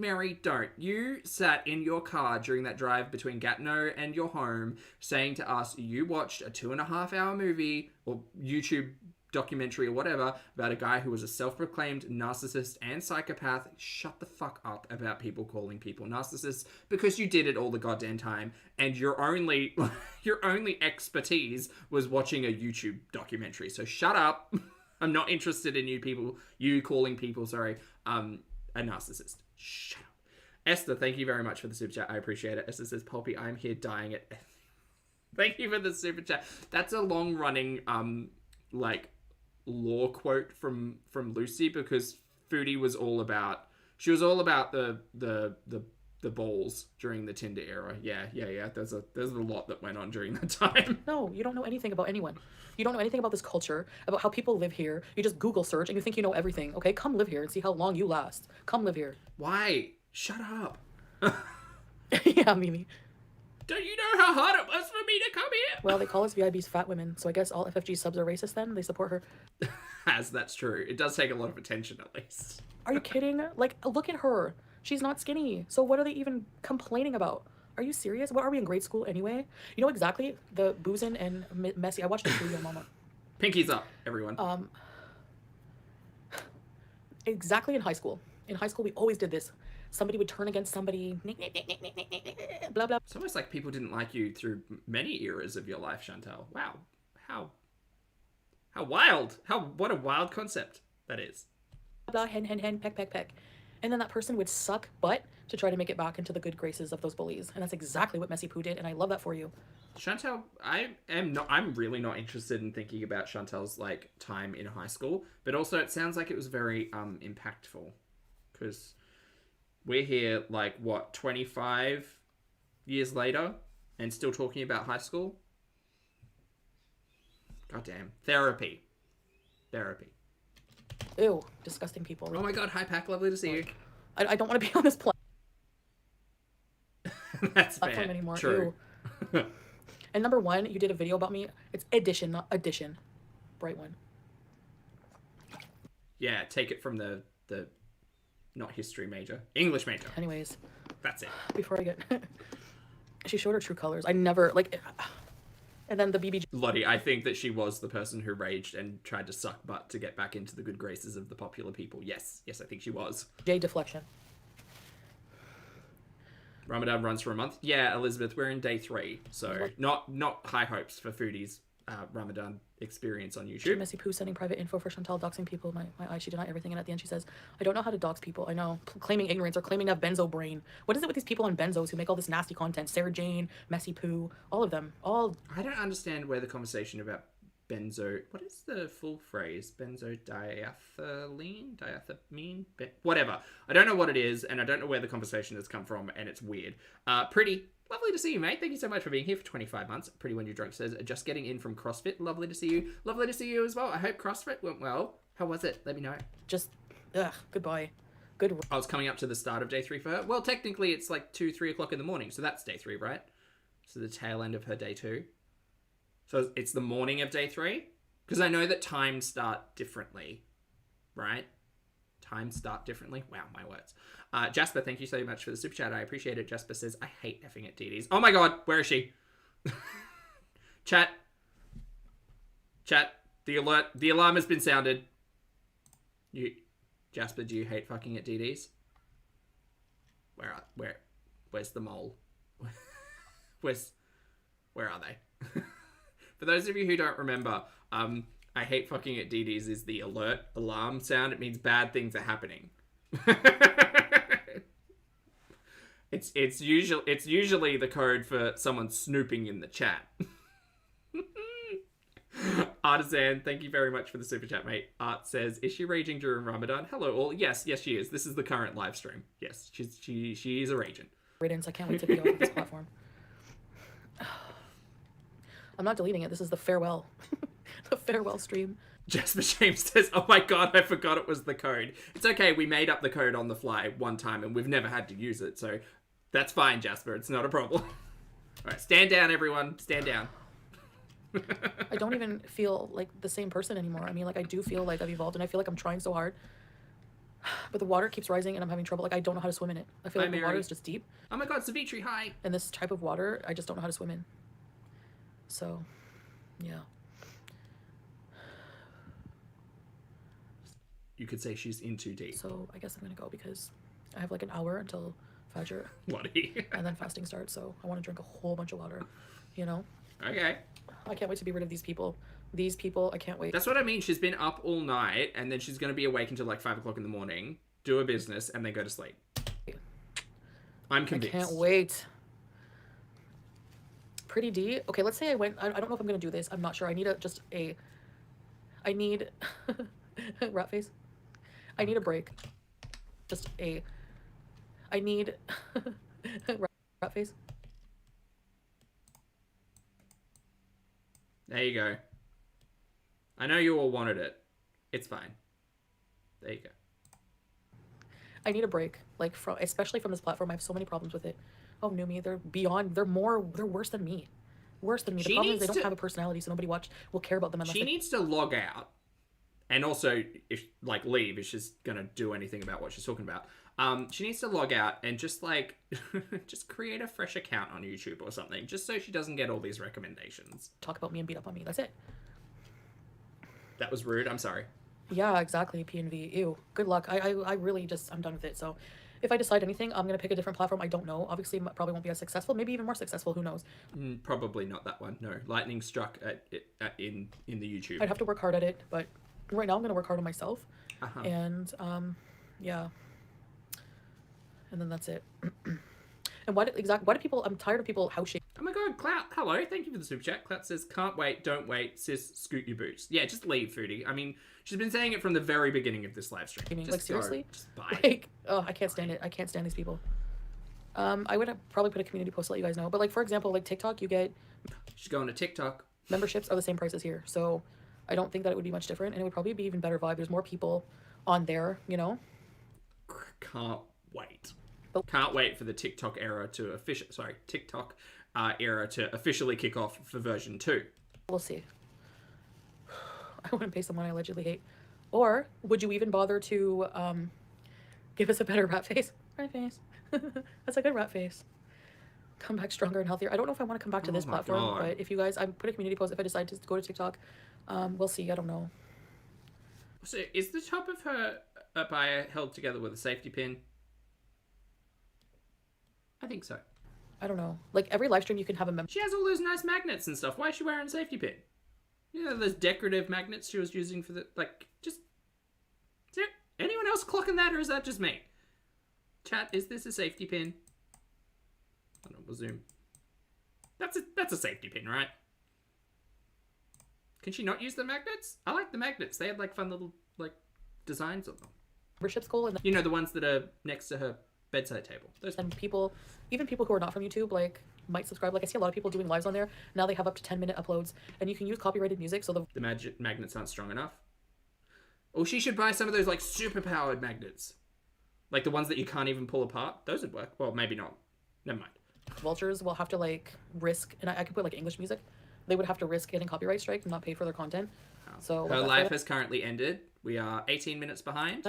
Mary, don't. You sat in your car during that drive between Gatineau and your home saying to us you watched a 2.5-hour movie or YouTube documentary or whatever about a guy who was a self-proclaimed narcissist and psychopath. Shut the fuck up about people calling people narcissists, because you did it all the goddamn time, and your only expertise was watching a YouTube documentary. So shut up. I'm not interested in you calling people a narcissist. Shut up. Esther, thank you very much for the super chat. I appreciate it. Esther says, Poppy, I'm here dying at... Thank you for the super chat. That's a long-running law quote from Lucy, because Foodie was all about the balls during the Tinder era. Yeah. There's a lot that went on during that time. No, you don't know anything about anyone. You don't know anything about this culture, about how people live here. You just Google search and you think you know everything. Okay, come live here and see how long you last. Come live here. Why? Shut up. Yeah, Mimi. Don't you know how hard it was for me to come here? Well, they call us VIBs fat women, so I guess all FFG subs are racist then? They support her. As that's true. It does take a lot of attention, at least. Are you kidding? Like, look at her. She's not skinny. So what are they even complaining about? Are you serious? What are we in grade school anyway? You know exactly the boozing and messy. I watched the video, Mama. Pinkies up, everyone. Exactly in high school. In high school, we always did this. Somebody would turn against somebody. Blah, blah. It's almost like people didn't like you through many eras of your life, Chantal. Wow. How wild. What a wild concept that is. Blah, hen, peck. And then that person would suck butt to try to make it back into the good graces of those bullies. And that's exactly what Messy Poo did, and I love that for you. Chantal, I'm really not interested in thinking about Chantal's time in high school, but also it sounds like it was very impactful, because we're here 25 years later and still talking about high school. Goddamn. Therapy. Ew, disgusting people. Oh my god, hi Pack, lovely to see you. I don't want to be on this platform. That's fair. Anymore. True. And number one, you did a video about me. It's edition, not addition. Bright one. Yeah, take it from the not history major, English major. Anyways, that's it. Before I get, she showed her true colors. I never and then the BBG. Lottie, I think that she was the person who raged and tried to suck butt to get back into the good graces of the popular people. Yes, I think she was. J deflection. Ramadan runs for a month. Yeah, Elizabeth, we're in day 3, so not high hopes for Foodie's Ramadan experience on YouTube. Messy Poo sending private info for Chantal, doxing people. My eye, she denied everything, and at the end she says, I don't know how to dox people. I know. Claiming ignorance or claiming to have benzo brain. What is it with these people on benzos who make all this nasty content? Sarah Jane, Messy Poo, all of them. I don't understand where the conversation about benzo... What is the full phrase? Benzodiazepine? Whatever. I don't know what it is, and I don't know where the conversation has come from, and it's weird. Pretty... Lovely to see you, mate. Thank you so much for being here for 25 months. Pretty When You're Drunk says, just getting in from CrossFit. Lovely to see you. Lovely to see you as well. I hope CrossFit went well. How was it? Let me know. Just, goodbye. Good. I was coming up to the start of day 3 for her. Well, technically, it's 2, 3 o'clock in the morning, so that's day 3, right? So the tail end of her day 2. So it's the morning of day 3? Because I know that times start differently, right? Times start differently. Wow, my words. Jasper, thank you so much for the super chat. I appreciate it. Jasper says, I hate effing at DDs. Oh my god, where is she? Chat, the alarm has been sounded. Jasper, do you hate fucking at DDs? Where's the mole? Where are they? For those of you who don't remember, I hate fucking at DDs is the alarm sound. It means bad things are happening. It's usually the code for someone snooping in the chat. Artisan, thank you very much for the super chat, mate. Art says, is she raging during Ramadan? Hello all. Yes, she is. This is the current live stream. Yes, she is a raging. Riddance, I can't wait to video on this platform. I'm not deleting it. This is the farewell. The farewell stream. Jasper James says, oh my god, I forgot it was the code. It's okay, we made up the code on the fly one time and we've never had to use it, so that's fine, Jasper. It's not a problem. Alright, stand down, everyone. Stand down. I don't even feel like the same person anymore. I mean, I do feel like I've evolved and I feel like I'm trying so hard. But the water keeps rising and I'm having trouble. I don't know how to swim in it. I feel like the water is just deep. Oh my god, Savitri, hi. And this type of water, I just don't know how to swim in. So, yeah. you could say she's in too deep. So I guess I'm gonna go because I have like an hour until Fajr. Bloody. And then fasting starts, so I want to drink a whole bunch of water, you know? Okay. I can't wait to be rid of these people. These people, I can't wait. That's what I mean. She's been up all night, and then she's going to be awake until like 5 o'clock in the morning, do a business, and then go to sleep. I'm convinced. I can't wait. Pretty D. Okay, let's say I went. I don't know if I'm going to do this. I'm not sure. I need I need... rat face. I need a break. I need... rat face. There you go. I know you all wanted it. It's fine. There you go. I need a break, like especially from this platform. I have so many problems with it. Oh, Numi, they're worse than me. Worse than me. The problem is they don't have a personality, so nobody will care about them unless she needs to log out. And also, if leave if she's gonna do anything about what she's talking about. She needs to log out and just just create a fresh account on YouTube or something, just so she doesn't get all these recommendations. Talk about me and beat up on me. That's it. That was rude. I'm sorry. Yeah, exactly. P&V. Ew. Good luck. I really I'm done with it. So, if I decide anything, I'm gonna pick a different platform. I don't know. Obviously, probably won't be as successful. Maybe even more successful. Who knows? Probably not that one. No, lightning struck in the YouTube. I'd have to work hard at it, but right now I'm gonna work hard on myself. And yeah. And then that's it. And why do people... I'm tired of people house shaming. Oh my god, Clout, hello, thank you for the super chat. Clout says, can't wait, don't wait, sis, scoot your boots. Yeah, just leave, Foodie. I mean, she's been saying it from the very beginning of this live stream. Just seriously? Just bye. I can't stand it. I can't stand these people. I would probably put a community post to let you guys know. But for example, TikTok, you get... She's going to TikTok. Memberships are the same price as here. So I don't think that it would be much different. And it would probably be even better vibe. There's more people on there, you know? Can't wait. Can't wait for the TikTok era to officially kick off for version 2. We'll see. I wouldn't pay someone I allegedly hate. Or would you even bother to give us a better rat face? Rat face. That's a good rat face. Come back stronger and healthier. I don't know if I want to come back to this platform, God. But if you guys, I put a community post if I decide to go to TikTok. We'll see. I don't know. So is the top of her bio held together with a safety pin? I think so. I don't know. Every live stream you can have a member. She has all those nice magnets and stuff. Why is she wearing a safety pin? You know, those decorative magnets she was using for the... just... Is there anyone else clocking that, or is that just me? Chat, is this a safety pin? I don't know, we'll zoom. That's a safety pin, right? Can she not use the magnets? I like the magnets. They had, fun little, designs on them. Membership's goal. And you know, the ones that are next to her bedside table. And people, even people who are not from YouTube, might subscribe. I see a lot of people doing lives on there. Now they have up to 10-minute uploads, and you can use copyrighted music, so the magnets aren't strong enough. Or she should buy some of those, super powered magnets. The ones that you can't even pull apart. Those would work. Well, maybe not. Never mind. vultures will have to risk, and I could put English music. They would have to risk getting copyright strike and not pay for their content. So her life has currently ended. We are 18 minutes behind.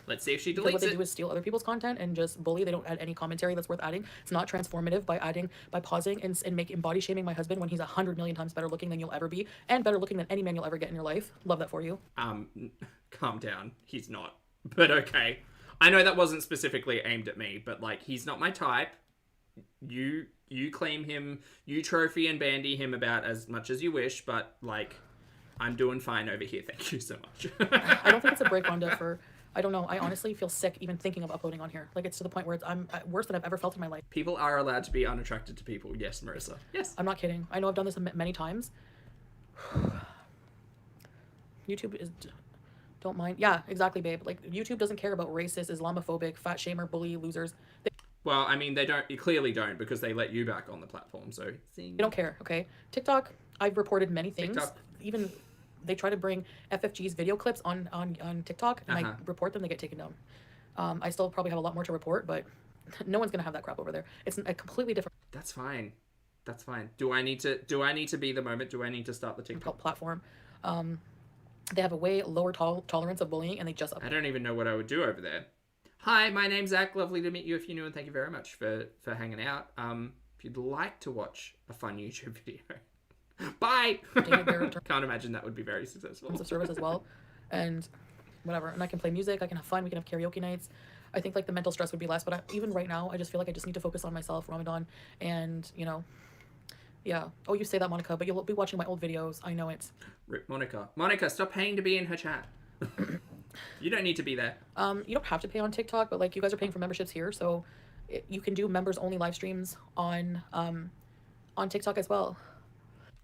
Let's see if she deletes what they do is steal other people's content and just bully. They don't add any commentary that's worth adding. It's not transformative by pausing and body shaming my husband when he's 100 million times better looking than you'll ever be, and better looking than any man you'll ever get in your life. Love that for you. Calm down. He's not. But okay. I know that wasn't specifically aimed at me, but he's not my type. You claim him, you trophy and bandy him about as much as you wish, but I'm doing fine over here. Thank you so much. I don't think it's a break, Rhonda, for... I don't know. I honestly feel sick even thinking of uploading on here. It's to the point where I'm worse than I've ever felt in my life. People are allowed to be unattracted to people. Yes, Marissa. Yes. I'm not kidding. I know I've done this many times. YouTube is... Don't mind. Yeah, exactly, babe. YouTube doesn't care about racist, Islamophobic, fat shamer, bully, losers. Well, I mean, you clearly don't, because they let you back on the platform, so... They don't care, okay? TikTok, I've reported many things. TikTok. Even... They try to bring FFG's video clips on TikTok, and I report them, they get taken down. I still probably have a lot more to report, but no one's gonna have that crap over there. It's a completely different... That's fine. That's fine. Do I need to be the moment? Do I need to start the TikTok platform? They have a way lower tolerance of bullying, and they just... I don't even know what I would do over there. Hi, my name's Zach. Lovely to meet you if you're new, and thank you very much for hanging out. If you'd like to watch a fun YouTube video... Bye! Can't imagine that would be very successful. Terms of service as well. And whatever. And I can play music, I can have fun, we can have karaoke nights. I think like the mental stress would be less, but even right now, I just feel like I just need to focus on myself, Ramadan, and you know, yeah. Oh, you say that, Monica, but you'll be watching my old videos. I know it. Rip Monica. Monica, stop paying to be in her chat. You don't need to be there. You don't have to pay on TikTok, but like you guys are paying for memberships here, so you can do members only live streams on TikTok as well.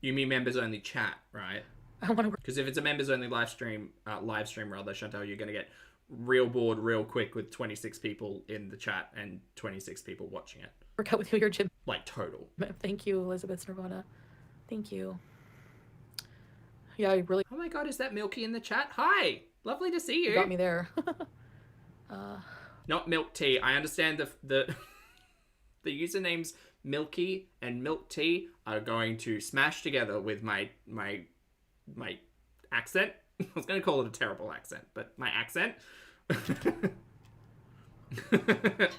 You mean members only chat, right? I want to. Because if it's a members only live stream rather, Chantal, you're gonna get real bored real quick with 26 people in the chat and 26 people watching it. Work out with you at your gym. Like total. Thank you, Elizabeth Nirvana. Thank you. Yeah, I really. Oh my god, is that Milky in the chat? Hi, lovely to see you. You got me there. Not milk tea. I understand the usernames Milky and Milk Tea are going to smash together with my accent. I was going to call it a terrible accent, but my accent.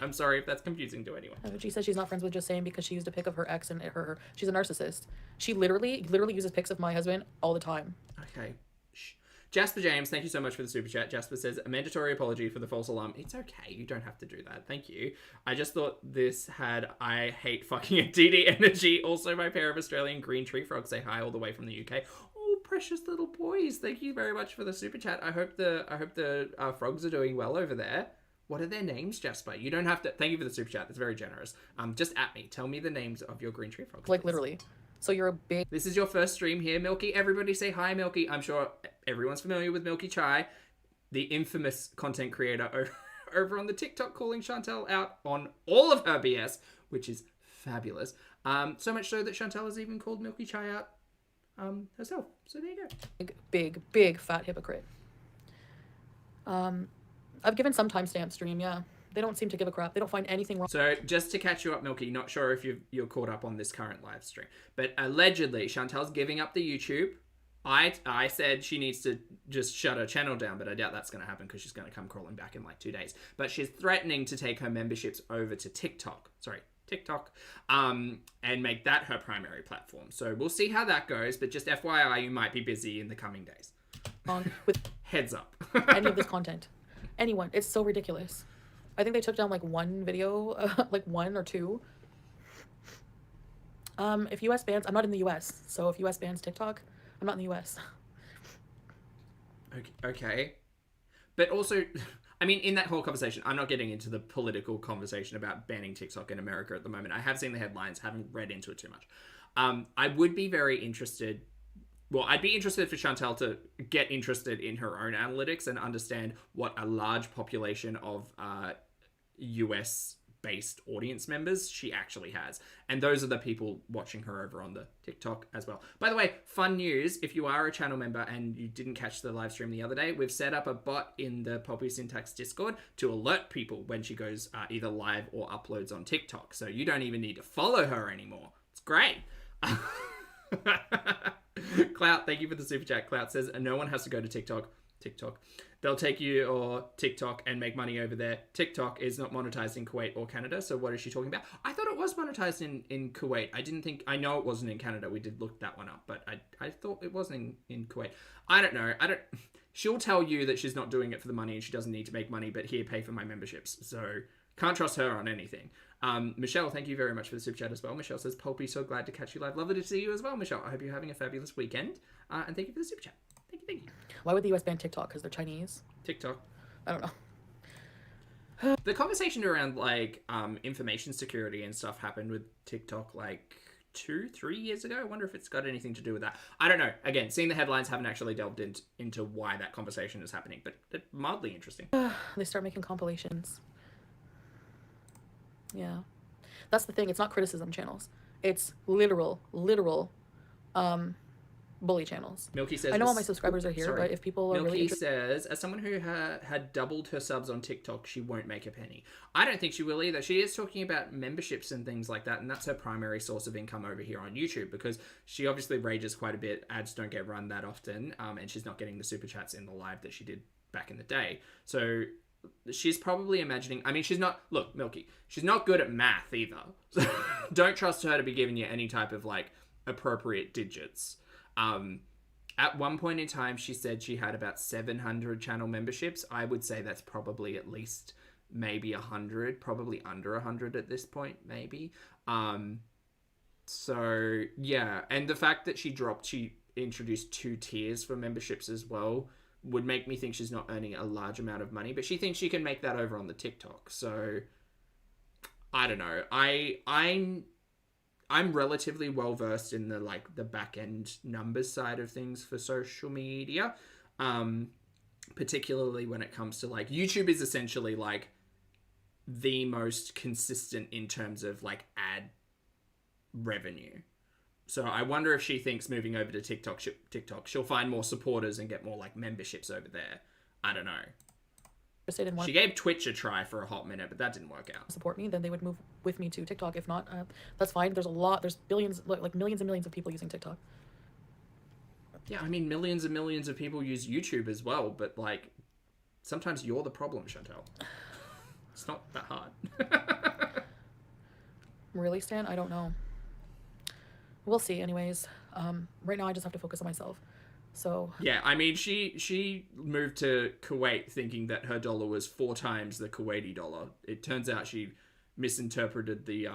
I'm sorry if that's confusing to anyone. She says she's not friends with Justine because she used a pic of her ex and she's a narcissist. She literally uses pics of my husband all the time. Okay. Shh. Jasper James, thank you so much for the super chat. Jasper says, a mandatory apology for the false alarm. It's okay. You don't have to do that. Thank you. I just thought this had I hate fucking a DD energy. Also, my pair of Australian green tree frogs say hi all the way from the UK. Oh, precious little boys. Thank you very much for the super chat. I hope the frogs are doing well over there. What are their names, Jasper? You don't have to. Thank you for the super chat. That's very generous. Just at me. Tell me the names of your green tree frogs. Like, please. Literally. So you're a big... This is your first stream here, Milky. Everybody say hi, Milky. I'm sure everyone's familiar with Milky Chai, the infamous content creator over on the TikTok calling Chantal out on all of her BS, which is fabulous. So much so that Chantal has even called Milky Chai out herself. So there you go. Big fat hypocrite. I've given some timestamp stream, yeah. They don't seem to give a crap. They don't find anything wrong. So just to catch you up, Milky, not sure if you're caught up on this current live stream, but allegedly Chantal's giving up the YouTube. I said she needs to just shut her channel down, but I doubt that's going to happen because she's going to come crawling back in like 2 days. But she's threatening to take her memberships over to TikTok, and make that her primary platform. So we'll see how that goes, but just FYI, you might be busy in the coming days. With Heads up. any of this content. Anyone. It's so ridiculous. I think they took down like one video, like one or two. If US bans, I'm not in the US, so if US bans TikTok, I'm not in the US. Okay. But also, I mean, in that whole conversation, I'm not getting into the political conversation about banning TikTok in America at the moment. I have seen the headlines, haven't read into it too much. I would be very interested. Well, I'd be interested for Chantal to get interested in her own analytics and understand what a large population of US-based audience members she actually has. And those are the people watching her over on the TikTok as well. By the way, fun news, if you are a channel member and you didn't catch the live stream the other day, we've set up a bot in the Poppy Syntax Discord to alert people when she goes either live or uploads on TikTok. So you don't even need to follow her anymore. It's great. Clout, thank you for the super chat. Clout says, no one has to go to TikTok. They'll take your TikTok and make money over there. TikTok is not monetized in Kuwait or Canada, so what is she talking about? I thought it was monetized in Kuwait. I know it wasn't in Canada. We did look that one up, but I thought it was in Kuwait. I don't know. She'll tell you that she's not doing it for the money and she doesn't need to make money, but here, pay for my memberships. So can't trust her on anything. Michelle, thank you very much for the super chat as well. Michelle says, Pulpy, so glad to catch you live. Lovely to see you as well, Michelle. I hope you're having a fabulous weekend. And thank you for the super chat. Thank you. Why would the US ban TikTok? Because they're Chinese? TikTok. I don't know. The conversation around like information security and stuff happened with TikTok like 2-3 years ago. I wonder if it's got anything to do with that. I don't know. Again, seeing the headlines, haven't actually delved into why that conversation is happening, but it's mildly interesting. They start making compilations. Yeah. That's the thing. It's not criticism channels. It's literal bully channels. Milky says, I know all my subscribers are here, but if people are Milky really says, as someone who had doubled her subs on TikTok, she won't make a penny. I don't think she will either. She is talking about memberships and things like that, and that's her primary source of income over here on YouTube, because she obviously rages quite a bit. Ads don't get run that often, and she's not getting the super chats in the live that she did back in the day. So she's probably imagining, I mean, look, Milky, she's not good at math either. So don't trust her to be giving you any type of like appropriate digits. At one point in time, she said she had about 700 channel memberships. I would say that's probably at least maybe 100, probably under 100 at this point, maybe. So, yeah. And the fact that she introduced 2 tiers for memberships as well would make me think she's not earning a large amount of money, but she thinks she can make that over on the TikTok. So I don't know. I'm relatively well versed in the back end numbers side of things for social media, particularly when it comes to YouTube is essentially the most consistent in terms of ad revenue. So I wonder if she thinks moving over to TikTok, she'll find more supporters and get more memberships over there. I don't know. She gave Twitch a try for a hot minute, but that didn't work out. Support me, then they would move with me to TikTok. If not, that's fine. There's billions, millions and millions of people using TikTok. Yeah, I mean, millions and millions of people use YouTube as well, but sometimes you're the problem, Chantal. It's not that hard. Really, Stan? I don't know. We'll see. Anyways, right now I just have to focus on myself. So yeah, I mean, she moved to Kuwait thinking that her dollar was 4 times the Kuwaiti dollar. It turns out she misinterpreted the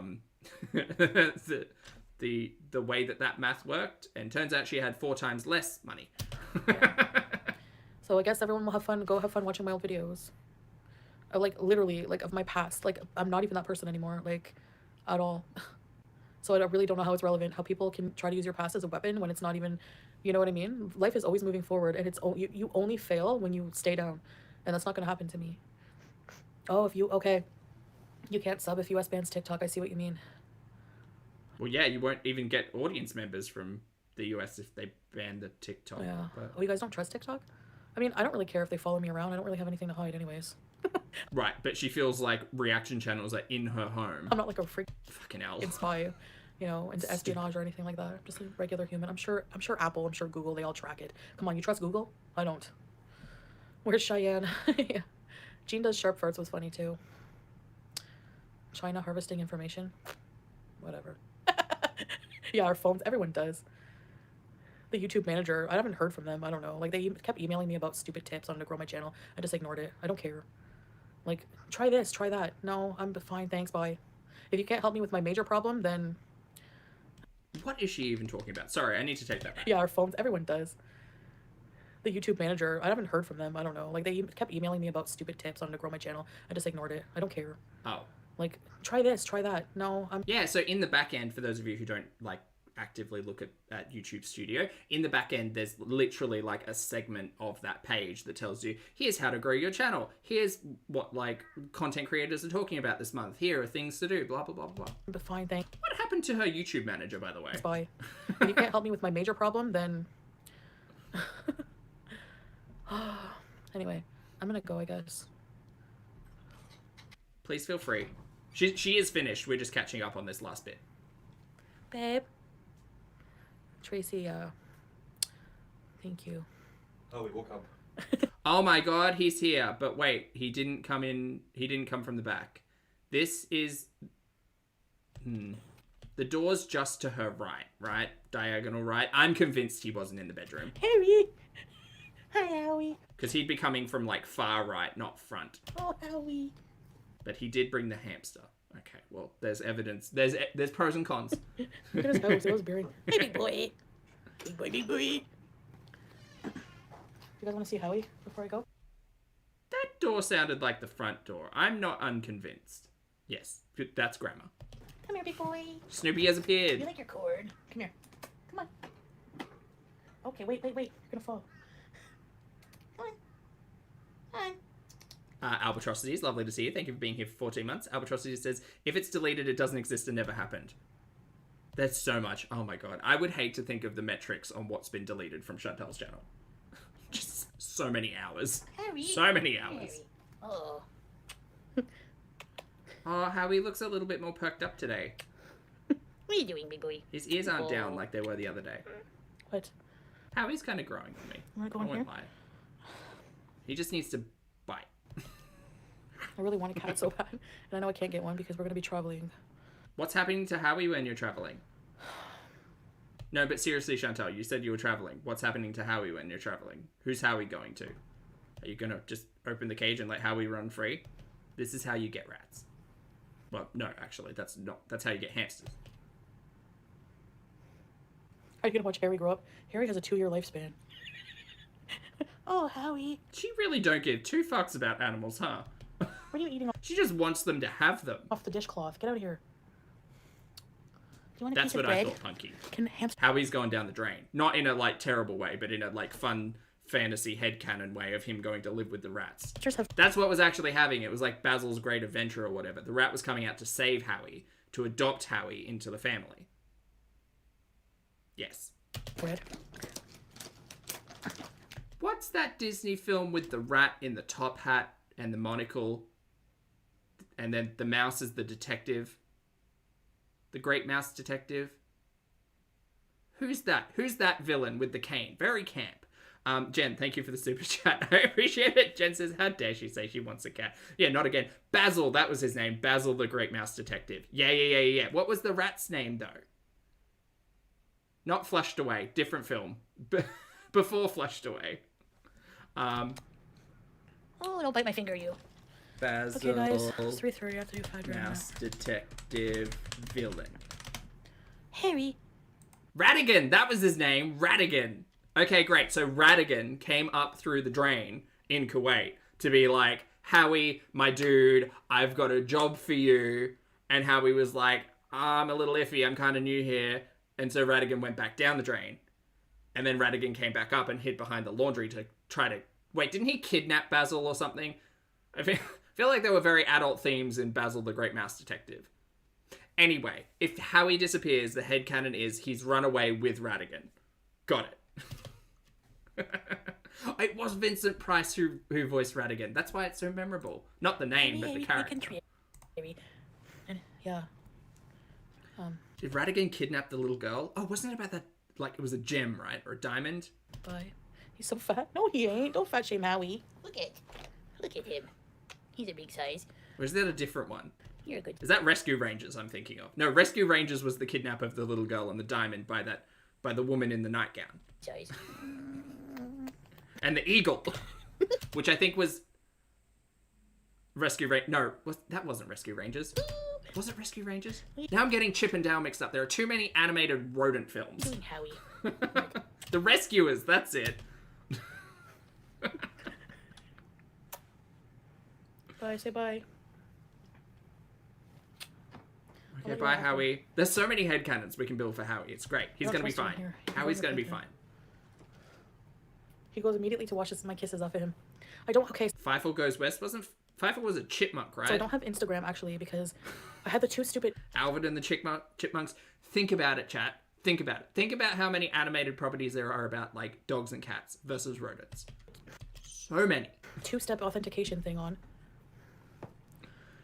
the way that math worked, and turns out she had 4 times less money. Yeah. So I guess everyone will have fun. Go have fun watching my old videos. Literally, of my past. I'm not even that person anymore, at all. So I really don't know how it's relevant, how people can try to use your past as a weapon when it's not even, you know what I mean? Life is always moving forward, and you only fail when you stay down, and that's not going to happen to me. Oh, you can't sub if US bans TikTok. I see what you mean. Well, yeah, you won't even get audience members from the US if they ban the TikTok. Yeah. But... Oh, you guys don't trust TikTok? I mean, I don't really care if they follow me around. I don't really have anything to hide anyways. Right, but she feels like reaction channels are in her home. I'm not a freak. Fucking hell. Spy, into espionage or anything like that. I'm just a regular human. I'm sure Apple, I'm sure Google, they all track it. Come on, you trust Google? I don't. Where's Cheyenne? Yeah. Jean does sharp farts was funny too. China harvesting information. Whatever. Yeah, our phones, everyone does. The YouTube manager, I haven't heard from them. I don't know. They kept emailing me about stupid tips on how to grow my channel. I just ignored it. I don't care. Try this, try that. No, I'm fine, thanks, bye. If you can't help me with my major problem, then... What is she even talking about? Sorry, I need to take that back. Yeah, our phones, everyone does. The YouTube manager, I haven't heard from them. I don't know. They kept emailing me about stupid tips on how to grow my channel. I just ignored it. I don't care. Oh. Try this, try that. No, I'm... Yeah, so in the back end, for those of you who don't, actively look at YouTube Studio, in the back end there's literally a segment of that page that tells you, here's how to grow your channel, here's what content creators are talking about this month, here are things to do, blah blah blah blah. But fine, thanks. What happened to her YouTube manager, by the way? Bye. If you can't help me with my major problem, then anyway, I'm gonna go, I guess. Please feel free. She is finished, we're just catching up on this last bit. Babe. Tracy, thank you. Oh, we woke up. Oh my god, he's here. But wait, he didn't come from the back. This is... The door's just to her right? Diagonal right. I'm convinced he wasn't in the bedroom. Harry! Hi, Howie. Because he'd be coming from, far right, not front. Oh, Howie. But he did bring the hamster. Okay, well, there's evidence. There's pros and cons. Look at his nose. It was bearing. Hey, big boy. Big boy, big boy. You guys want to see Howie before I go? That door sounded like the front door. I'm not unconvinced. Yes, that's grammar. Come here, big boy. Snoopy has appeared. You like your cord? Come here. Come on. Okay, wait. You're going to fall. Come on. Come on. Albatrosities, lovely to see you. Thank you for being here for 14 months. Albatrosities says, if it's deleted, it doesn't exist and never happened. There's so much. Oh my god. I would hate to think of the metrics on what's been deleted from Chantal's channel. Just so many hours. Harry. So many hours. Harry. Oh. Oh, Howie looks a little bit more perked up today. What are you doing, big boy? His ears aren't down like they were the other day. What? Howie's kind of growing on me. Want to go in here? Lie. He just needs to bite. I really want a cat so bad. And I know I can't get one because we're going to be traveling. What's happening to Howie when you're traveling? No, but seriously, Chantal, you said you were traveling. What's happening to Howie when you're traveling? Who's Howie going to? Are you going to just open the cage and let Howie run free? This is how you get rats. Well, no, actually, that's how you get hamsters. Are you going to watch Harry grow up? Harry has a 2-year lifespan. Oh, Howie. She really don't give 2 fucks about animals, huh? What are you eating? She just wants them to have them. Off the dishcloth. Get out of here. Do you want a That's piece of what bread? I thought, Punky. Can hamster... Howie's going down the drain. Not in a, like, terrible way, but in a, like, fun fantasy headcanon way of him going to live with the rats. That's what was actually happening. It was like Basil's Great Adventure or whatever. The rat was coming out to save Howie, to adopt Howie into the family. Yes. Bread. What's that Disney film with the rat in the top hat and the monocle? And then the mouse is the detective? The Great Mouse Detective? Who's that? Who's that villain with the cane? Very camp. Jen, thank you for the super chat. I appreciate it. Jen says, how dare she say she wants a cat? Yeah, not again. Basil, that was his name. Basil the Great Mouse Detective. Yeah. What was the rat's name, though? Not Flushed Away. Different film. Before Flushed Away. Oh, don't bite my finger, you. Basil. Okay, guys. It's 3:30. I have to do 5 right now. Mouse Detective Villain. Harry. Radigan. That was his name. Radigan. Okay, great. So Radigan came up through the drain in Kuwait to be like, Howie, my dude, I've got a job for you. And Howie was like, I'm a little iffy. I'm kind of new here. And so Radigan went back down the drain. And then Radigan came back up and hid behind the laundry to try to... Wait, didn't he kidnap Basil or something? I feel like there were very adult themes in Basil the Great Mouse Detective. Anyway, if Howie disappears, the headcanon is he's run away with Radigan. Got it. It was Vincent Price who voiced Radigan. That's why it's so memorable. Not the name, but the character. Yeah. Did Radigan kidnap the little girl? Oh, wasn't it about that? Like, it was a gem, right? Or a diamond? Bye. He's so fat. No, he ain't. Don't fat shame Howie. Look at him. He's a big size. Or is that a different one? You're good. Is that Rescue Rangers I'm thinking of? No, Rescue Rangers was the kidnap of the little girl and the diamond by the woman in the nightgown. Size. And the eagle, which I think was that wasn't Rescue Rangers. Was it Rescue Rangers? Now I'm getting Chip and Dale mixed up. There are too many animated rodent films. Doing Howie. The Rescuers, that's it. Bye, say bye. Okay, bye, Howie. There's so many headcanons we can build for Howie. It's great. He's going to be fine. Howie's going to be fine. He goes immediately to wash my kisses off of him. I don't... Okay. Feifel Goes West wasn't... Feifel was a chipmunk, right? So I don't have Instagram, actually, because I had the 2 stupid... Alvin and the Chipmunks. Think about it, chat. Think about it. Think about how many animated properties there are about, like, dogs and cats versus rodents. So many. 2-step authentication thing on.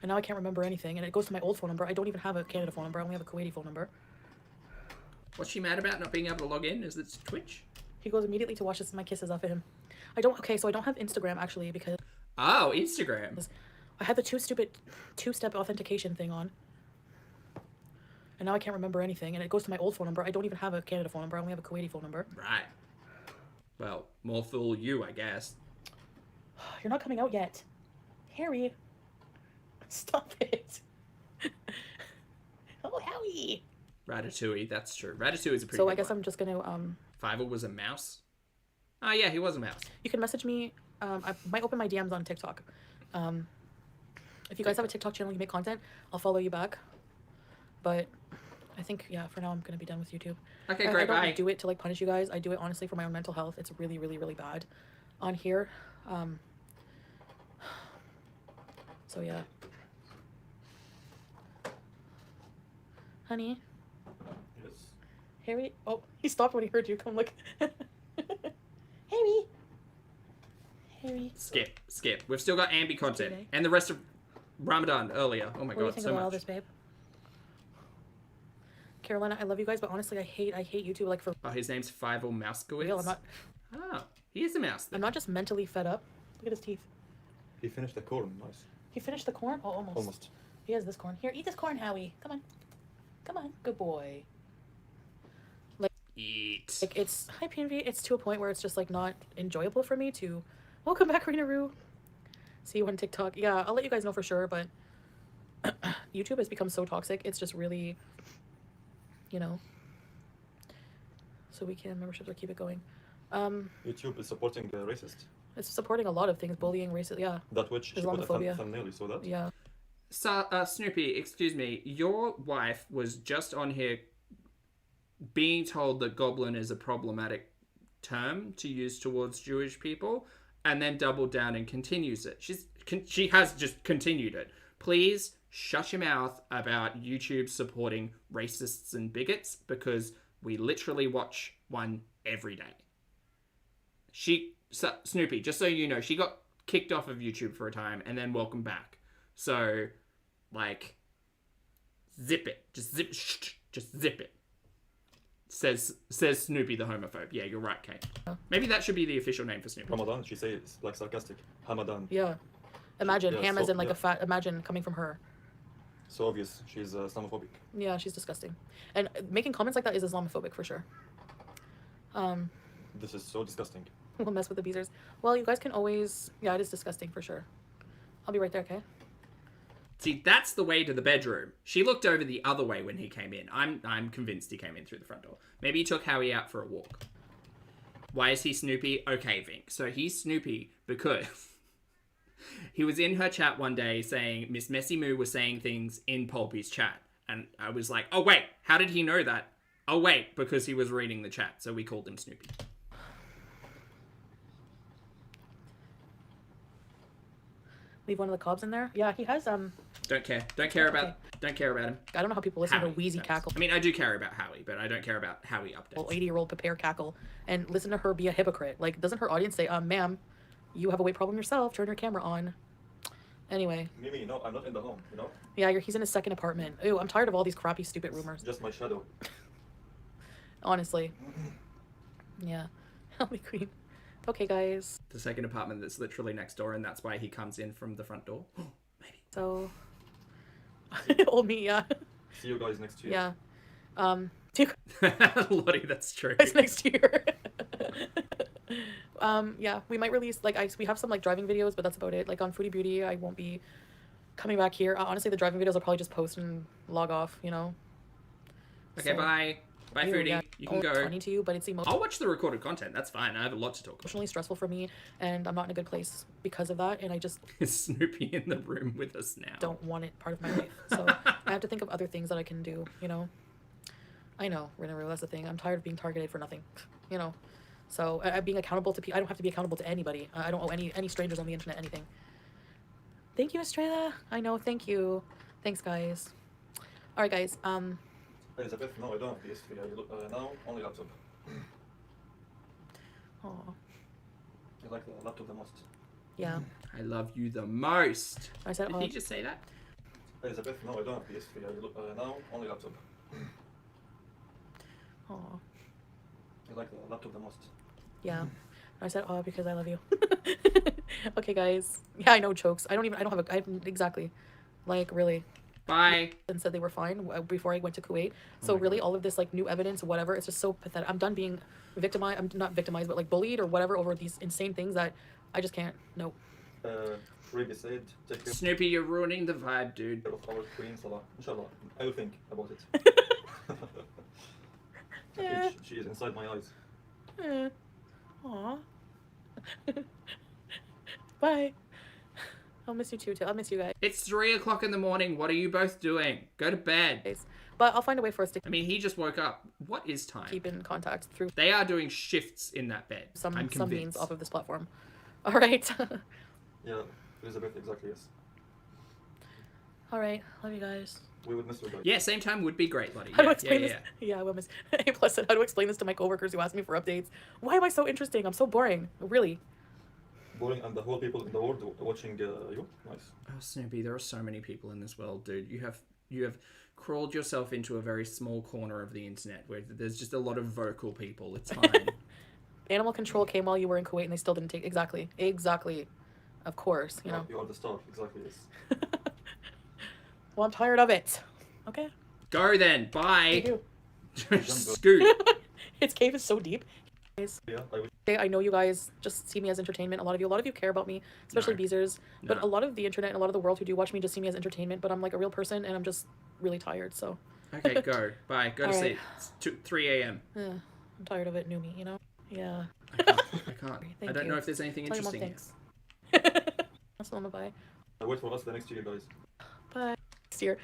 And now I can't remember anything. And it goes to my old phone number. I don't even have a Canada phone number. I only have a Kuwaiti phone number. What's she mad about not being able to log in? Is it Twitch? He goes immediately to wash my kisses off of him. I don't... Okay, so I don't have Instagram, actually, because... Oh, Instagram. I had the 2-step authentication thing on. And now I can't remember anything. And it goes to my old phone number. I don't even have a Canada phone number. I only have a Kuwaiti phone number. Right. Well, more fool you, I guess. You're not coming out yet. Harry. Stop it. Oh, Howie. Ratatouille, that's true. Ratatouille is a pretty So good I guess one. I'm just going to... Fievel was a mouse? Oh, yeah, he was a mouse. You can message me. I might open my DMs on TikTok. If you guys have a TikTok channel, you make content, I'll follow you back. But I think, yeah, for now I'm going to be done with YouTube. Okay, great, I bye. don't do it to, like, punish you guys. I do it, honestly, for my own mental health. It's really, really, really bad on here. So, yeah. Honey? Yes. Harry? Oh, he stopped when he heard you. Come look. Harry? Harry? Skip. We've still got Ambi content. Okay. And the rest of Ramadan earlier. Oh my What do you god, think so about much. all this, babe? Carolina, I love you guys, but honestly, I hate YouTube, like, for Oh, his name's Fievel Mousekowitz? real. I'm not... Oh, he is a mouse then. I'm not just mentally fed up. Look at his teeth. He finished the corn, nice. He finished the corn? Oh, almost. Almost. He has this corn. Here, eat this corn, Howie. Come on. Come on. Good boy. Eat. Like, it's, hi PNV, it's to a point where it's just, like, not enjoyable for me to, welcome back, Rena Roo. See you on TikTok. Yeah, I'll let you guys know for sure, but YouTube has become so toxic. It's just really, you know, so we can memberships or keep it going. YouTube is supporting the racist. It's supporting a lot of things, bullying, racist, yeah. That which she put a thumbnail, you saw that? Yeah. So, Snoopy, excuse me, your wife was just on here being told that goblin is a problematic term to use towards Jewish people, and then doubled down and continues it. She has just continued it. Please shut your mouth about YouTube supporting racists and bigots, because we literally watch one every day. Snoopy, just so you know, she got kicked off of YouTube for a time and then welcome back. So, like, zip it. Just zip it. Says Snoopy the homophobe. Yeah, you're right, Kate. Maybe that should be the official name for Snoopy. Ramadan, she says like sarcastic. Hamadan. Yeah. Imagine, ham as in like a fat, imagine coming from her. So obvious, she's Islamophobic. Yeah, she's disgusting. And making comments like that is Islamophobic for sure. This is so disgusting. We'll mess with the beezers. Well, you guys can always, yeah, it is disgusting for sure. I'll be right there, okay? See, that's the way to the bedroom. She looked over the other way when he came in. I'm convinced he came in through the front door. Maybe he took Howie out for a walk. Why is he Snoopy? Okay, Vink. So he's Snoopy because he was in her chat one day saying Miss Messy Moo was saying things in Pulpy's chat. And I was like, oh wait, how did he know that? Oh wait, because he was reading the chat. So we called him Snoopy. Leave one of the cobs in there? Yeah, he has, Don't care about him. I don't know how people listen Howie, to Wheezy cackle. I mean, I do care about Howie, but I don't care about Howie updates. Well, 80-year-old prepare cackle and listen to her be a hypocrite. Like, doesn't her audience say, ma'am, you have a weight problem yourself, turn your camera on. Anyway. Mimi, no, I'm not in the home, you know? Yeah, he's in his second apartment. Ew, I'm tired of all these crappy, stupid rumors. Just my shadow. Honestly. Yeah. Help me, queen. Okay, guys. The second apartment that's literally next door, and that's why he comes in from the front door. Maybe. So, old me, yeah. See you guys next year. Yeah. Lottie, that's true. Guys next year. Yeah, we might release, like, we have some, like, driving videos, but that's about it. Like, on Foodie Beauty, I won't be coming back here. Honestly, the driving videos I'll probably just post and log off, you know? Okay, so, bye. Bye, Foodie. Yeah, you can go. Funny to you, but it's I'll watch the recorded content. That's fine. I have a lot to talk about. Emotionally stressful for me, and I'm not in a good place because of that. And I just is Snoopy in the room with us now. Don't want it part of my life, so I have to think of other things that I can do. You know, I know, Rena, that's the thing. I'm tired of being targeted for nothing. You know, so being accountable to people. I don't have to be accountable to anybody. I don't owe any strangers on the internet anything. Thank you, Estrella. I know. Thank you. Thanks, guys. All right, guys. Elizabeth, no, I don't have PS3. Now, only laptop. Aww. I like the laptop the most. Yeah. I love you the most. I said, Did he just say that? Elizabeth, no, I don't have PS3. Now, only laptop. Aww. I like the laptop the most. Yeah. I said, oh, because I love you. Okay, guys. Yeah, I know, chokes. I haven't exactly. Like, really. Bye. And said they were fine before I went to Kuwait. So really, all of this like new evidence, whatever, it's just so pathetic. I'm done being victimized. I'm not victimized, but like bullied or whatever over these insane things that I just can't. Nope. Ruby said, take care. Snoopy, you're ruining the vibe, dude. Of our queen, Salah. Inshallah, I will think about it. Okay, she is inside my eyes. Aww. Bye. I'll miss you too. I'll miss you guys. It's 3 o'clock in the morning. What are you both doing? Go to bed. But I'll find a way for us to. I mean, he just woke up. What is time? Keep in contact through. They are doing shifts in that bed. Some means off of this platform. All right. Yeah, Elizabeth, exactly, yes. All right. Love you guys. We would miss you guys. Yeah, same time would be great, buddy. How do I explain this? Yeah, I will miss. A plus said, how to explain this to my coworkers who ask me for updates? Why am I so interesting? I'm so boring. Really. Boring, and the whole people in the world watching you. Nice. Oh, Snoopy, there are so many people in this world, dude. You have crawled yourself into a very small corner of the internet where there's just a lot of vocal people. It's fine. Animal control came while you were in Kuwait and they still didn't take. Exactly. Of course, you know. You are the star. Exactly, yes. Well, I'm tired of it. Okay. Go then. Bye. You. Scoot. Its cave is so deep. Yeah, I know you guys just see me as entertainment. A lot of you care about me, especially Beezers. But a lot of the internet and a lot of the world who do watch me just see me as entertainment. But I'm like a real person, and I'm just really tired. So. Okay, go. Bye. Go to sleep. It's 3 a.m. I'm tired of it, new me. You know. Yeah. I can't. I don't know if there's anything interesting. Thanks. That's Mama. Bye. Wait for us the next year, guys. Bye. Next year.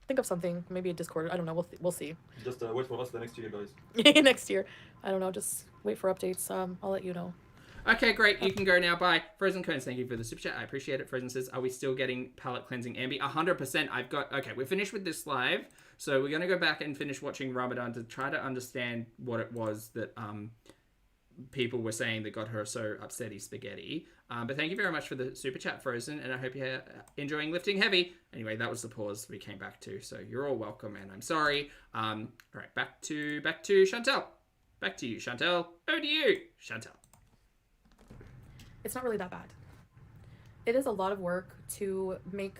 Think of something. Maybe a Discord. I don't know. We'll see. Just wait for us the next year, guys. Next year. I don't know. Just wait for updates. I'll let you know. Okay, great. You can go now. Bye. Frozen Cones, thank you for the super chat. I appreciate it. Frozen says, are we still getting palette cleansing Ambi? 100%. I've got... Okay, we're finished with this live. So we're going to go back and finish watching Ramadan to try to understand what it was that people were saying that got her so upsetty spaghetti. But thank you very much for the super chat, Frozen, and I hope you're enjoying lifting heavy. Anyway, that was the pause we came back to, so you're all welcome, and I'm sorry. All right, back to Chantal. Back to you, Chantal. Over to you, Chantal. It's not really that bad. It is a lot of work to make,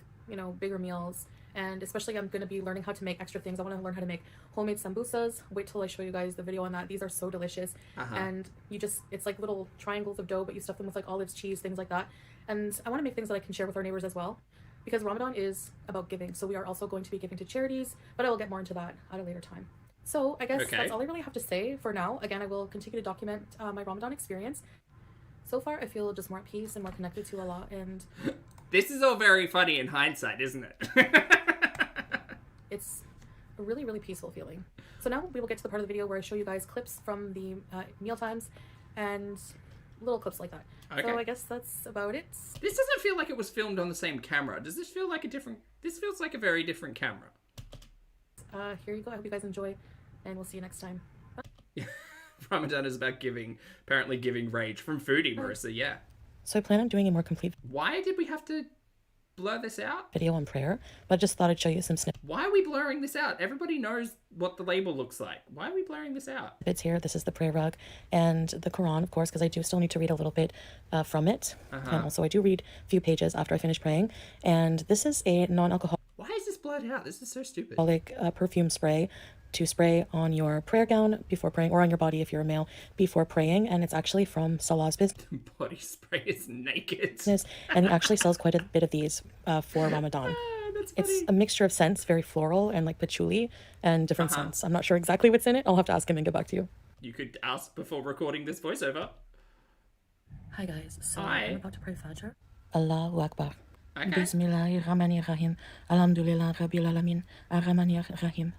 bigger meals. And especially I'm going to be learning how to make extra things. I want to learn how to make homemade sambusas. Wait till I show you guys the video on that. These are so delicious. And it's like little triangles of dough, but you stuff them with like olives, cheese, things like that. And I want to make things that I can share with our neighbors as well. Because Ramadan is about giving. So we are also going to be giving to charities, but I will get more into that at a later time. So I guess that's all I really have to say for now. Again, I will continue to document my Ramadan experience. So far, I feel just more at peace and more connected to Allah. And this is all very funny in hindsight, isn't it? It's a really, really peaceful feeling. So now we will get to the part of the video where I show you guys clips from the meal times and little clips like that. Okay. So I guess that's about it. This doesn't feel like it was filmed on the same camera. Does this feel like a different... This feels like a very different camera. Here you go. I hope you guys enjoy, and we'll see you next time. Ramadan is about apparently giving rage from Foodie, Marissa, yeah. So I plan on doing a more complete... Why did we have to blur this out? Video on prayer, but I just thought I'd show you some snippets. Why are we blurring this out? Everybody knows what the label looks like. Why are we blurring this out? It's here. This is the prayer rug and the Quran, of course, because I do still need to read a little bit from it. And also I do read a few pages after I finish praying. And this is a non-alcoholic... Why is this blurred out? This is so stupid. Perfume spray to spray on your prayer gown before praying, or on your body if you're a male before praying, and it's actually from Salah's business. Body spray is naked. And he actually sells quite a bit of these for Ramadan. It's a mixture of scents, very floral and like patchouli and different scents. I'm not sure exactly what's in it. I'll have to ask him and get back to you. You could ask before recording this voiceover. Hi guys, so Hi. I'm about to pray Fajr. Allahu Akbar. Okay. Bismillahirrahmanirrahim. Alhamdulillah Rabbil Alamin. Ar-Rahmanir-Rahim.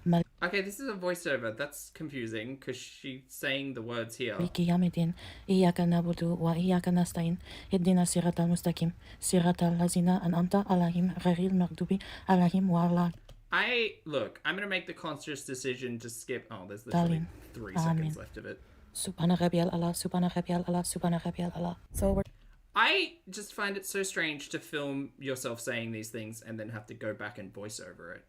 Okay, this is a voiceover. That's confusing because she's saying the words here. Maliki Yawmiddin. Iyyaka na'budu wa iyyaka nasta'in. Ihdina siratal mustaqim. Siratal lazina an'amta alaihim ghayril maghdubi alaihim wa'ala. I'm going to make the conscious decision to skip. Oh, there's literally 3 seconds left of it. Subhana Rabbiyal Allah, Subhana Rabbiyal Allah, Subhana Rabbiyal Allah. So I just find it so strange to film yourself saying these things and then have to go back and voice over it.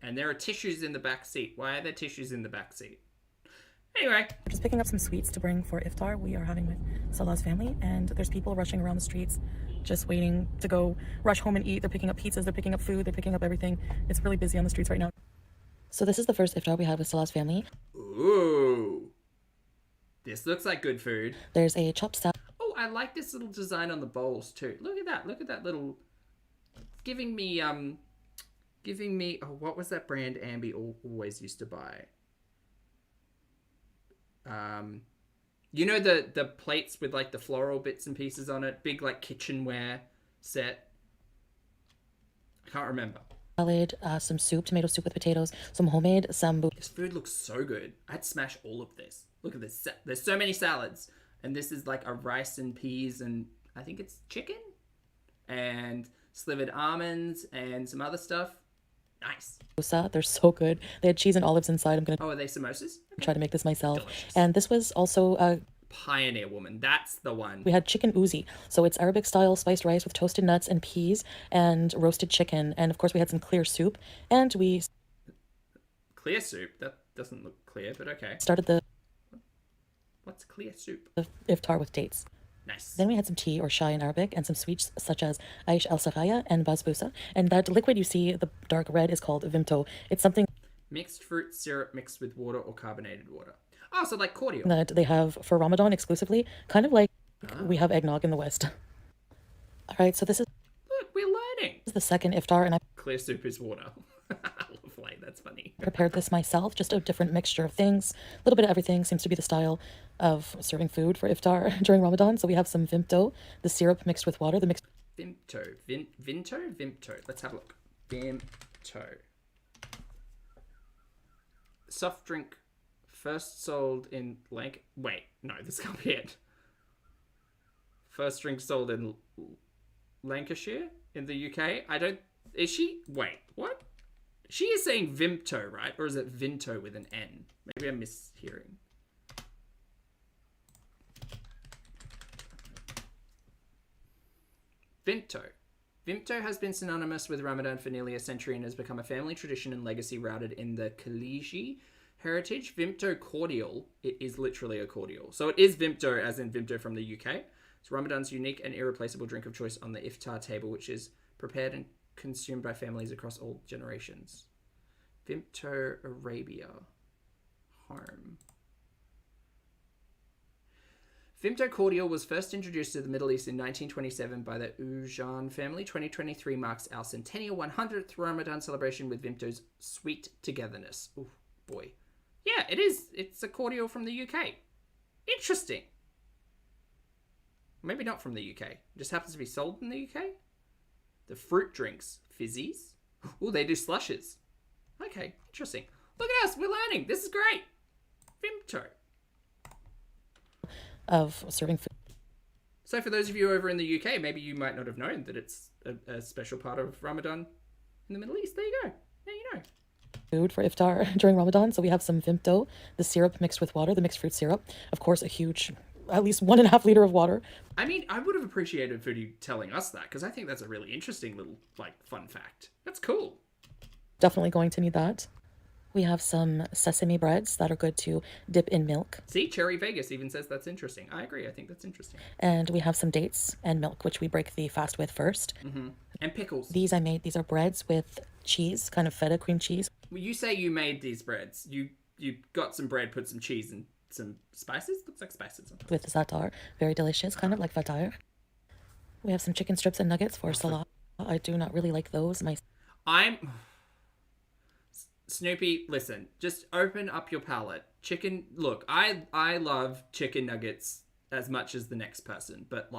And there are tissues in the back seat. Why are there tissues in the back seat? Anyway. We're just picking up some sweets to bring for iftar. We are having with Salah's family, and there's people rushing around the streets just waiting to go rush home and eat. They're picking up pizzas, they're picking up food, they're picking up everything. It's really busy on the streets right now. So this is the first iftar we had with Salah's family. Ooh. This looks like good food. There's a chopped salad. Oh, I like this little design on the bowls too. Look at that. Look at that little... Giving me, oh, what was that brand Ambi always used to buy? You know the plates with like the floral bits and pieces on it? Big like kitchenware set. I can't remember. Salad, some soup, tomato soup with potatoes, some homemade sambu. This food looks so good. I'd smash all of this. Look at this. There's so many salads. And this is like a rice and peas and I think it's chicken? And slivered almonds and some other stuff. Nice. They're so good. They had cheese and olives inside. Oh, are they samosas? Try to make this myself. Delicious. And this was also a Pioneer Woman. That's the one. We had chicken uzi. So it's Arabic style spiced rice with toasted nuts and peas and roasted chicken. And of course we had some clear soup. And we... Clear soup? That doesn't look clear, but okay. Started the... What's clear soup? The iftar with dates. Nice. Then we had some tea or chai in Arabic and some sweets such as Aish al-Saraya and basbousa. And that liquid you see, the dark red, is called vimto. It's something... Mixed fruit syrup mixed with water or carbonated water. Oh, so like cordial. That they have for Ramadan exclusively, kind of like we have eggnog in the West. All right, so this is... Look, we're learning. This is the second iftar, and I... Clear soup is water. Lovely, that's funny. Prepared this myself, just a different mixture of things. A little bit of everything seems to be the style of serving food for iftar during Ramadan. So we have some vimto, the syrup mixed with water. The mix... Vimto. Vimto. Let's have a look. Vimto. Soft drink first sold in Wait, no, this can't be it. First drink sold in Lancashire in the UK. Is she? Wait, what? She is saying Vimto, right? Or is it Vinto with an N? Maybe I'm mishearing. Vinto. Vimto has been synonymous with Ramadan for nearly a century and has become a family tradition and legacy rooted in the Khaliji heritage. Vimto cordial, it is literally a cordial. So it is Vimto, as in Vimto from the UK. It's Ramadan's unique and irreplaceable drink of choice on the iftar table, which is prepared and consumed by families across all generations. Vimto Arabia. Home. Vimto cordial was first introduced to the Middle East in 1927 by the Ujan family. 2023 marks our centennial 100th Ramadan celebration with Vimto's sweet togetherness. Oh boy. Yeah, it is. It's a cordial from the UK. Interesting. Maybe not from the UK. It just happens to be sold in the UK. The fruit drinks. Fizzies. Oh, they do slushes. Okay, interesting. Look at us. We're learning. This is great. Vimto. Of serving food. So for those of you over in the UK, maybe you might not have known that it's a special part of Ramadan in the Middle East. There you go. Now you know. Food for iftar during Ramadan. So we have some vimto, the syrup mixed with water, the mixed fruit syrup. Of course, a huge, at least 1.5 liter of water. I mean, I would have appreciated Foodie telling us that because I think that's a really interesting little, fun fact. That's cool. Definitely going to need that. We have some sesame breads that are good to dip in milk. See, Cherry Vegas even says that's interesting. I agree. I think that's interesting. And we have some dates and milk, which we break the fast with first. Mm-hmm. And pickles. These are breads with cheese, kind of feta cream cheese. Well, you say you made these breads. You got some bread, put some cheese and some spices? Looks like spices. With za'atar. Very delicious, kind of like fatar. We have some chicken strips and nuggets for salah. I do not really like those. Snoopy, listen, just open up your palate. Chicken, look, I love chicken nuggets as much as the next person, but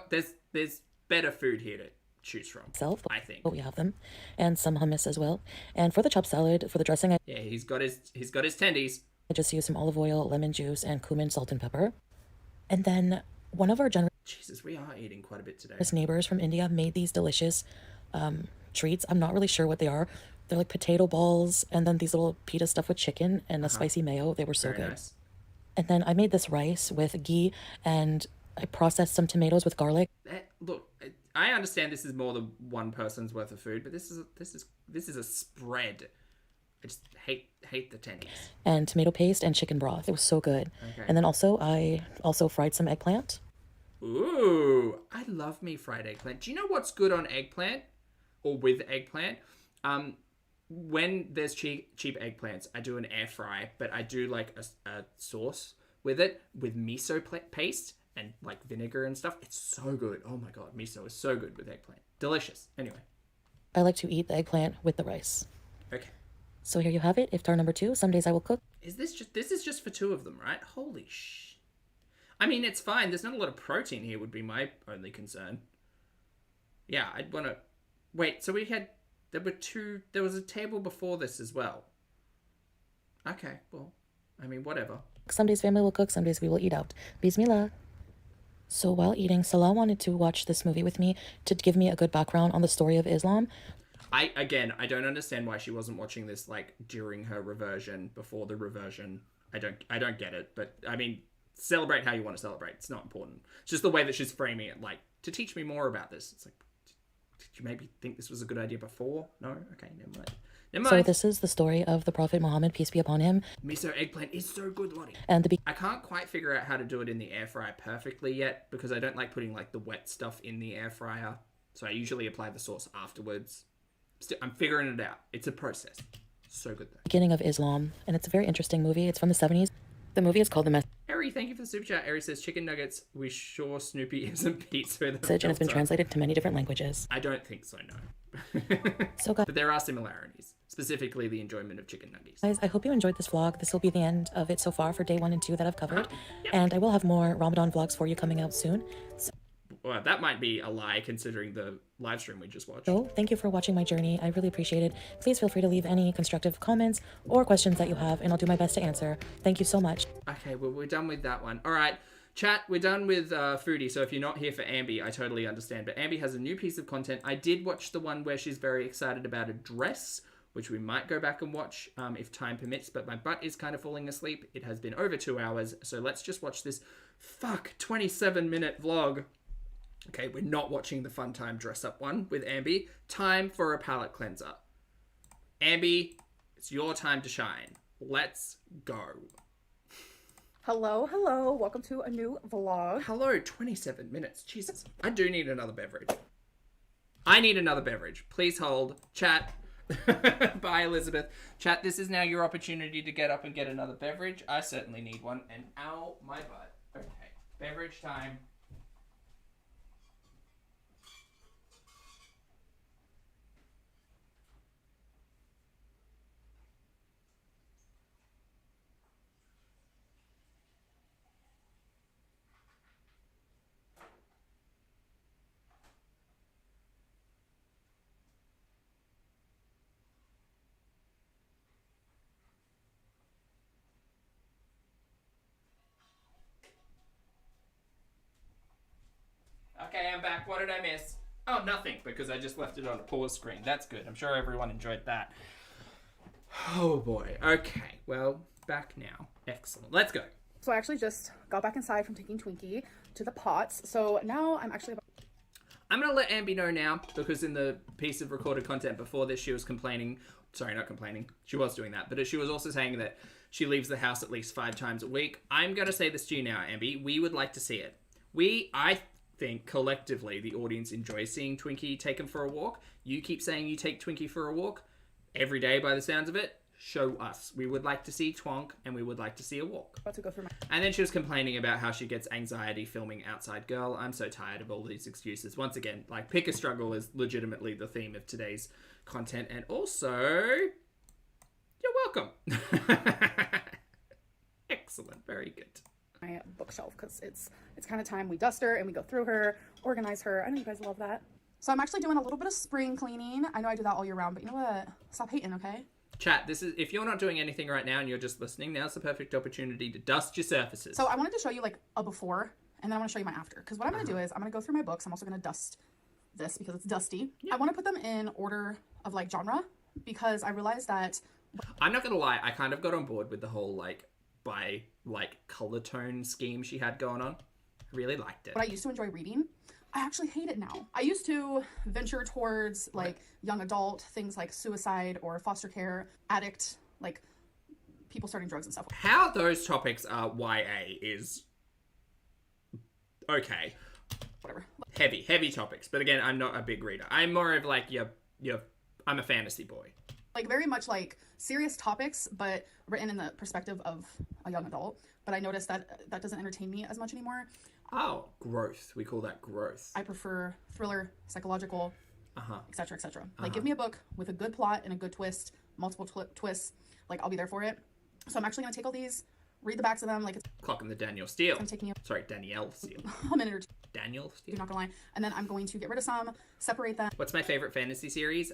there's better food here to choose from. I think. Oh, we have them, and some hummus as well. And for the chopped salad, for the dressing, yeah, he's got his tendies. I just use some olive oil, lemon juice, and cumin, salt, and pepper. And then one of our Jesus, we are eating quite a bit today. Neighbors from India made these delicious treats. I'm not really sure what they are. They're like potato balls and then these little pita stuff with chicken and a spicy mayo. They were so good. Nice. And then I made this rice with ghee and I processed some tomatoes with garlic. Look, I understand this is more than one person's worth of food, but this is a spread. I just hate the tendies. And tomato paste and chicken broth. It was so good. Okay. And then I also fried some eggplant. Ooh, I love me fried eggplant. Do you know what's good on eggplant or with eggplant? When there's cheap eggplants, I do an air fry, but I do like a sauce with it with miso paste and like vinegar and stuff. It's so good. Oh my god, miso is so good with eggplant. Delicious. Anyway, I like to eat the eggplant with the rice. Okay. So here you have it. Iftar number 2. Some days I will cook. This is just for 2 of them, right? Holy sh! I mean, it's fine. There's not a lot of protein here. Would be my only concern. Yeah, I'd want to wait. So there was a table before this as well. Okay, well, I mean, whatever. Some days family will cook, some days we will eat out. Bismillah. So while eating, Salah wanted to watch this movie with me to give me a good background on the story of Islam. I don't understand why she wasn't watching this during her reversion, before the reversion. I don't get it, but I mean, celebrate how you want to celebrate. It's not important. It's just the way that she's framing it, to teach me more about this. It's like, did you maybe think this was a good idea before? No? Okay, never mind. So this is the story of the Prophet Muhammad, peace be upon him. Miso eggplant is so good, Lottie. And I can't quite figure out how to do it in the air fryer perfectly yet, because I don't like putting the wet stuff in the air fryer. So I usually apply the sauce afterwards. I'm figuring it out. It's a process. So good though. Beginning of Islam, and it's a very interesting movie. It's from the 70s. The movie is called The Message. Harry, thank you for the super chat. Harry says chicken nuggets. We sure Snoopy isn't pizza. And it's been translated to many different languages. I don't think so, no. So guys, but there are similarities, specifically the enjoyment of chicken nuggets. Guys, I hope you enjoyed this vlog. This will be the end of it so far for day 1 and 2 that I've covered. And I will have more Ramadan vlogs for you coming out soon. So well, that might be a lie considering the live stream we just watched. So, thank you for watching my journey. I really appreciate it. Please feel free to leave any constructive comments or questions that you have, and I'll do my best to answer. Thank you so much. Okay, well, we're done with that one. All right, chat, we're done with Foodie, so if you're not here for Ambi, I totally understand. But Ambi has a new piece of content. I did watch the one where she's very excited about a dress, which we might go back and watch if time permits, but my butt is kind of falling asleep. It has been over 2 hours, so let's just watch this 27-minute vlog. Okay, we're not watching the fun time dress up one with Ambi. Time for a palette cleanser. Ambi, it's your time to shine. Let's go. Hello, hello. Welcome to a new vlog. Hello, 27 minutes. Jesus. I do need another beverage. I need another beverage. Please hold. Chat. Bye, Elizabeth. Chat, this is now your opportunity to get up and get another beverage. I certainly need one. And ow, my butt. Okay, beverage time. Okay, I'm back. What did I miss? Oh, nothing, because I just left it on a pause screen. That's good. I'm sure everyone enjoyed that. Oh, boy. Okay, well, back now. Excellent. Let's go. So I actually just got back inside from taking Twinkie to the pots. So now I'm actually... I'm going to let Ambi know now, because in the piece of recorded content before this, she was complaining. Sorry, not complaining. She was doing that. But she was also saying that she leaves the house at least 5 times a week. I'm going to say this to you now, Ambi. We would like to see it. I think collectively the audience enjoys seeing Twinkie taken for a walk. You keep saying you take Twinkie for a walk every day by the sounds of it. Show us. We would like to see Twonk and we would like to see a walk. About to go through my... And then she was complaining about how she gets anxiety filming outside girl. I'm so tired of all these excuses. Once again, like, pick a struggle is legitimately the theme of today's content. And also, you're welcome. Excellent. Very good. My bookshelf, because it's kind of time we dust her and we go through her, organize her. I know you guys love that. So I'm actually doing a little bit of spring cleaning. I know I do that all year round, but you know what? Stop hating, okay? Chat, this is, if you're not doing anything right now and you're just listening, now's the perfect opportunity to dust your surfaces. So I wanted to show you like a before, and then I want to show you my after. Because what I'm going to do is I'm going to go through my books. I'm also going to dust this because it's dusty. Yep. I want to put them in order of like genre, because I realized that... I'm not going to lie, I kind of got on board with the whole like by like color tone scheme she had going on. I really liked it. What I used to enjoy reading, I actually hate it now. I used to venture towards like young adult things like suicide or foster care, addict, like people starting drugs and stuff. How those topics are YA is okay. Whatever. Heavy topics. But again, I'm not a big reader. I'm more of like I'm a fantasy boy. Like very much like serious topics, but written in the perspective of a young adult. But I noticed that that doesn't entertain me as much anymore. Oh, growth. We call that growth. I prefer thriller, psychological, etc., etc. Like, give me a book with a good plot and a good twist, multiple twists. Like, I'll be there for it. So I'm actually going to take all these, read the backs of them. Like, it's Clocking the Danielle Steele. I'm taking you. Sorry, Danielle Steele. A minute or two. Danielle Steele. I'm not going to lie. And then I'm going to get rid of some, separate them. What's my favorite fantasy series?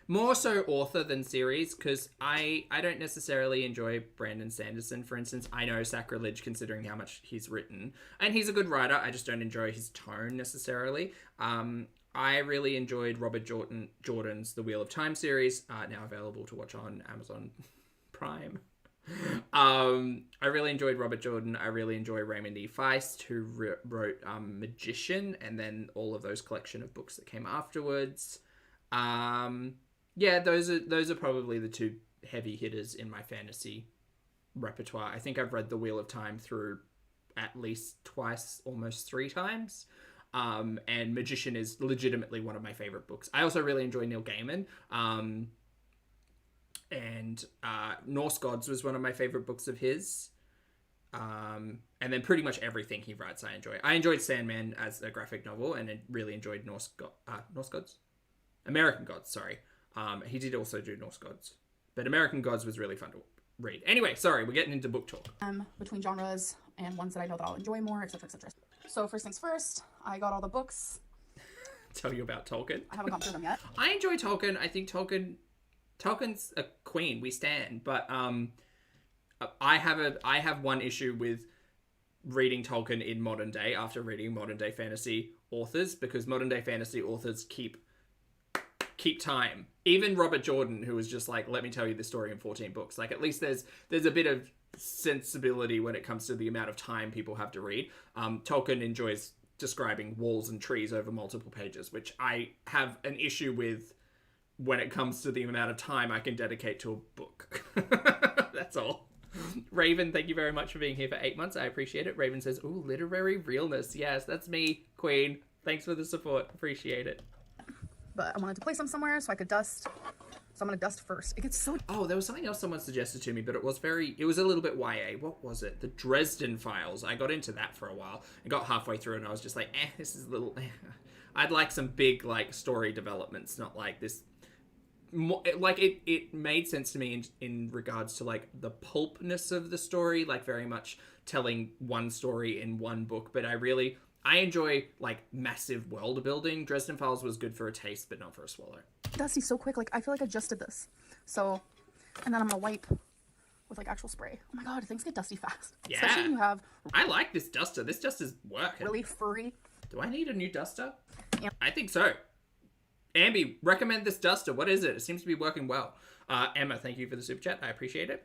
More so author than series, because I don't necessarily enjoy Brandon Sanderson, for instance. I know sacrilege considering how much he's written. And he's a good writer, I just don't enjoy his tone necessarily. I really enjoyed Robert Jordan's The Wheel of Time series, now available to watch on Amazon Prime. I really enjoyed Robert Jordan. I really enjoy Raymond E. Feist, who wrote Magician, and then all of those collection of books that came afterwards. Yeah, those are probably the two heavy hitters in my fantasy repertoire. I think I've read The Wheel of Time through at least twice, almost 3 times. And Magician is legitimately one of my favorite books. I also really enjoy Neil Gaiman. and Norse Gods was one of my favorite books of his. And then pretty much everything he writes I enjoy. I enjoyed Sandman as a graphic novel, and I really enjoyed Norse Gods? American Gods, sorry. He did also do Norse Gods. But American Gods was really fun to read. Anyway, sorry, we're getting into book talk. Between genres and ones that I know that I'll enjoy more, etc., etc. So first things first, I got all the books. Tell you about Tolkien. I haven't gone through them yet. I enjoy Tolkien. I think Tolkien's a queen. We stand. But I have one issue with reading Tolkien in modern day after reading modern day fantasy authors, because modern day fantasy authors keep time. Even Robert Jordan, who was just like, let me tell you the story in 14 books. Like, at least there's a bit of sensibility when it comes to the amount of time people have to read. Tolkien enjoys describing walls and trees over multiple pages, which I have an issue with when it comes to the amount of time I can dedicate to a book. That's all. Raven, thank you very much for being here for 8 months. I appreciate it. Raven says, ooh, literary realness. Yes, that's me, Queen. Thanks for the support. Appreciate it. But I wanted to place them somewhere so I could dust. So I'm going to dust first. It gets so... Oh, there was something else someone suggested to me, but it was a little bit YA. What was it? The Dresden Files. I got into that for a while. I got halfway through and I was just like, this is a little... I'd like some big, like, story developments, not like this... Like, it made sense to me in regards to, like, the pulpness of the story, like, very much telling one story in one book, but I enjoy, like, massive world building. Dresden Files was good for a taste, but not for a swallow. Dusty so quick. Like, I feel like I just did this. So, and then I'm going to wipe with, like, actual spray. Oh my god, things get dusty fast. Yeah. Especially when you have... I like this duster. This duster's working. Really furry. Do I need a new duster? Yeah. I think so. Ambi, recommend this duster. What is it? It seems to be working well. Emma, thank you for the super chat. I appreciate it.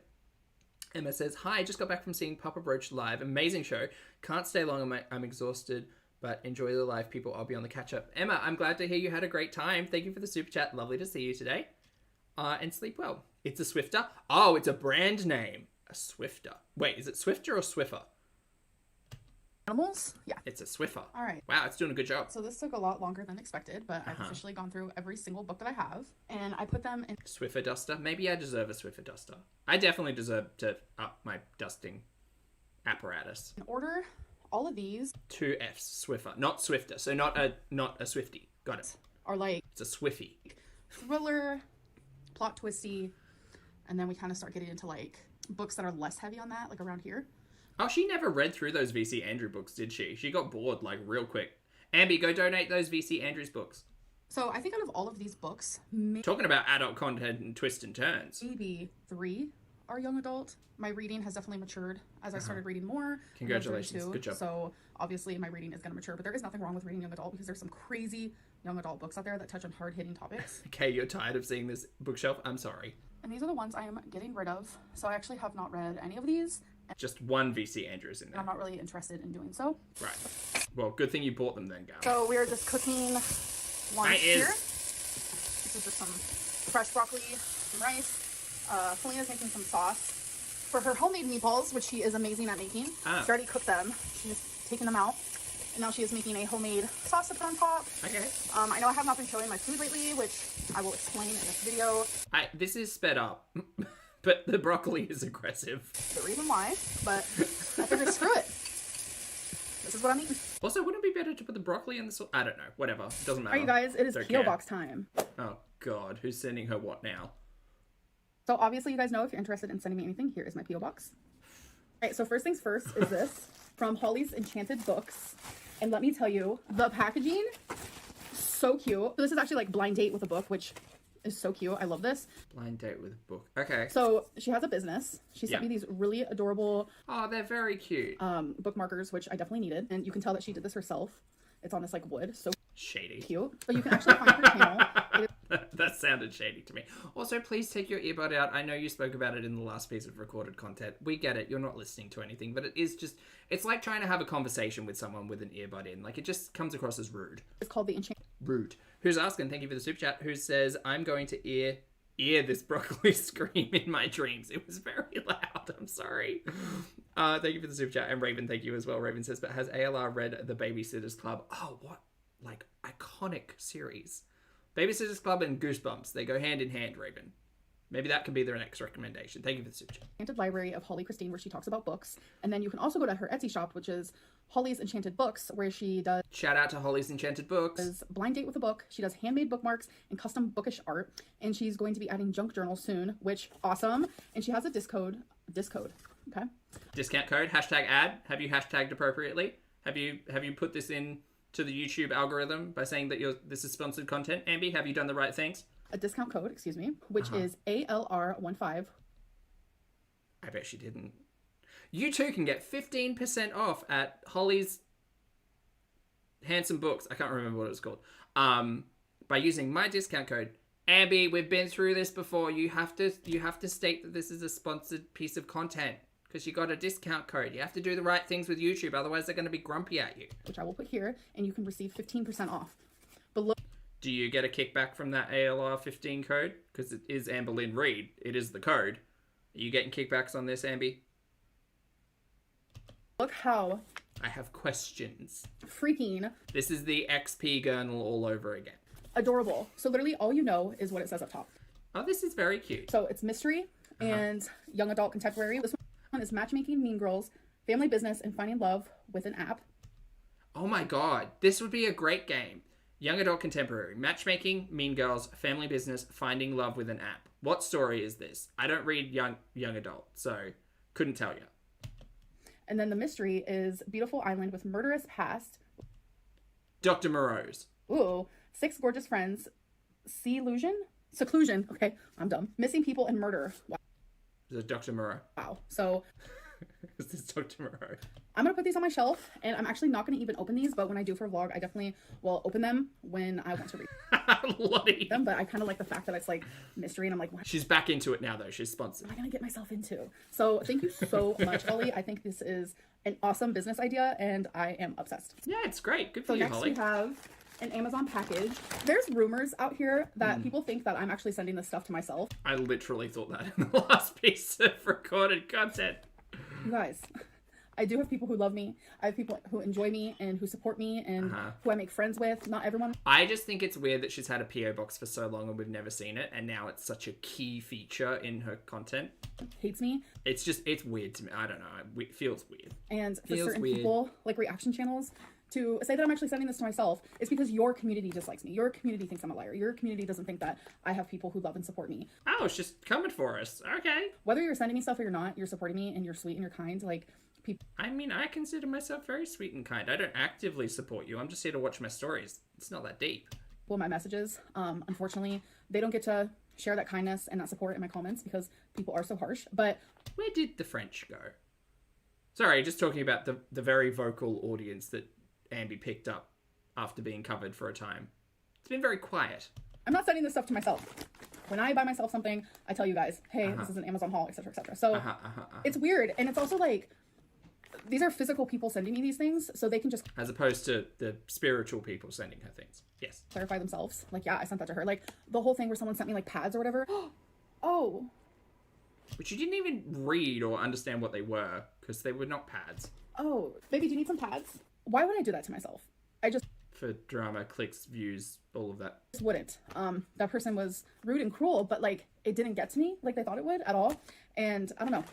Emma says, hi, just got back from seeing Papa Roach live. Amazing show. Can't stay long. I'm exhausted, but enjoy the live, people. I'll be on the catch-up. Emma, I'm glad to hear you had a great time. Thank you for the super chat. Lovely to see you today. And sleep well. It's a Swifter. Oh, it's a brand name. A Swifter. Wait, is it Swifter or Swiffer? Animals? Yeah. It's a Swiffer. All right. Wow, it's doing a good job. So this took a lot longer than expected, but I've officially gone through every single book that I have, and I put them in... Swiffer duster? Maybe I deserve a Swiffer duster. I definitely deserve to up my dusting apparatus. In order, all of these... 2 Fs, Swiffer. Not Swifter, so not a Swifty. Got it. Are like... It's a Swiffy. Thriller, plot twisty, and then we kind of start getting into, like, books that are less heavy on that, like around here. Oh, she never read through those VC Andrew books, did she? She got bored, like, real quick. Ambi, go donate those VC Andrews books. So I think out of all of these books... Talking about adult content and twists and turns. Maybe 3 are young adult. My reading has definitely matured as I started reading more. Congratulations. Good job. So obviously my reading is going to mature, but there is nothing wrong with reading young adult because there's some crazy young adult books out there that touch on hard-hitting topics. Okay, you're tired of seeing this bookshelf? I'm sorry. And these are the ones I am getting rid of. So I actually have not read any of these. Just one VC Andrews in there. I'm not really interested in doing so. Right. Well, good thing you bought them then, gal. So we're just cooking one here. This is just some fresh broccoli, some rice. Felina's making some sauce for her homemade meatballs, which she is amazing at making. She already cooked them. She's taken them out. And now she is making a homemade sauce to put on top. Okay. I know I have not been showing my food lately, which I will explain in this video. This is sped up. But the broccoli is aggressive. The reason why, but I figured screw it. This is what I'm eating. Also, wouldn't it be better to put the broccoli in the sauce? I don't know. Whatever. It doesn't matter. Alright, you guys, it is P.O. Box time. Oh, God. Who's sending her what now? So, obviously, you guys know if you're interested in sending me anything, here is my P.O. Box. Alright, so first things first is this from Holly's Enchanted Books. And let me tell you, the packaging, so cute. So this is actually like blind date with a book, which... is so cute. I love this. Blind date with a book. Okay. So she has a business. She sent me these really adorable... Oh, they're very cute. Bookmarkers, which I definitely needed. And you can tell that she did this herself. It's on this like wood. So shady. Cute. But you can actually find her channel. That sounded shady to me. Also, please take your earbud out. I know you spoke about it in the last piece of recorded content. We get it. You're not listening to anything. But it is just... It's like trying to have a conversation with someone with an earbud in. Like, it just comes across as rude. It's called the Enchant... Rude. Who's asking, thank you for the super chat, who says, I'm going to ear this broccoli scream in my dreams. It was very loud. I'm sorry. Thank you for the super chat. And Raven, thank you as well. Raven says, but has ALR read The Babysitter's Club? Oh, what? Like, iconic series. Babysitter's Club and Goosebumps. They go hand in hand, Raven. Maybe that could be their next recommendation. Thank you for the super chat. Enchanted Library of Holly Christine, where she talks about books. And then you can also go to her Etsy shop, which is Holly's Enchanted Books, where she does... Shout out to Holly's Enchanted Books. Blind date with a book. She does handmade bookmarks and custom bookish art. And she's going to be adding junk journals soon, which, awesome. And she has a discode, okay? Discount code, #ad. Have you hashtagged appropriately? Have you put this in to the YouTube algorithm by saying that this is sponsored content? Ambi, have you done the right things? A discount code, excuse me, which is ALR15. I bet she didn't. You too can get 15% off at Holly's Handsome Books. I can't remember what it was called. By using my discount code. Ambi, we've been through this before. You have to state that this is a sponsored piece of content because you got a discount code. You have to do the right things with YouTube, otherwise they're going to be grumpy at you. Which I will put here, and you can receive 15% off. Below. Do you get a kickback from that ALR15 code? Because it is Amberlynn Reid. It is the code. Are you getting kickbacks on this, Ambi? Look how... I have questions. Freaking... This is the XP journal all over again. Adorable. So literally all you know is what it says up top. Oh, this is very cute. So it's mystery and young adult contemporary. This one is matchmaking, mean girls, family business, and finding love with an app. Oh my god. This would be a great game. Young adult contemporary, matchmaking, mean girls, family business, finding love with an app. What story is this? I don't read young adult, so couldn't tell you. And then the mystery is beautiful island with murderous past. Dr. Moreau's. Ooh, 6 gorgeous friends. Seclusion. Okay, I'm dumb. Missing people and murder. Wow. Is it Dr. Moreau? Wow. So... Is this Dr. Moreau? I'm going to put these on my shelf, and I'm actually not going to even open these, but when I do for a vlog, I definitely will open them when I want to read Lottie. them, but I kind of like the fact that it's like mystery, and I'm like, what She's back into it now, though. She's sponsored. am I going to get myself into? So thank you so much, Holly. I think this is an awesome business idea, and I am obsessed. Yeah, it's great. Good for you, Holly. So next we have an Amazon package. There's rumors out here that people think that I'm actually sending this stuff to myself. I literally thought that in the last piece of recorded content. You guys, I do have people who love me. I have people who enjoy me and who support me and who I make friends with. Not everyone. I just think it's weird that she's had a PO box for so long and we've never seen it, and now it's such a key feature in her content. Hates me. It's weird to me. I don't know. It feels weird. And for certain people, like reaction channels, to say that I'm actually sending this to myself is because your community dislikes me. Your community thinks I'm a liar. Your community doesn't think that I have people who love and support me. Oh, it's just coming for us. Okay. Whether you're sending me stuff or you're not, you're supporting me and you're sweet and you're kind. Like, people. I mean, I consider myself very sweet and kind. I don't actively support you. I'm just here to watch my stories. It's not that deep. Well, my messages, unfortunately, they don't get to share that kindness and that support in my comments because people are so harsh. But where did the French go? Sorry, just talking about the very vocal audience that Ambi picked up after being covered for a time. It's been very quiet. I'm not sending this stuff to myself. When I buy myself something, I tell you guys, hey, this is an Amazon haul, etc., etc. So it's weird. And it's also like, these are physical people sending me these things, so they can just... As opposed to the spiritual people sending her things. Yes. Clarify themselves. Like, yeah, I sent that to her. Like, the whole thing where someone sent me, like, pads or whatever. Oh. Which you didn't even read or understand what they were, because they were not pads. Oh. Baby, do you need some pads? Why would I do that to myself? I just... For drama, clicks, views, all of that. Just wouldn't. That person was rude and cruel, but, like, it didn't get to me like they thought it would at all. And, I don't know.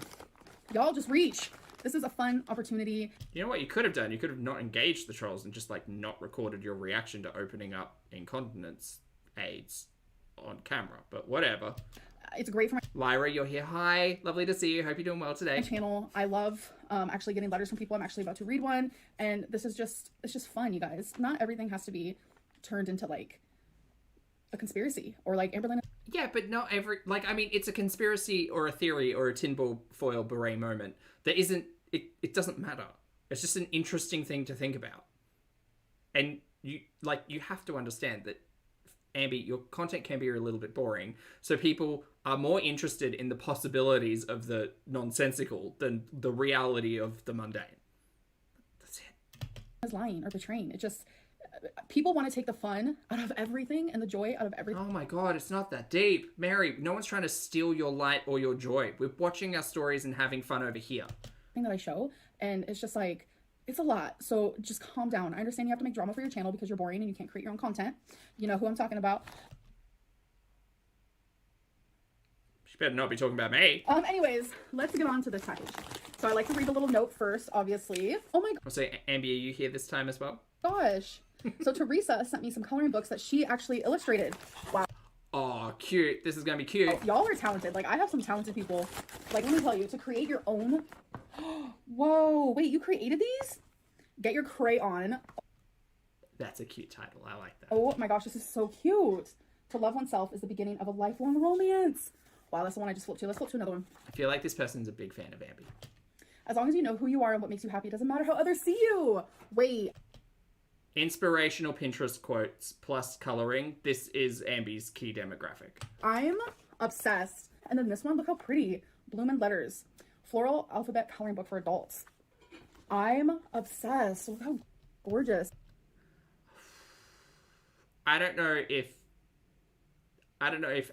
Y'all just reach. This is a fun opportunity. You know what you could have done? You could have not engaged the trolls and just, like, not recorded your reaction to opening up incontinence aids on camera. But whatever. It's great for my... Lyra, you're here. Hi. Lovely to see you. Hope you're doing well today. My channel. I love actually getting letters from people. I'm actually about to read one. And this is just... It's just fun, you guys. Not everything has to be turned into, like, a conspiracy. Or, like, Amberlynn... Yeah, but not every... Like, I mean, it's a conspiracy or a theory or a tinfoil beret moment. There isn't... It doesn't matter. It's just an interesting thing to think about. And you have to understand that, Ambi, your content can be a little bit boring. So people are more interested in the possibilities of the nonsensical than the reality of the mundane. That's it. Is lying or betraying. It just... People want to take the fun out of everything and the joy out of everything. Oh my god, it's not that deep. Mary, no one's trying to steal your light or your joy. We're watching our stories and having fun over here. That I show, and it's just like, it's a lot. So just calm down. I understand you have to make drama for your channel because you're boring and you can't create your own content. You know who I'm talking about. She better not be talking about me. Anyways, let's get on to this package. So I like to read the little note first, obviously. Oh my So, Ambi, are you here this time as well? gosh. So Teresa sent me some coloring books that she actually illustrated. Wow. Oh, cute. This is going to be cute. Oh, y'all are talented. Like, I have some talented people. Like, let me tell you, to create your own... Whoa, wait, you created these? Get your crayon. That's a cute title. I like that. Oh my gosh, this is so cute. To love oneself is the beginning of a lifelong romance. Wow, that's the one I just flipped to. Let's flip to another one. I feel like this person's a big fan of Ambi. As long as you know who you are and what makes you happy, it doesn't matter how others see you. Wait. Inspirational Pinterest quotes plus coloring. This is Ambi's key demographic. I'm obsessed. And then this one, look how pretty. Bloom and Letters. Floral alphabet coloring book for adults. I'm obsessed. Look how gorgeous. I don't know if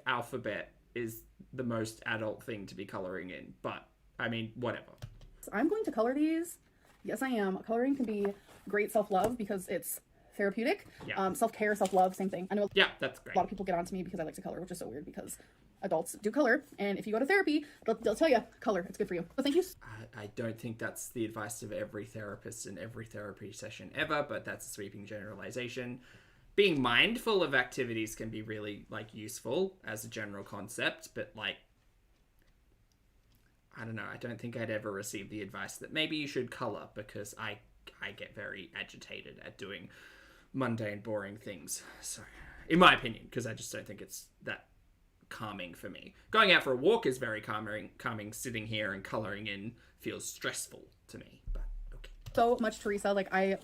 alphabet is the most adult thing to be coloring in, but I mean, whatever. I'm going to color these. Yes, I am. Coloring can be great self-love because it's therapeutic. Yeah. Self-care, self-love, same thing. I know That's great. a lot of people get on to me because I like to color, which is so weird because adults do color. And if you go to therapy, they'll tell you, color, it's good for you. So thank you. I don't think that's the advice of every therapist in every therapy session ever, but that's a sweeping generalization. Being mindful of activities can be really, like, useful as a general concept, but, like, I don't know. I don't think I'd ever receive the advice that maybe you should color because I get very agitated at doing mundane, boring things. So, in my opinion, because I just don't think it's that calming for me. Going out for a walk is very calming. Sitting here and coloring in feels stressful to me, but okay. So much, Teresa. Like, I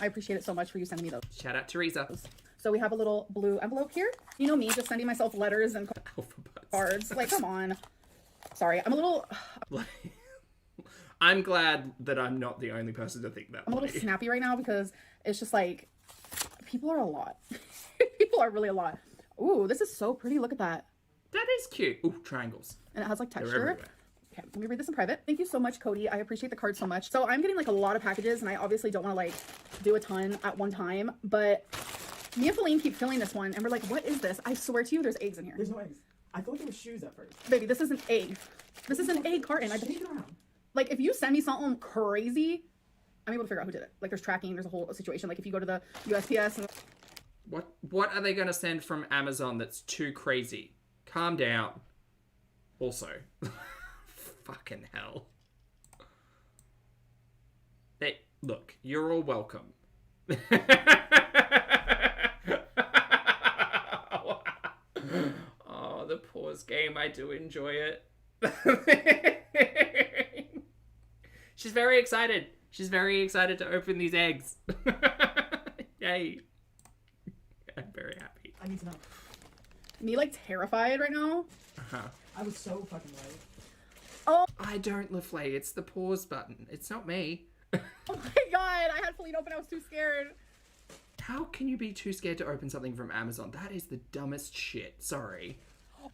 appreciate it so much for you sending me those. Shout out, Teresa. So we have a little blue envelope here. You know me, just sending myself letters and cards. Like, come on. Sorry, I'm a little... I'm glad that I'm not the only person to think that I'm a little snappy right now because it's just like, people are a lot. People are really a lot. Ooh, this is so pretty. Look at that. That is cute. Ooh, triangles. And it has like texture. They're everywhere. Okay, let me read this in private. Thank you so much, Cody. I appreciate the card so much. So I'm getting like a lot of packages and I obviously don't want to like do a ton at one time, but me and Feline keep filling this one and we're like, what is this? I swear to you, there's eggs in here. There's no eggs. I thought there were shoes at first. Baby, this is an egg. This is an egg carton. Like, if you send me something crazy, I'm able to figure out who did it. Like, there's tracking, there's a whole situation. Like, if you go to the USPS and... What are they going to send from Amazon that's too crazy? Calm down. Also. Fucking hell. Look, you're all welcome. Oh, the pause game. I do enjoy it. She's very excited. She's very excited to open these eggs. Yay. I'm very happy. I need to know. Me, like, terrified right now. Uh-huh. I was so fucking right. Oh. I don't, LaFlay. It's the pause button. It's not me. Oh my god. I had Feline open. I was too scared. How can you be too scared to open something from Amazon? That is the dumbest shit. Sorry.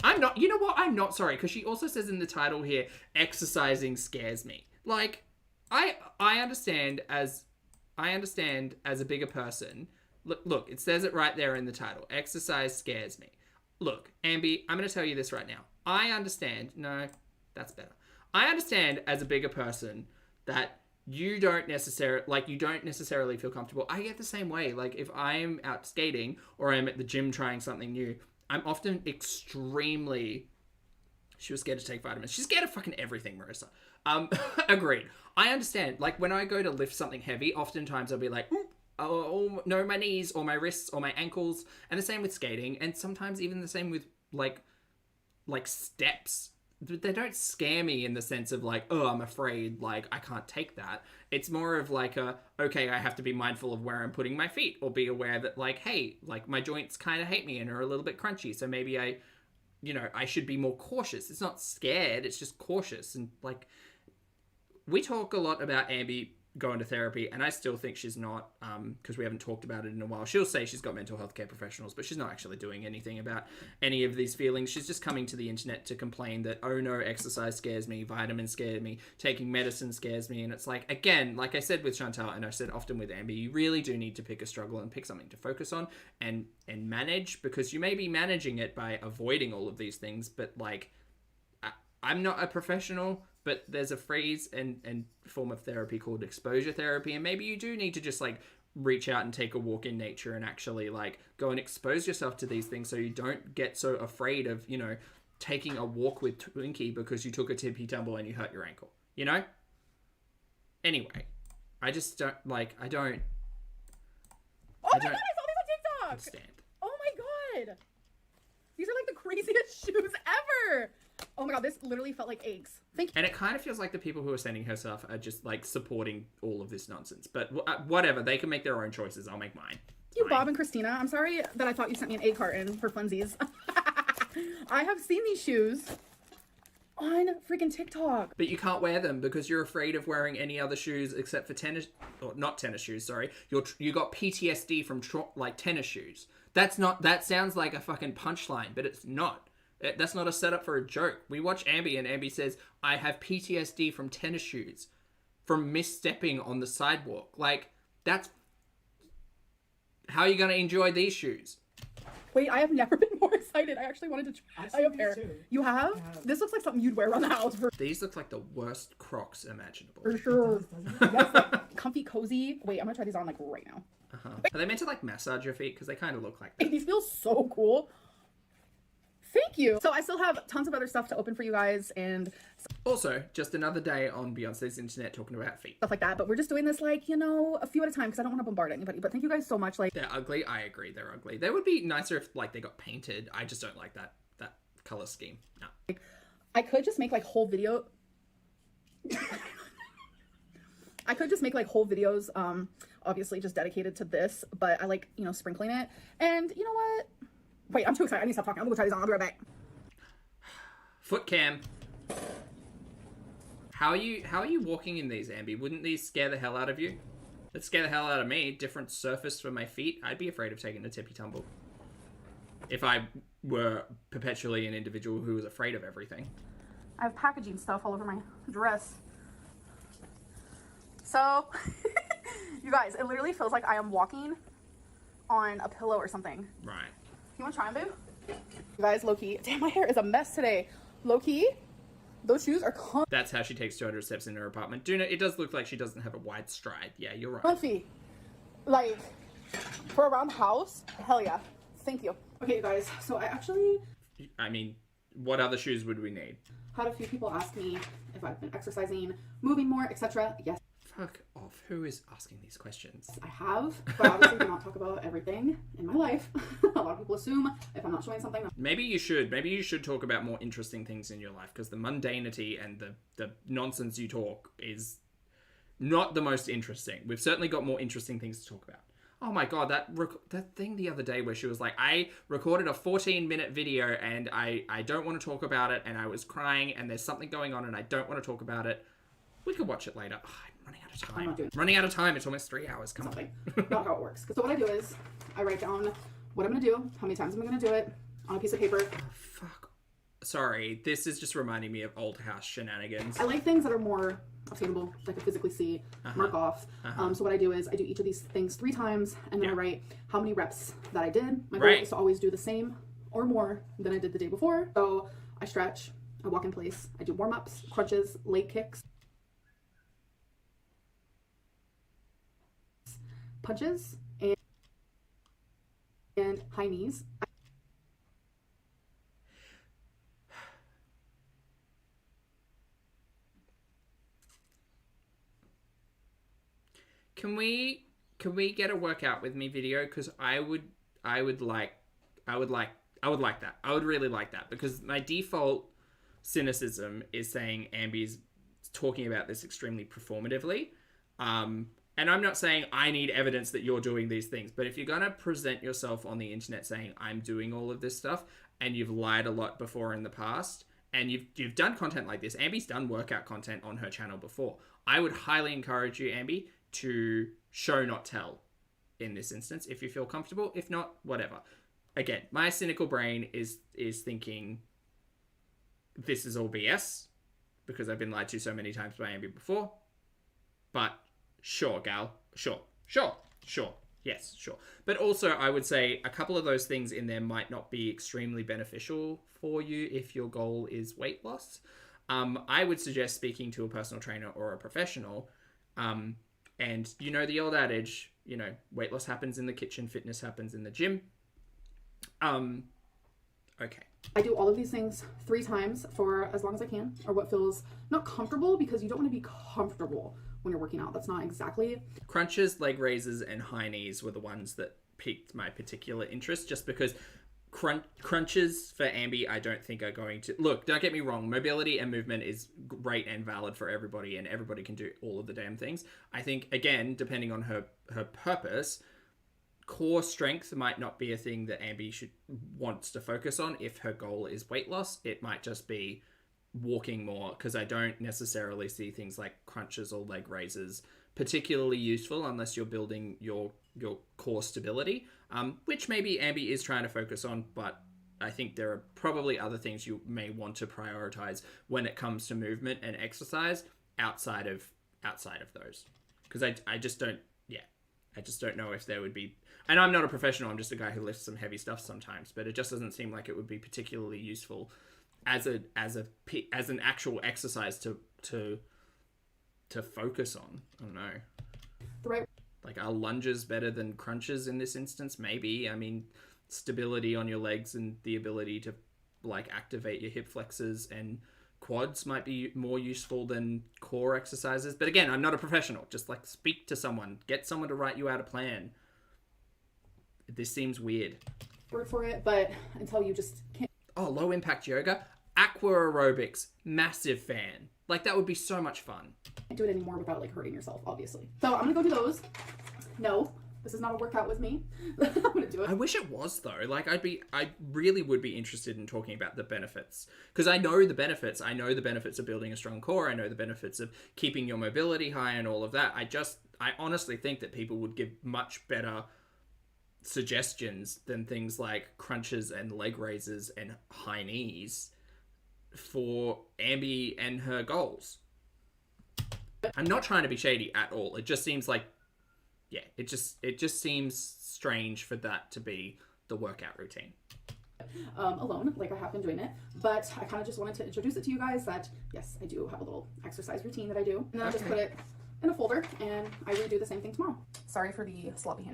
I'm not... You know what? I'm not sorry. Because she also says in the title here, exercising scares me. Like, I understand as a bigger person. Look, it says it right there in the title. Exercise scares me. Look, Ambi, I'm going to tell you this right now. I understand. No, that's better. I understand as a bigger person that you don't necessarily feel comfortable. I get the same way. Like, if I'm out skating or I'm at the gym trying something new, I'm often extremely... She was scared to take vitamins. She's scared of fucking everything, Marissa. Agreed. I understand. Like, when I go to lift something heavy, oftentimes I'll be like, oh, no, my knees or my wrists or my ankles. And the same with skating. And sometimes even the same with, like steps. They don't scare me in the sense of, like, oh, I'm afraid, like, I can't take that. It's more of, like, okay, I have to be mindful of where I'm putting my feet or be aware that, like, hey, like, my joints kind of hate me and are a little bit crunchy. So maybe I should be more cautious. It's not scared. It's just cautious. And, like, we talk a lot about Ambi going to therapy, and I still think she's not, because we haven't talked about it in a while. She'll say she's got mental health care professionals, but she's not actually doing anything about any of these feelings. She's just coming to the internet to complain that, oh no, exercise scares me, vitamins scare me, taking medicine scares me. And it's like, again, like I said with Chantal, and I said often with Ambi, you really do need to pick a struggle and pick something to focus on and manage, because you may be managing it by avoiding all of these things, but, like, I'm not a professional, but there's a phrase and form of therapy called exposure therapy, and maybe you do need to just like reach out and take a walk in nature and actually like go and expose yourself to these things so you don't get so afraid of, you know, taking a walk with Twinkie because you took a tippy tumble and you hurt your ankle, you know? Anyway, I just don't like, I don't. Oh my god, I saw these on TikTok! Understand. Oh my god! These are like the craziest shoes ever! Oh my god, this literally felt like eggs. Thank you. And it kind of feels like the people who are sending her stuff are just like supporting all of this nonsense. But whatever, they can make their own choices. I'll make mine. You, Bob and Christina. I'm sorry that I thought you sent me an egg carton for funsies. I have seen these shoes on freaking TikTok. But you can't wear them because you're afraid of wearing any other shoes except for tennis, or not tennis shoes, sorry. You got PTSD from like tennis shoes. That sounds like a fucking punchline, but it's not. That's not a setup for a joke. We watch Ambi and Ambi says, I have PTSD from tennis shoes, from misstepping on the sidewalk. Like, that's... How are you going to enjoy these shoes? Wait, I have never been more excited. I actually wanted to try a pair. Too. You have? Yeah. This looks like something you'd wear around the house for These look like the worst Crocs imaginable. sure. Doesn't it? Yes, like comfy, cozy. Wait, I'm gonna try these on like right now. Uh-huh. Are they meant to like massage your feet? Because they kind of look like that. Wait, these feel so cool. Thank you. So I still have tons of other stuff to open for you guys and Also, just another day on Beyonce's internet talking about feet. stuff like that. But we're just doing this like, you know, a few at a time because I don't want to bombard anybody. But thank you guys so much. Like, They're ugly. I agree. They're ugly. They would be nicer if like they got painted. I just don't like that color scheme. No. I could just make like whole video. I could just make like whole videos, obviously just dedicated to this, but I like, you know, sprinkling it. And you know what? Wait, I'm too excited. I need to stop talking. I'm gonna go try these on. I'll be right back. Foot cam. How are you walking in these, Ambi? Wouldn't these scare the hell out of you? It'd scare the hell out of me. Different surface for my feet. I'd be afraid of taking a tippy tumble. If I were perpetually an individual who was afraid of everything. I have packaging stuff all over my dress. So, you guys, it literally feels like I am walking on a pillow or something. Right. You want to try them, boo? You guys, low-key. Damn, my hair is a mess today. Low-key, those shoes are That's how she takes 200 steps in her apartment. Duna, it does look like she doesn't have a wide stride. Yeah, you're right. comfy. Like, for around the house, hell yeah. Thank you. Okay, you guys, so I actually I mean, what other shoes would we need? had a few people ask me if I've been exercising, moving more, etc. Yes, Fuck off. Who is asking these questions? I have, but obviously do not talk about everything in my life. A lot of people assume if I'm not showing something. Maybe you should. Maybe you should talk about more interesting things in your life, because the mundanity and the nonsense you talk is not the most interesting. We've certainly got more interesting things to talk about. Oh my god, that thing the other day where she was like, I recorded a 14-minute video and I don't want to talk about it and I was crying and there's something going on and I don't want to talk about it. We could watch it later. Oh, I'm running out of time. I'm not doing Running out of time. It's almost 3 hours. Come on. Not how it works. So what I do is I write down what I'm going to do, how many times I'm going to do it on a piece of paper. Oh, fuck. Sorry, this is just reminding me of old house shenanigans. I like things that are more obtainable, that I can physically see, mark off. So what I do is I do each of these things 3 times, and then I write how many reps that I did. My goal is to always do the same or more than I did the day before. So I stretch, I walk in place, I do warm-ups, crunches, leg kicks, punches, and high knees. Can we get a workout with me video? Because I would like that. I would really like that, because my default cynicism is saying Ambi's talking about this extremely performatively. And I'm not saying I need evidence that you're doing these things, but if you're going to present yourself on the internet saying I'm doing all of this stuff, and you've lied a lot before in the past, and you've done content like this, Ambi's done workout content on her channel before, I would highly encourage you, Ambi, to show not tell in this instance if you feel comfortable. If not, whatever. Again, my cynical brain is thinking this is all BS because I've been lied to so many times by Ambi before. But sure, gal. Sure. Yes, sure. But also, I would say a couple of those things in there might not be extremely beneficial for you if your goal is weight loss. I would suggest speaking to a personal trainer or a professional. And you know the old adage, you know, weight loss happens in the kitchen, fitness happens in the gym. Okay. I do all of these things 3 times for as long as I can, or what feels not comfortable, because you don't want to be comfortable when you're working out. That's not exactly. Crunches, leg raises, and high knees were the ones that piqued my particular interest, just because crunches for Ambi I don't think are going to... Look, don't get me wrong, mobility and movement is great and valid for everybody, and everybody can do all of the damn things. I think, again, depending on her purpose, core strength might not be a thing that Ambi wants to focus on. If her goal is weight loss, it might just be walking more, because I don't necessarily see things like crunches or leg raises particularly useful unless you're building your core stability, which maybe Ambi is trying to focus on, but I think there are probably other things you may want to prioritize when it comes to movement and exercise outside of those, because I just don't know if there would be, and I'm not a professional, I'm just a guy who lifts some heavy stuff sometimes, but it just doesn't seem like it would be particularly useful as an actual exercise to focus on. I don't know. Right. Like, are lunges better than crunches in this instance? Maybe. I mean, stability on your legs and the ability to like activate your hip flexors and quads might be more useful than core exercises. But again, I'm not a professional. Just like speak to someone, get someone to write you out a plan. This seems weird. Word for it, but until you just can't. Oh, low impact yoga, aqua aerobics, massive fan. Like, that would be so much fun. Do it anymore without like hurting yourself, obviously. So I'm gonna go do those. No, this is not a workout with me. I'm gonna do it. I wish it was though. Like, I really would be interested in talking about the benefits, because I know the benefits. I know the benefits of building a strong core. I know the benefits of keeping your mobility high and all of that. I honestly think that people would give much better suggestions than things like crunches and leg raises and high knees for Ambi and her goals. I'm not trying to be shady at all. It just seems like, yeah, it just seems strange for that to be the workout routine. Alone, like I have been doing it, but I kind of just wanted to introduce it to you guys that yes, I do have a little exercise routine that I do, and then I just put it in a folder and I redo the same thing tomorrow. Sorry for the sloppy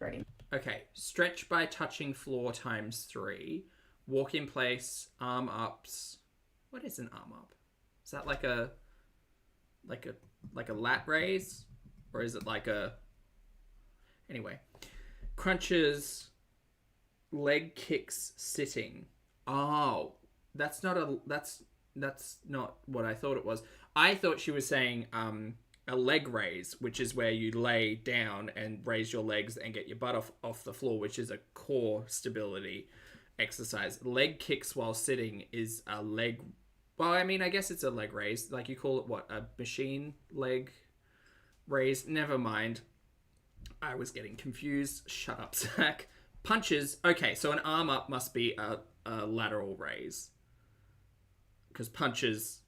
handwriting. Okay, stretch by touching floor ×3, walk in place, arm ups. What is an arm up? Is that like a lat raise, or is it like a... Anyway, crunches, leg kicks sitting. Oh, that's not what I thought it was. I thought she was saying a leg raise, which is where you lay down and raise your legs and get your butt off the floor, which is a core stability exercise. Leg kicks while sitting is a leg... Well, I mean, I guess it's a leg raise. Like, you call it what? A machine leg raise? Never mind. I was getting confused. Shut up, Zach. Punches. Okay, so an arm up must be a lateral raise. Because punches...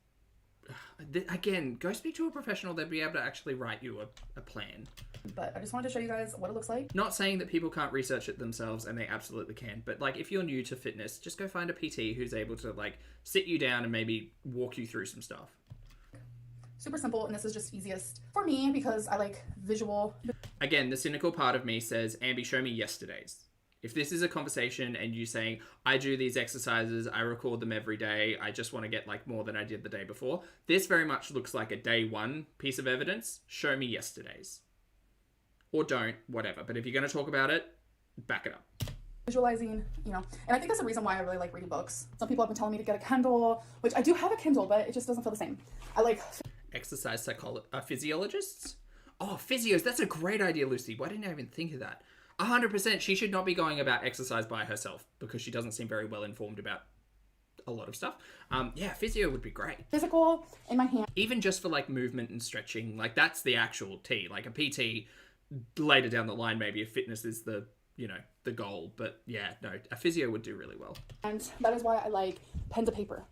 Again, go speak to a professional. They'll be able to actually write you a plan. But I just wanted to show you guys what it looks like. Not saying that people can't research it themselves, and they absolutely can. But, like, if you're new to fitness, just go find a PT who's able to, like, sit you down and maybe walk you through some stuff. Super simple, and this is just easiest for me because I like visual. Again, the cynical part of me says, Ambi, show me yesterday's. If this is a conversation and you saying, I do these exercises, I record them every day, I just want to get like more than I did the day before, this very much looks like a day one piece of evidence. Show me yesterday's. Or don't, whatever. But if you're going to talk about it, back it up. Visualizing, you know, and I think that's the reason why I really like reading books. Some people have been telling me to get a Kindle, which I do have a Kindle, but it just doesn't feel the same. I like... Exercise physiologists? Oh, physios, that's a great idea, Lucy. Why didn't I even think of that? 100%, she should not be going about exercise by herself because she doesn't seem very well informed about a lot of stuff. Yeah, physio would be great. Physical in my hand. Even just for like movement and stretching, like that's the actual T. Like a PT later down the line, maybe if fitness is the, you know, the goal. But yeah, no, a physio would do really well. And that is why I like pen to paper.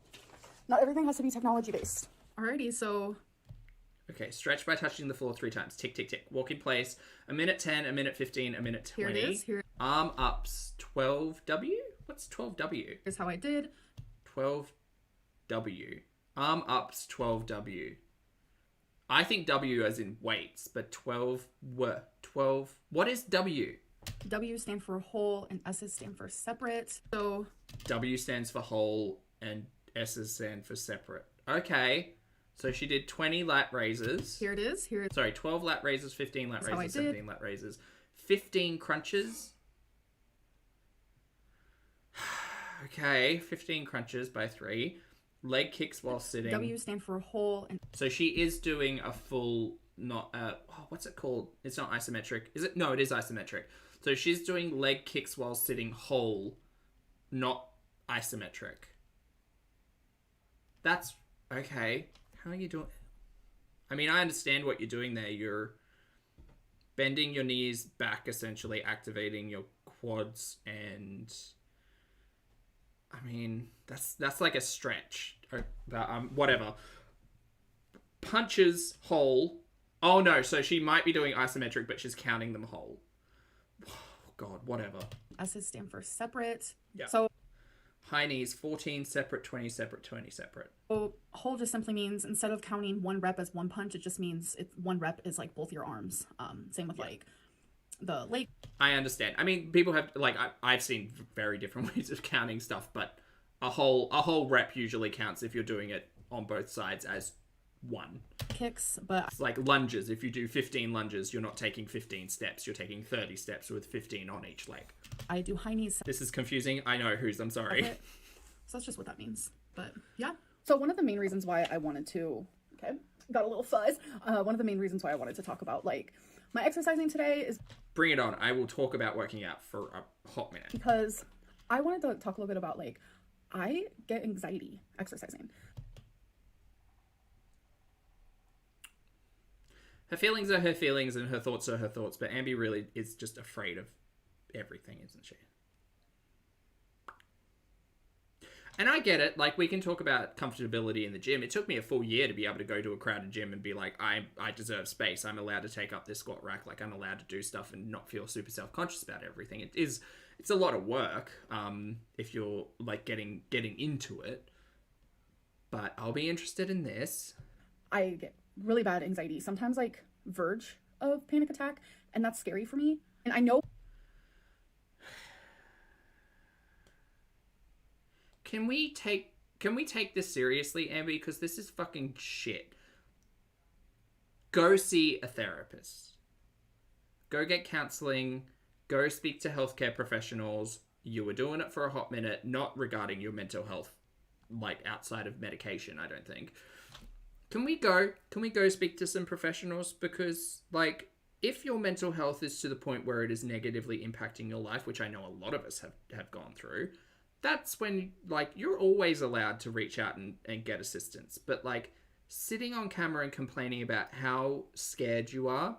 Not everything has to be technology based. Alrighty, so... Okay, stretch by touching the floor 3 times. Tick, tick, tick. Walk in place. A minute 10, a minute 15, a minute 20. Here it is. Here. Arm ups 12W? What's 12W? Here's how I did. 12W. Arm ups 12W. I think W as in weights, but 12 were 12. What is W? W stand for whole and S's stand for separate. So W stands for whole and S's stand for separate. Okay. So she did 20 lat raises. Here it is. Here. Sorry, 12 lat raises, 15 lat raises, 17 lat raises, 15 crunches. Okay, 15 crunches by 3. Leg kicks while sitting. W stand for whole and. So she is doing a full, not what's it called? It's not isometric. Is it? No, it is isometric. So she's doing leg kicks while sitting whole, not isometric. That's okay. How are you doing? I mean, I understand what you're doing there. You're bending your knees back, essentially activating your quads, and I mean, that's like a stretch. Whatever. Punches whole. Oh no, so she might be doing isometric, but she's counting them whole. Oh, God, whatever. S's stand for separate. Yeah. So high knees, 14 separate, 20 separate, 20 separate. So whole just simply means instead of counting one rep as one punch, it just means one rep is like both your arms. Same with like the leg. I understand. I mean, people have like I've seen very different ways of counting stuff, but a whole rep usually counts if you're doing it on both sides as one. Kicks, but it's like lunges. If you do 15 lunges, you're not taking 15 steps. You're taking 30 steps with 15 on each leg. I do high knees. This is confusing. I know whose. I'm sorry. Okay. So that's just what that means. But yeah. So one of the main reasons why I wanted to, got a little fuzz. One of the main reasons why I wanted to talk about like my exercising today is. Bring it on. I will talk about working out for a hot minute. Because I wanted to talk a little bit about like, I get anxiety exercising. Her feelings are her feelings and her thoughts are her thoughts, but Ambi really is just afraid of everything, isn't she? And I get it. Like, we can talk about comfortability in the gym. It took me a full year to be able to go to a crowded gym and be like, I deserve space. I'm allowed to take up this squat rack. Like, I'm allowed to do stuff and not feel super self-conscious about everything. It's a lot of work if you're, like, getting into it. But I'll be interested in this. I get really bad anxiety, sometimes like verge of panic attack, and that's scary for me. And I know. Can we take this seriously, Ambi? Because this is fucking shit. Go see a therapist. Go get counseling. Go speak to healthcare professionals. You were doing it for a hot minute, not regarding your mental health, like outside of medication, I don't think. Can we go speak to some professionals? Because, like, if your mental health is to the point where it is negatively impacting your life, which I know a lot of us have gone through, that's when, like, you're always allowed to reach out and get assistance. But, like, sitting on camera and complaining about how scared you are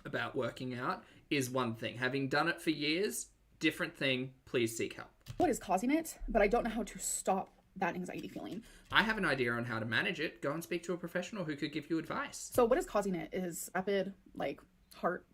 about working out is one thing. Having done it for years, different thing. Please seek help. What is causing it, but I don't know how to stop that anxiety feeling. I have an idea on how to manage it. Go and speak to a professional who could give you advice. So what is causing it is rapid, like, heart,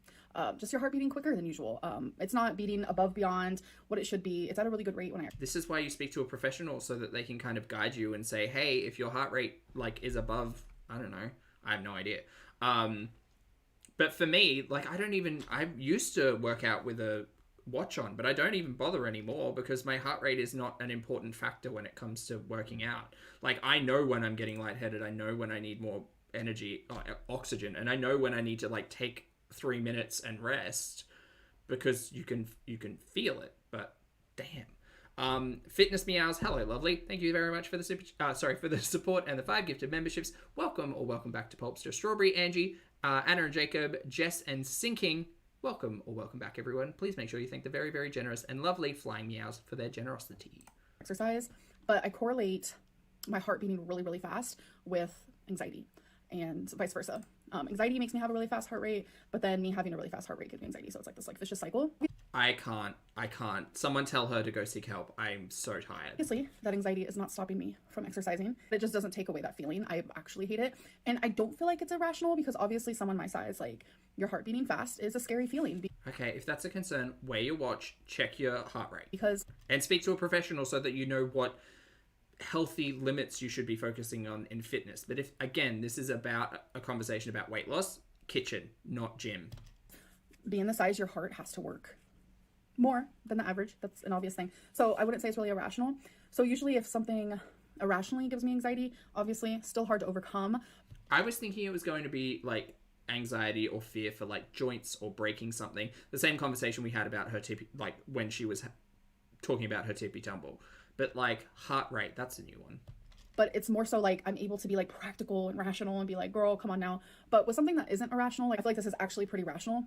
just your heart beating quicker than usual. It's not beating above beyond what it should be. It's at a really good rate when I. This is why you speak to a professional, so that they can kind of guide you and say, hey, if your heart rate, like, is above, I don't know, I have no idea. But for me, like, I used to work out with a watch on, but I don't even bother anymore because my heart rate is not an important factor when it comes to working out. Like, I know when I'm getting lightheaded, I know when I need more energy, oxygen, and I know when I need to, like, take 3 minutes and rest, because you can feel it. But damn. Fitness Meows, hello lovely, thank you very much for the for the support and the 5 gifted memberships. Welcome back to Pulpster. Strawberry, Angie, Anna and Jacob, Jess and Sinking, welcome back everyone. Please make sure you thank the very, very generous and lovely Flying Meows for their generosity. Exercise, but I correlate my heart beating really, really fast with anxiety, and vice versa. Anxiety makes me have a really fast heart rate, but then me having a really fast heart rate gives me anxiety. So it's like this vicious cycle. I can't. Someone tell her to go seek help. I'm so tired. Obviously, that anxiety is not stopping me from exercising. It just doesn't take away that feeling. I actually hate it. And I don't feel like it's irrational, because obviously someone my size, like, your heart beating fast is a scary feeling. Okay, if that's a concern, wear your watch, check your heart rate. Because... And speak to a professional so that you know what healthy limits you should be focusing on in fitness. But if, again, this is about a conversation about weight loss, kitchen, not gym. Being the size, your heart has to work more than the average. That's an obvious thing. So I wouldn't say it's really irrational. So usually if something irrationally gives me anxiety, obviously still hard to overcome. I was thinking it was going to be like anxiety or fear for like joints or breaking something. The same conversation we had about her tippy, like when she was talking about her tippy tumble. But like heart rate, that's a new one. But it's more so like I'm able to be like practical and rational and be like, girl, come on now. But with something that isn't irrational, like I feel like this is actually pretty rational.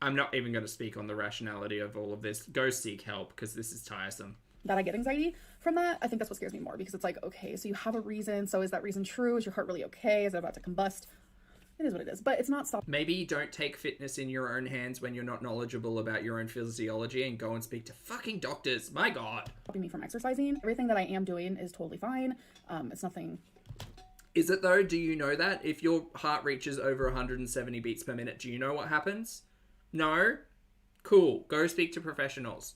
I'm not even going to speak on the rationality of all of this. Go seek help because this is tiresome. That I get anxiety from that. I think that's what scares me more because it's like, okay, so you have a reason. So is that reason true? Is your heart really okay? Is it about to combust? It is what it is, but it's not stopping. Maybe you don't take fitness in your own hands when you're not knowledgeable about your own physiology and go and speak to fucking doctors. My God. Stopping me from exercising. Everything that I am doing is totally fine. It's nothing. Is it though? Do you know that? If your heart reaches over 170 beats per minute, do you know what happens? No? Cool. Go speak to professionals.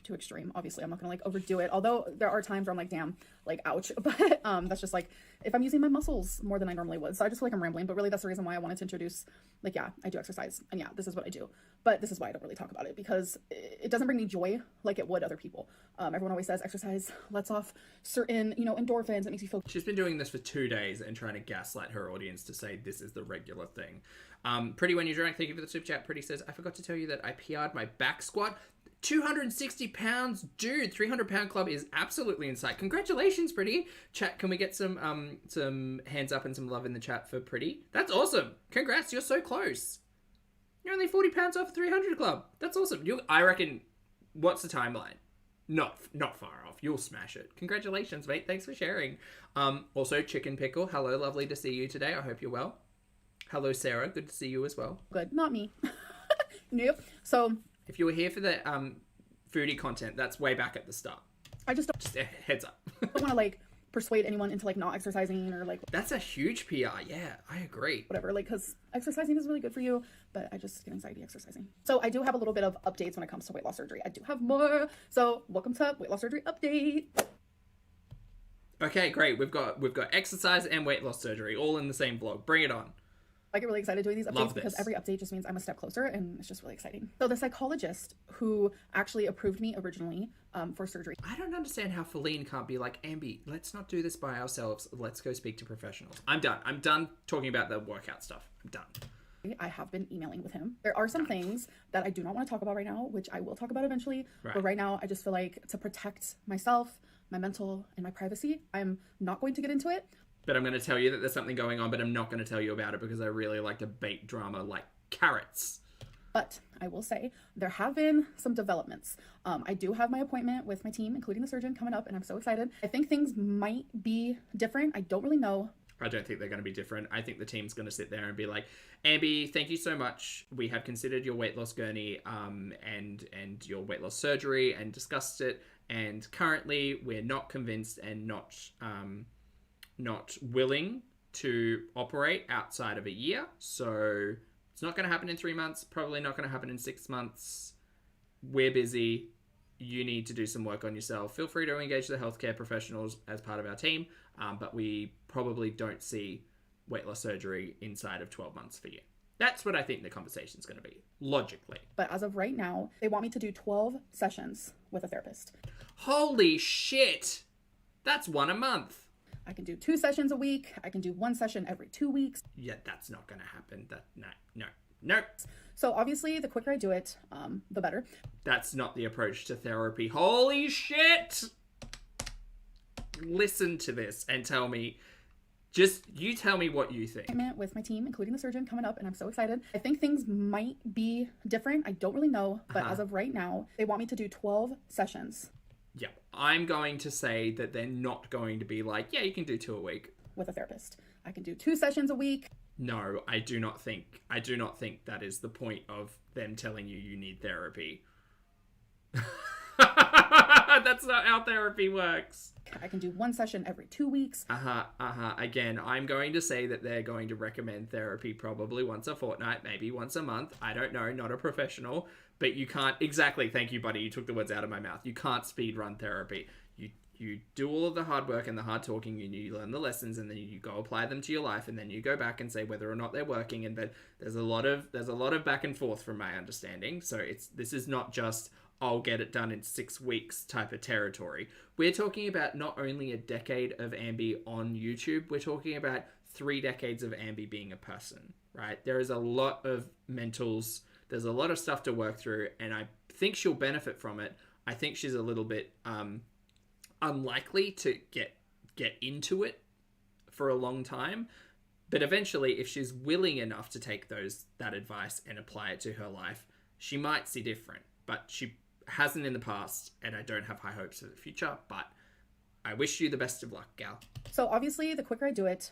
Too extreme. Obviously, I'm not gonna like overdo it. Although there are times where I'm like, damn, like ouch. But that's just like if I'm using my muscles more than I normally would. So I just feel like I'm rambling. But really, that's the reason why I wanted to introduce. Like, yeah, I do exercise, and yeah, this is what I do. But this is why I don't really talk about it because it doesn't bring me joy like it would other people. Everyone always says exercise lets off certain, endorphins. It makes you feel. She's been doing this for 2 days and trying to gaslight her audience to say this is the regular thing. Pretty when you drank, thank you for the super chat. Pretty says, I forgot to tell you that I PR'd my back squat. 260 pounds, dude. 300-pound club is absolutely in sight. Congratulations, Pretty. Chat, can we get some hands up and some love in the chat for Pretty? That's awesome. Congrats, you're so close. You're only 40 pounds off 300 club. That's awesome. I reckon, what's the timeline? Not far off. You'll smash it. Congratulations, mate. Thanks for sharing. Also, Chicken Pickle. Hello, lovely to see you today. I hope you're well. Hello, Sarah. Good to see you as well. Good. Not me. Nope. So if you were here for the foodie content, that's way back at the start. I just a heads up. don't want to like persuade anyone into like not exercising or like. That's a huge PR. Yeah, I agree. Whatever, like, because exercising is really good for you, but I just get anxiety exercising. So I do have a little bit of updates when it comes to weight loss surgery. I do have more. So welcome to weight loss surgery update. Okay, great. We've got exercise and weight loss surgery all in the same vlog. Bring it on. I get really excited doing these updates because every update just means I'm a step closer and it's just really exciting. So the psychologist who actually approved me originally for surgery. I don't understand how Feline can't be like, Ambi, let's not do this by ourselves. Let's go speak to professionals. I'm done. I'm done talking about the workout stuff. I'm done. I have been emailing with him. There are some things that I do not want to talk about right now, which I will talk about eventually. Right. But right now, I just feel like to protect myself, my mental, and my privacy, I'm not going to get into it. But I'm going to tell you that there's something going on, but I'm not going to tell you about it because I really like to bait drama like carrots. But I will say there have been some developments. I do have my appointment with my team, including the surgeon, coming up, and I'm so excited. I think things might be different. I don't really know. I don't think they're going to be different. I think the team's going to sit there and be like, Ambi, thank you so much. We have considered your weight loss gurney and your weight loss surgery and discussed it. And currently we're not convinced and not willing to operate outside of a year. So it's not going to happen in 3 months. Probably not going to happen in 6 months. We're busy. You need to do some work on yourself. Feel free to engage the healthcare professionals as part of our team. But we probably don't see weight loss surgery inside of 12 months for you. That's what I think the conversation's going to be, logically. But as of right now, they want me to do 12 sessions with a therapist. Holy shit! That's 1 a month. I can do 2 sessions a week. I can do 1 session every 2 weeks. Yeah, that's not going to happen. No. So obviously, the quicker I do it, the better. That's not the approach to therapy. Holy shit! Listen to this and tell me, you tell me what you think. With my team, including the surgeon, coming up, and I'm so excited. I think things might be different. I don't really know, but as of right now, they want me to do 12 sessions. Yeah, I'm going to say that they're not going to be like, yeah, you can do 2 a week. With a therapist. I can do 2 sessions a week. No, I do not think that is the point of them telling you need therapy. That's not how therapy works. I can do 1 session every 2 weeks. Again, I'm going to say that they're going to recommend therapy probably once a fortnight, maybe once a month. I don't know, not a professional. But you can't... Exactly, thank you, buddy. You took the words out of my mouth. You can't speed run therapy. You you do all of the hard work and the hard talking, and you learn the lessons, and then you go apply them to your life, and then you go back and say whether or not they're working. And but there's a lot of back and forth from my understanding. So this is not just I'll get it done in 6 weeks type of territory. We're talking about not only a decade of Ambi on YouTube, we're talking about 3 decades of Ambi being a person, right? There is a lot of mentals, there's a lot of stuff to work through, and I think she'll benefit from it. I think she's a little bit unlikely to get into it for a long time, but eventually, if she's willing enough to take that advice and apply it to her life, she might see different. But she hasn't in the past, and I don't have high hopes for the future, but I wish you the best of luck, gal. So obviously the quicker I do it,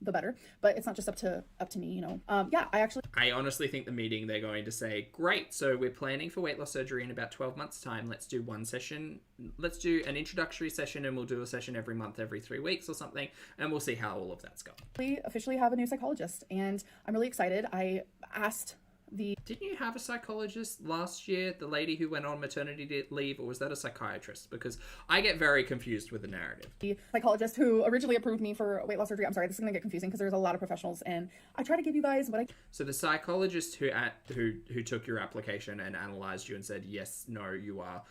the better, but it's not just up to me, you know. I honestly think the meeting, they're going to say, great, so we're planning for weight loss surgery in about 12 months time. Let's do one session. Let's do an introductory session, and we'll do a session every month, every 3 weeks or something, and we'll see how all of that's going. We officially have a new psychologist, and I'm really excited. I asked Didn't you have a psychologist last year, the lady who went on maternity leave, or was that a psychiatrist? Because I get very confused with the narrative. The psychologist who originally approved me for weight loss surgery. I'm sorry, this is going to get confusing because there's a lot of professionals, and I try to give you guys what I... So the psychologist who took your application and analyzed you and said, yes, no, you are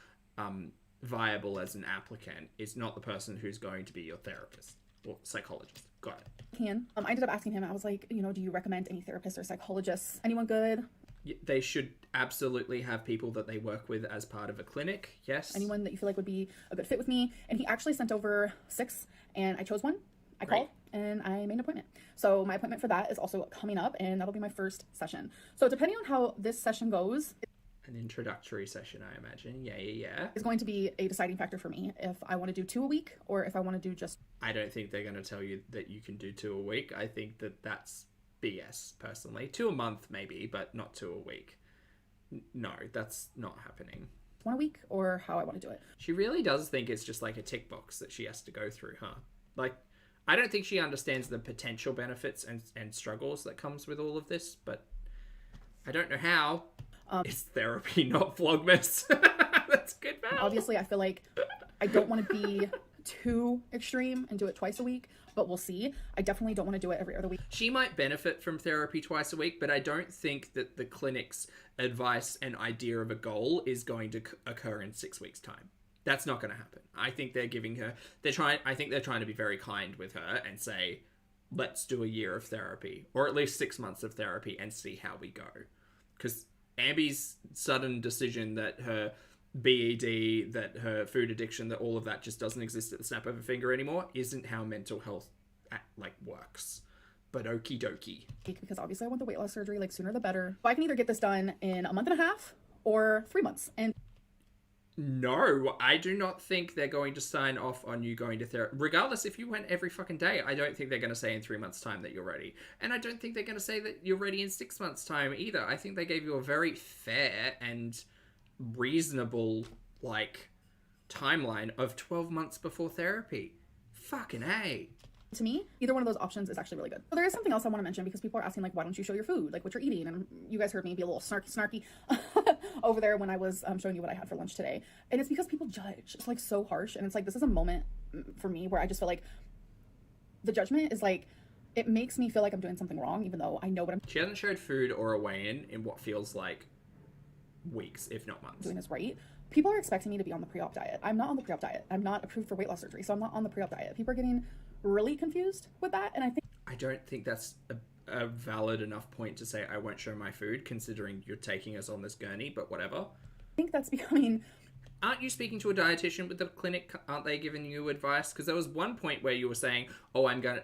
viable as an applicant, is not the person who's going to be your therapist or psychologist. Got it. I ended up asking him, I was like, you know, do you recommend any therapists or psychologists? Anyone good? They should absolutely have people that they work with as part of a clinic, yes. Anyone that you feel like would be a good fit with me. And he actually sent over 6, and I chose one. I called, and I made an appointment. So my appointment for that is also coming up, and that'll be my first session. So depending on how this session goes... An introductory session, I imagine. Yeah. Is going to be a deciding factor for me if I want to do 2 a week or if I want to do just... I don't think they're going to tell you that you can do 2 a week. I think that's BS, personally. 2 a month, maybe, but not 2 a week. No, that's not happening. 1 a week, or how I want to do it. She really does think it's just like a tick box that she has to go through, huh? Like, I don't think she understands the potential benefits and struggles that comes with all of this, but I don't know how. It's therapy, not Vlogmas. That's good, man. Obviously, I feel like I don't want to be too extreme and do it twice a week, but we'll see. I definitely don't want to do it every other week. She might benefit from therapy twice a week, but I don't think that the clinic's advice and idea of a goal is going to occur in 6 weeks' time. That's not going to happen. I think they're giving her... I think they're trying to be very kind with her and say, let's do a year of therapy, or at least 6 months of therapy, and see how we go. Because Ambi's sudden decision that her BED, that her food addiction, that all of that just doesn't exist at the snap of a finger anymore, isn't how mental health works. But okie dokie. Because obviously I want the weight loss surgery sooner the better. So I can either get this done in a month and a half or 3 months. And no, I do not think they're going to sign off on you going to therapy. Regardless, if you went every fucking day, I don't think they're going to say in 3 months' time that you're ready. And I don't think they're going to say that you're ready in 6 months' time either. I think they gave you a very fair and reasonable, timeline of 12 months before therapy. Fucking A. To me, either one of those options is actually really good. So there is something else I want to mention because people are asking, why don't you show your food? What you're eating? And you guys heard me be a little snarky over there when I was showing you what I had for lunch today. And it's because people judge. It's so harsh. And it's this is a moment for me where I just feel like the judgment is it makes me feel like I'm doing something wrong, even though I know what I'm She hasn't showed food or a weigh-in in what feels like weeks, if not months. Doing is right. People are expecting me to be on the pre-op diet. I'm not on the pre-op diet. I'm not approved for weight loss surgery, so I'm not on the pre-op diet. People are getting really confused with that, and I don't think that's a valid enough point to say I won't show my food, considering you're taking us on this gurney, but whatever. I think that's becoming... Aren't you speaking to a dietitian with the clinic? Aren't they giving you advice? Because there was one point where you were saying,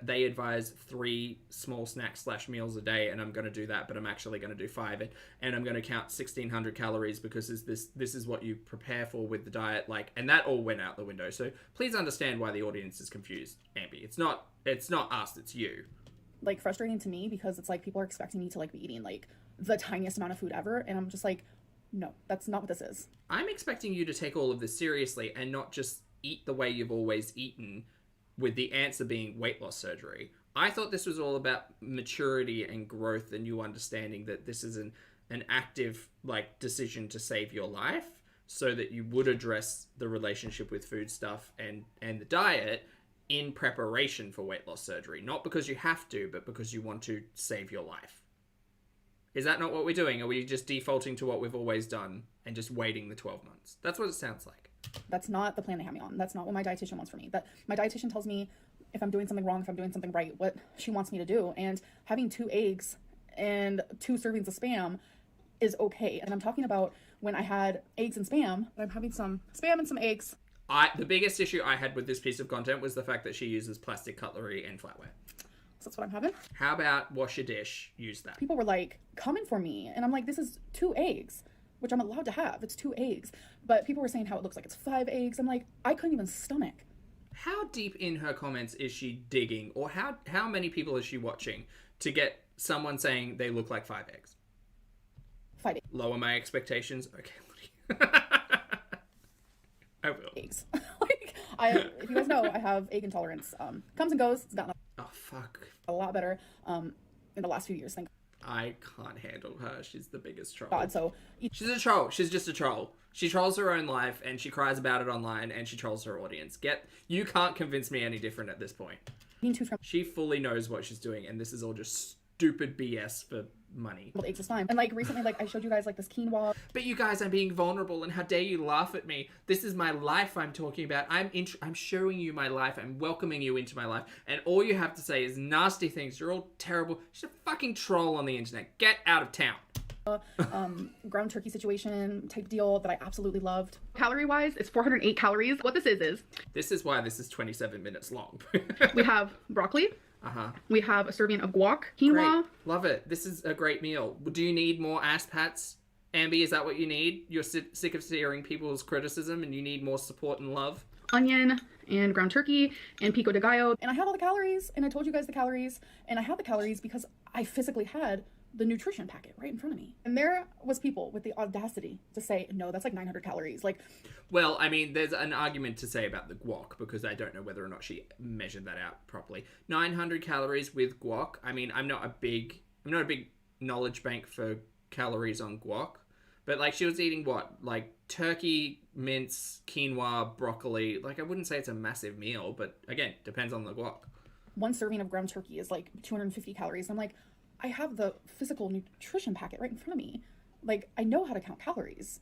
they advise 3 small snacks / meals a day, and I'm going to do that, but I'm actually going to do 5, and I'm going to count 1,600 calories because this is what you prepare for with the diet, and that all went out the window. So please understand why the audience is confused, Ambi. It's not us, it's you. Frustrating to me because it's people are expecting me to be eating the tiniest amount of food ever, and I'm just no, that's not what this is. I'm expecting you to take all of this seriously and not just eat the way you've always eaten, with the answer being weight loss surgery. I thought this was all about maturity and growth and you understanding that this is an active decision to save your life, so that you would address the relationship with food stuff and the diet in preparation for weight loss surgery. Not because you have to, but because you want to save your life. Is that not what we're doing? Are we just defaulting to what we've always done and just waiting the 12 months? That's what it sounds like. That's not the plan they have me on. That's not what my dietitian wants for me. That my dietitian tells me if I'm doing something wrong, if I'm doing something right, what she wants me to do. And having 2 eggs and 2 servings of Spam is okay. And I'm talking about when I had eggs and Spam. I'm having some Spam and some eggs. The biggest issue I had with this piece of content was the fact that she uses plastic cutlery and flatware. So that's what I'm having. How about wash your dish? Use that. People were like, coming for me. And I'm like, this is 2 eggs, which I'm allowed to have. It's 2 eggs. But people were saying how it looks like it's 5 eggs. I'm like, I couldn't even stomach. How deep in her comments is she digging? Or how many people is she watching to get someone saying they look like 5 eggs? 5 eggs. Lower my expectations? Okay. I will. Eggs. If you guys know, I have egg intolerance. Comes and goes. It's gotten a lot better in the last few years. I can't handle her. She's the biggest troll. God, so she's a troll. She's just a troll. She trolls her own life and she cries about it online and she trolls her audience. You can't convince me any different at this point. She fully knows what she's doing and this is all just stupid BS for money. Well, eggs is fine. And recently, I showed you guys this quinoa. But you guys, I'm being vulnerable and how dare you laugh at me? This is my life I'm talking about. I'm showing you my life. I'm welcoming you into my life. And all you have to say is nasty things. You're all terrible. She's a fucking troll on the internet. Get out of town. Ground turkey situation type deal that I absolutely loved. Calorie wise, it's 408 calories. What this is this is why this is 27 minutes long. We have broccoli. We have a serving of guac, quinoa. Great. Love it. This is a great meal. Do you need more ass pats, Ambi? Is that what you need? You're sick of hearing people's criticism and you need more support and love? Onion and ground turkey and pico de gallo. And I have all the calories and I told you guys the calories and I had the calories because I physically had the nutrition packet right in front of me. And there was people with the audacity to say, no, that's 900 calories. Well, I mean, there's an argument to say about the guac because I don't know whether or not she measured that out properly. 900 calories with guac. I mean, I'm not a big knowledge bank for calories on guac, but she was eating what? Turkey, mince, quinoa, broccoli. I wouldn't say it's a massive meal, but again, depends on the guac. One serving of ground turkey is 250 calories. I'm I have the physical nutrition packet right in front of me. I know how to count calories.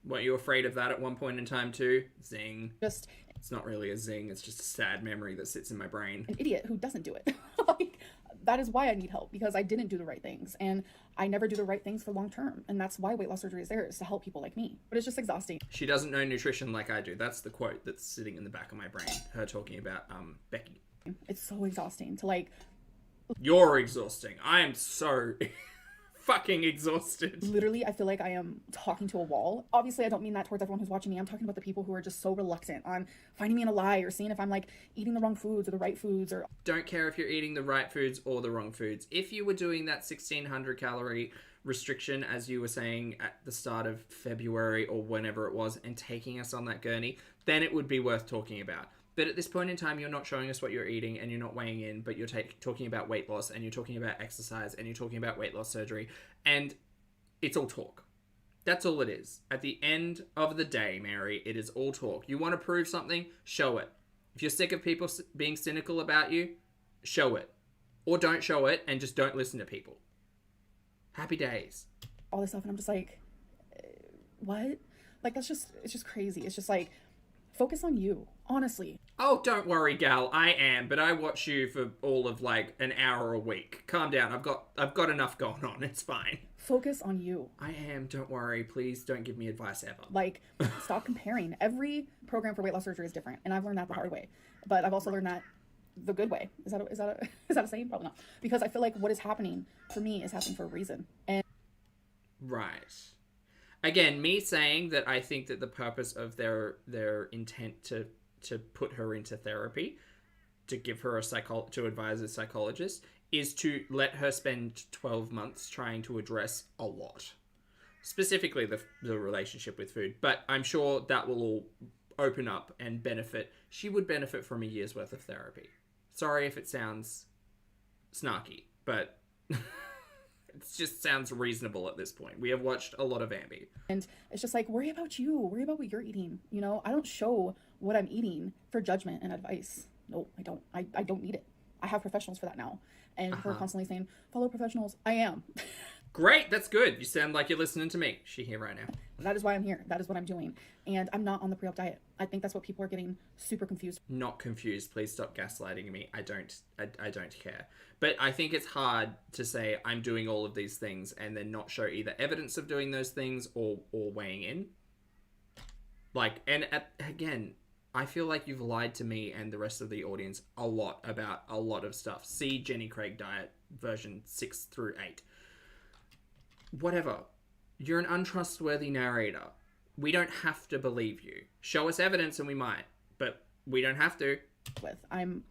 Weren't you afraid of that at one point in time too? Zing. Just... It's not really a zing, it's just a sad memory that sits in my brain. An idiot who doesn't do it. That is why I need help, because I didn't do the right things. And I never do the right things for long term. And that's why weight loss surgery is there, is to help people like me. But it's just exhausting. She doesn't know nutrition like I do. That's the quote that's sitting in the back of my brain. Her talking about Becky. It's so exhausting to You're exhausting. I am so fucking exhausted. Literally, I feel like I am talking to a wall. Obviously, I don't mean that towards everyone who's watching me. I'm talking about the people who are just so reluctant on finding me in a lie or seeing if I'm eating the wrong foods or the right foods or... Don't care if you're eating the right foods or the wrong foods. If you were doing that 1600 calorie restriction, as you were saying at the start of February or whenever it was, and taking us on that gurney, then it would be worth talking about. But at this point in time, you're not showing us what you're eating and you're not weighing in, but you're talking about weight loss and you're talking about exercise and you're talking about weight loss surgery. And it's all talk. That's all it is. At the end of the day, Mary, it is all talk. You want to prove something? Show it. If you're sick of people being cynical about you, show it. Or don't show it and just don't listen to people. Happy days. All this stuff and I'm just what? It's just crazy. It's just focus on you, honestly. Oh, don't worry, gal. I am, but I watch you for all of an hour a week. Calm down. I've got enough going on. It's fine. Focus on you. I am. Don't worry. Please don't give me advice ever. Stop comparing. Every program for weight loss surgery is different, and I've learned that the hard way. But I've also learned that the good way. Is that a saying? Probably not. Because I feel what is happening for me is happening for a reason. And right. Again, me saying that I think that the purpose of their intent to put her into therapy, to give her to advise a psychologist, is to let her spend 12 months trying to address a lot. Specifically the relationship with food. But I'm sure that will all open up and benefit. She would benefit from a year's worth of therapy. Sorry if it sounds snarky, but just sounds reasonable at this point. We have watched a lot of Ambi. And it's just like, worry about you. Worry about what you're eating. You know, I don't show what I'm eating for judgment and advice. No, I don't. I don't need it. I have professionals for that now. And we're constantly saying, follow professionals. I am. Great, that's good. You sound like you're listening to me. She here right now. That is why I'm here. That is what I'm doing. And I'm not on the pre-op diet. I think that's what people are getting super confused. Not confused. Please stop gaslighting me. I don't care. But I think it's hard to say I'm doing all of these things and then not show either evidence of doing those things or weighing in. Like, and again, I feel like you've lied to me and the rest of the audience a lot about a lot of stuff. See Jenny Craig Diet version 6 through 8. Whatever. You're an untrustworthy narrator. We don't have to believe you. Show us evidence and we might, but we don't have to. I'm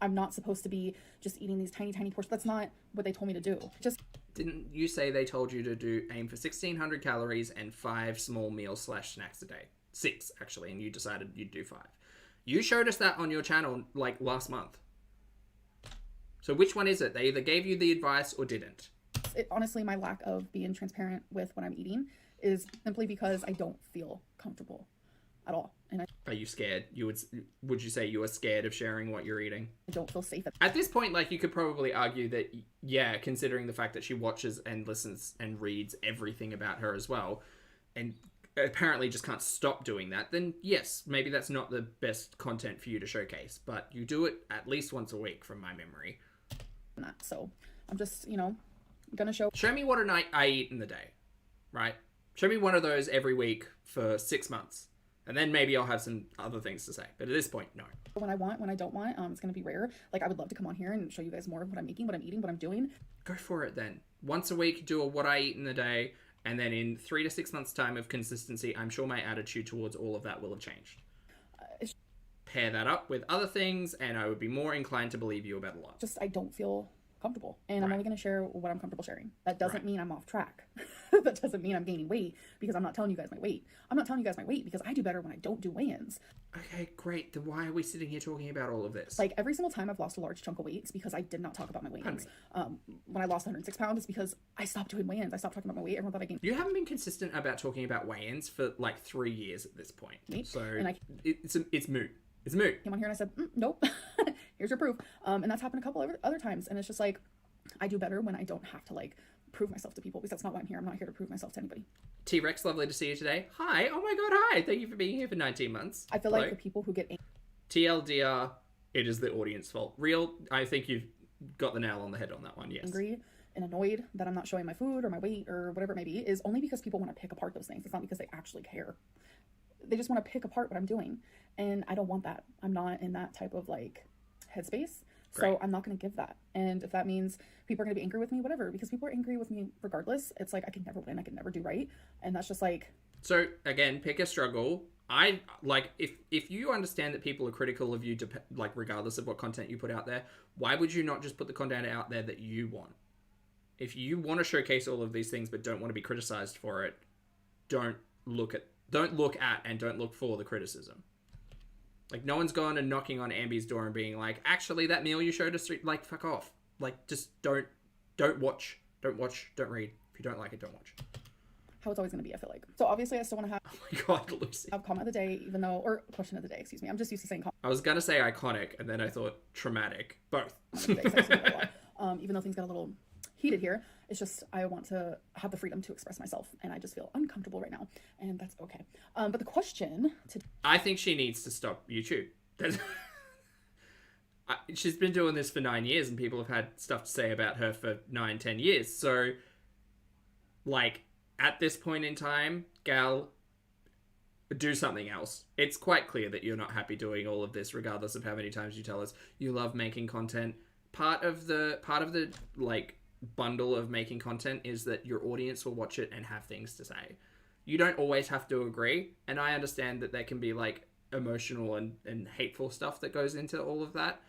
not supposed to be just eating these tiny portions. That's not what they told me to do. Just didn't you say they told you to aim for 1,600 calories and 5 small meals / snacks a day? 6 actually, and you decided you'd do 5. You showed us that on your channel like last month. So which one is it? They either gave you the advice or didn't. Honestly, my lack of being transparent with what I'm eating is simply because I don't feel comfortable at all. And are you scared? Would you say you are scared of sharing what you're eating? I don't feel safe. At this point, like, you could probably argue that, yeah, considering the fact that she watches and listens and reads everything about her as well, and apparently just can't stop doing that, then yes, maybe that's not the best content for you to showcase, but you do it at least once a week from my memory. So I'm just, you know, gonna show me what a night I eat in the day, right? Show me one of those every week for 6 months, and then maybe I'll have some other things to say, but at this point, no. When I want, when I don't want, it's gonna be rare. Like, I would love to come on here and show you guys more of what I'm making, what I'm eating, what I'm doing. Go for it then. Once a week, do a what I eat in the day, and then in 3 to 6 months time of consistency, I'm sure my attitude towards all of that will have changed. Pair that up with other things and I would be more inclined to believe you about a lot. Just, I don't feel comfortable, and I'm only going to share what I'm comfortable sharing. That doesn't mean I'm off track. That doesn't mean I'm gaining weight because I'm not telling you guys my weight. I'm not telling you guys my weight because I do better when I don't do weigh-ins. Okay, great. Then why are we sitting here talking about all of this? Like, every single time I've lost a large chunk of weight, it's because I did not talk about my weigh-ins. When I lost 106 pounds, it's because I stopped doing weigh-ins. I stopped talking about my weight. Everyone thought I gained. You haven't been consistent about talking about weigh-ins for like 3 years at this point. So it's moot. It's moot. Came on here and I said, nope, here's your proof. And that's happened a couple of other times. And it's just like, I do better when I don't have to like prove myself to people, because that's not why I'm here. I'm not here to prove myself to anybody. T-Rex, lovely to see you today. Hi. Oh my god, hi. Thank you for being here for 19 months. I feel like the people who get TLDR, it is the audience fault. Real, I think you've got the nail on the head on that one, yes. Angry and annoyed that I'm not showing my food or my weight or whatever it may be is only because people want to pick apart those things. It's not because they actually care. They just want to pick apart what I'm doing. And I don't want that. I'm not in that type of like headspace. So I'm not going to give that. And if that means people are going to be angry with me, whatever, because people are angry with me regardless. It's like, I can never win. I can never do right. And that's just like. So again, pick a struggle. I like, if you understand that people are critical of you, like regardless of what content you put out there, why would you not just put the content out there that you want? If you want to showcase all of these things, but don't want to be criticized for it, don't look at and don't look for the criticism. Like, no one's gone and knocking on Ambi's door and being like, actually, that meal you showed us, like, fuck off. Like, just don't watch, don't read. If you don't like it, don't watch. How it's always going to be, I feel like. So obviously I still want to have, oh my god, Lucy. Have comment of the day, even though, or question of the day, excuse me. I'm just used to saying comment. I was going to say iconic, and then I thought traumatic. Both. Even though things got a little heated here, it's just, I want to have the freedom to express myself, and I just feel uncomfortable right now, and that's okay. But the question to... I think she needs to stop YouTube. She's been doing this for 9 years, and people have had stuff to say about her for 9-10 years. So, like, at this point in time, gal, do something else. It's quite clear that you're not happy doing all of this, regardless of how many times you tell us you love making content. Part of the like bundle of making content is that your audience will watch it and have things to say. You don't always have to agree, and I understand that there can be like emotional and hateful stuff that goes into all of that,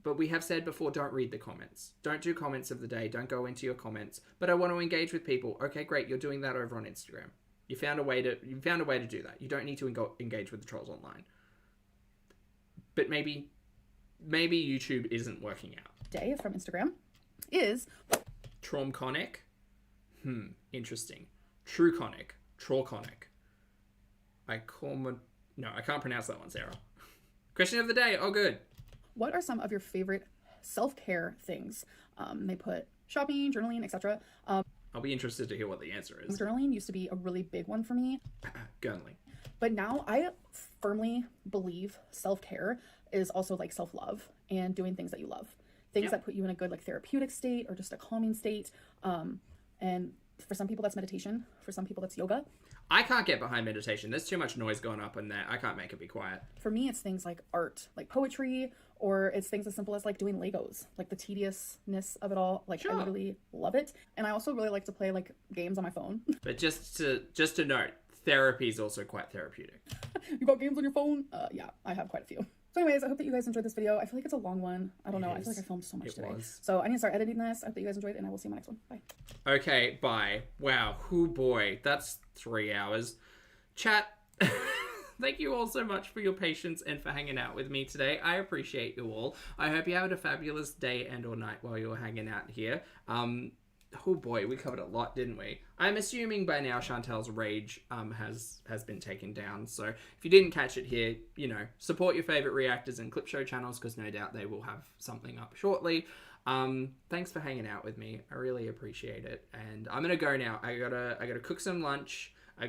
but we have said before, don't read the comments. Don't do comments of the day. Don't go into your comments. But I want to engage with people. Okay, great. You're doing that over on Instagram. You found a way to do that. You don't need to engage with the trolls online. But maybe YouTube isn't working out. Day from Instagram is Traumconic. Interesting. Truconic. Trauconic. No, I can't pronounce that one, Sarah. Question of the day. Oh, good. What are some of your favorite self-care things? They put shopping, journaling, etc. I'll be interested to hear what the answer is. Journaling used to be a really big one for me. Journaling. But now I firmly believe self-care is also like self-love and doing things that you love. Things that put you in a good like therapeutic state or just a calming state. And for some people that's meditation. For some people that's yoga. I can't get behind meditation. There's too much noise going up in there. I can't make it be quiet. For me, it's things like art, like poetry, or it's things as simple as like doing Legos, like the tediousness of it all. Like I really love it. And I also really like to play like games on my phone. But just to note, therapy is also quite therapeutic. You got games on your phone? Yeah, I have quite a few. So anyways, I hope that you guys enjoyed this video. I feel like it's a long one. I don't know. I feel like I filmed so much today. So I need to start editing this. I hope that you guys enjoyed, and I will see you in my next one. Bye. Okay, bye. Wow. Oh boy. That's 3 hours. Chat, thank you all so much for your patience and for hanging out with me today. I appreciate you all. I hope you had a fabulous day and or night while you were hanging out here. Oh boy, we covered a lot, didn't we? I'm assuming by now Chantal's rage has been taken down. So if you didn't catch it here, you know, support your favorite reactors and clip show channels because no doubt they will have something up shortly. Thanks for hanging out with me. I really appreciate it. And I'm gonna go now. I gotta cook some lunch. I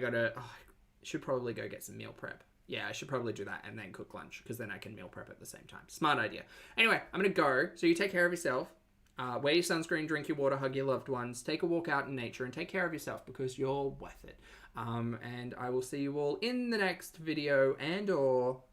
should probably go get some meal prep. Yeah, I should probably do that and then cook lunch because then I can meal prep at the same time. Smart idea. Anyway, I'm gonna go. So you take care of yourself. Wear your sunscreen, drink your water, hug your loved ones, take a walk out in nature, and take care of yourself because you're worth it. And I will see you all in the next video and or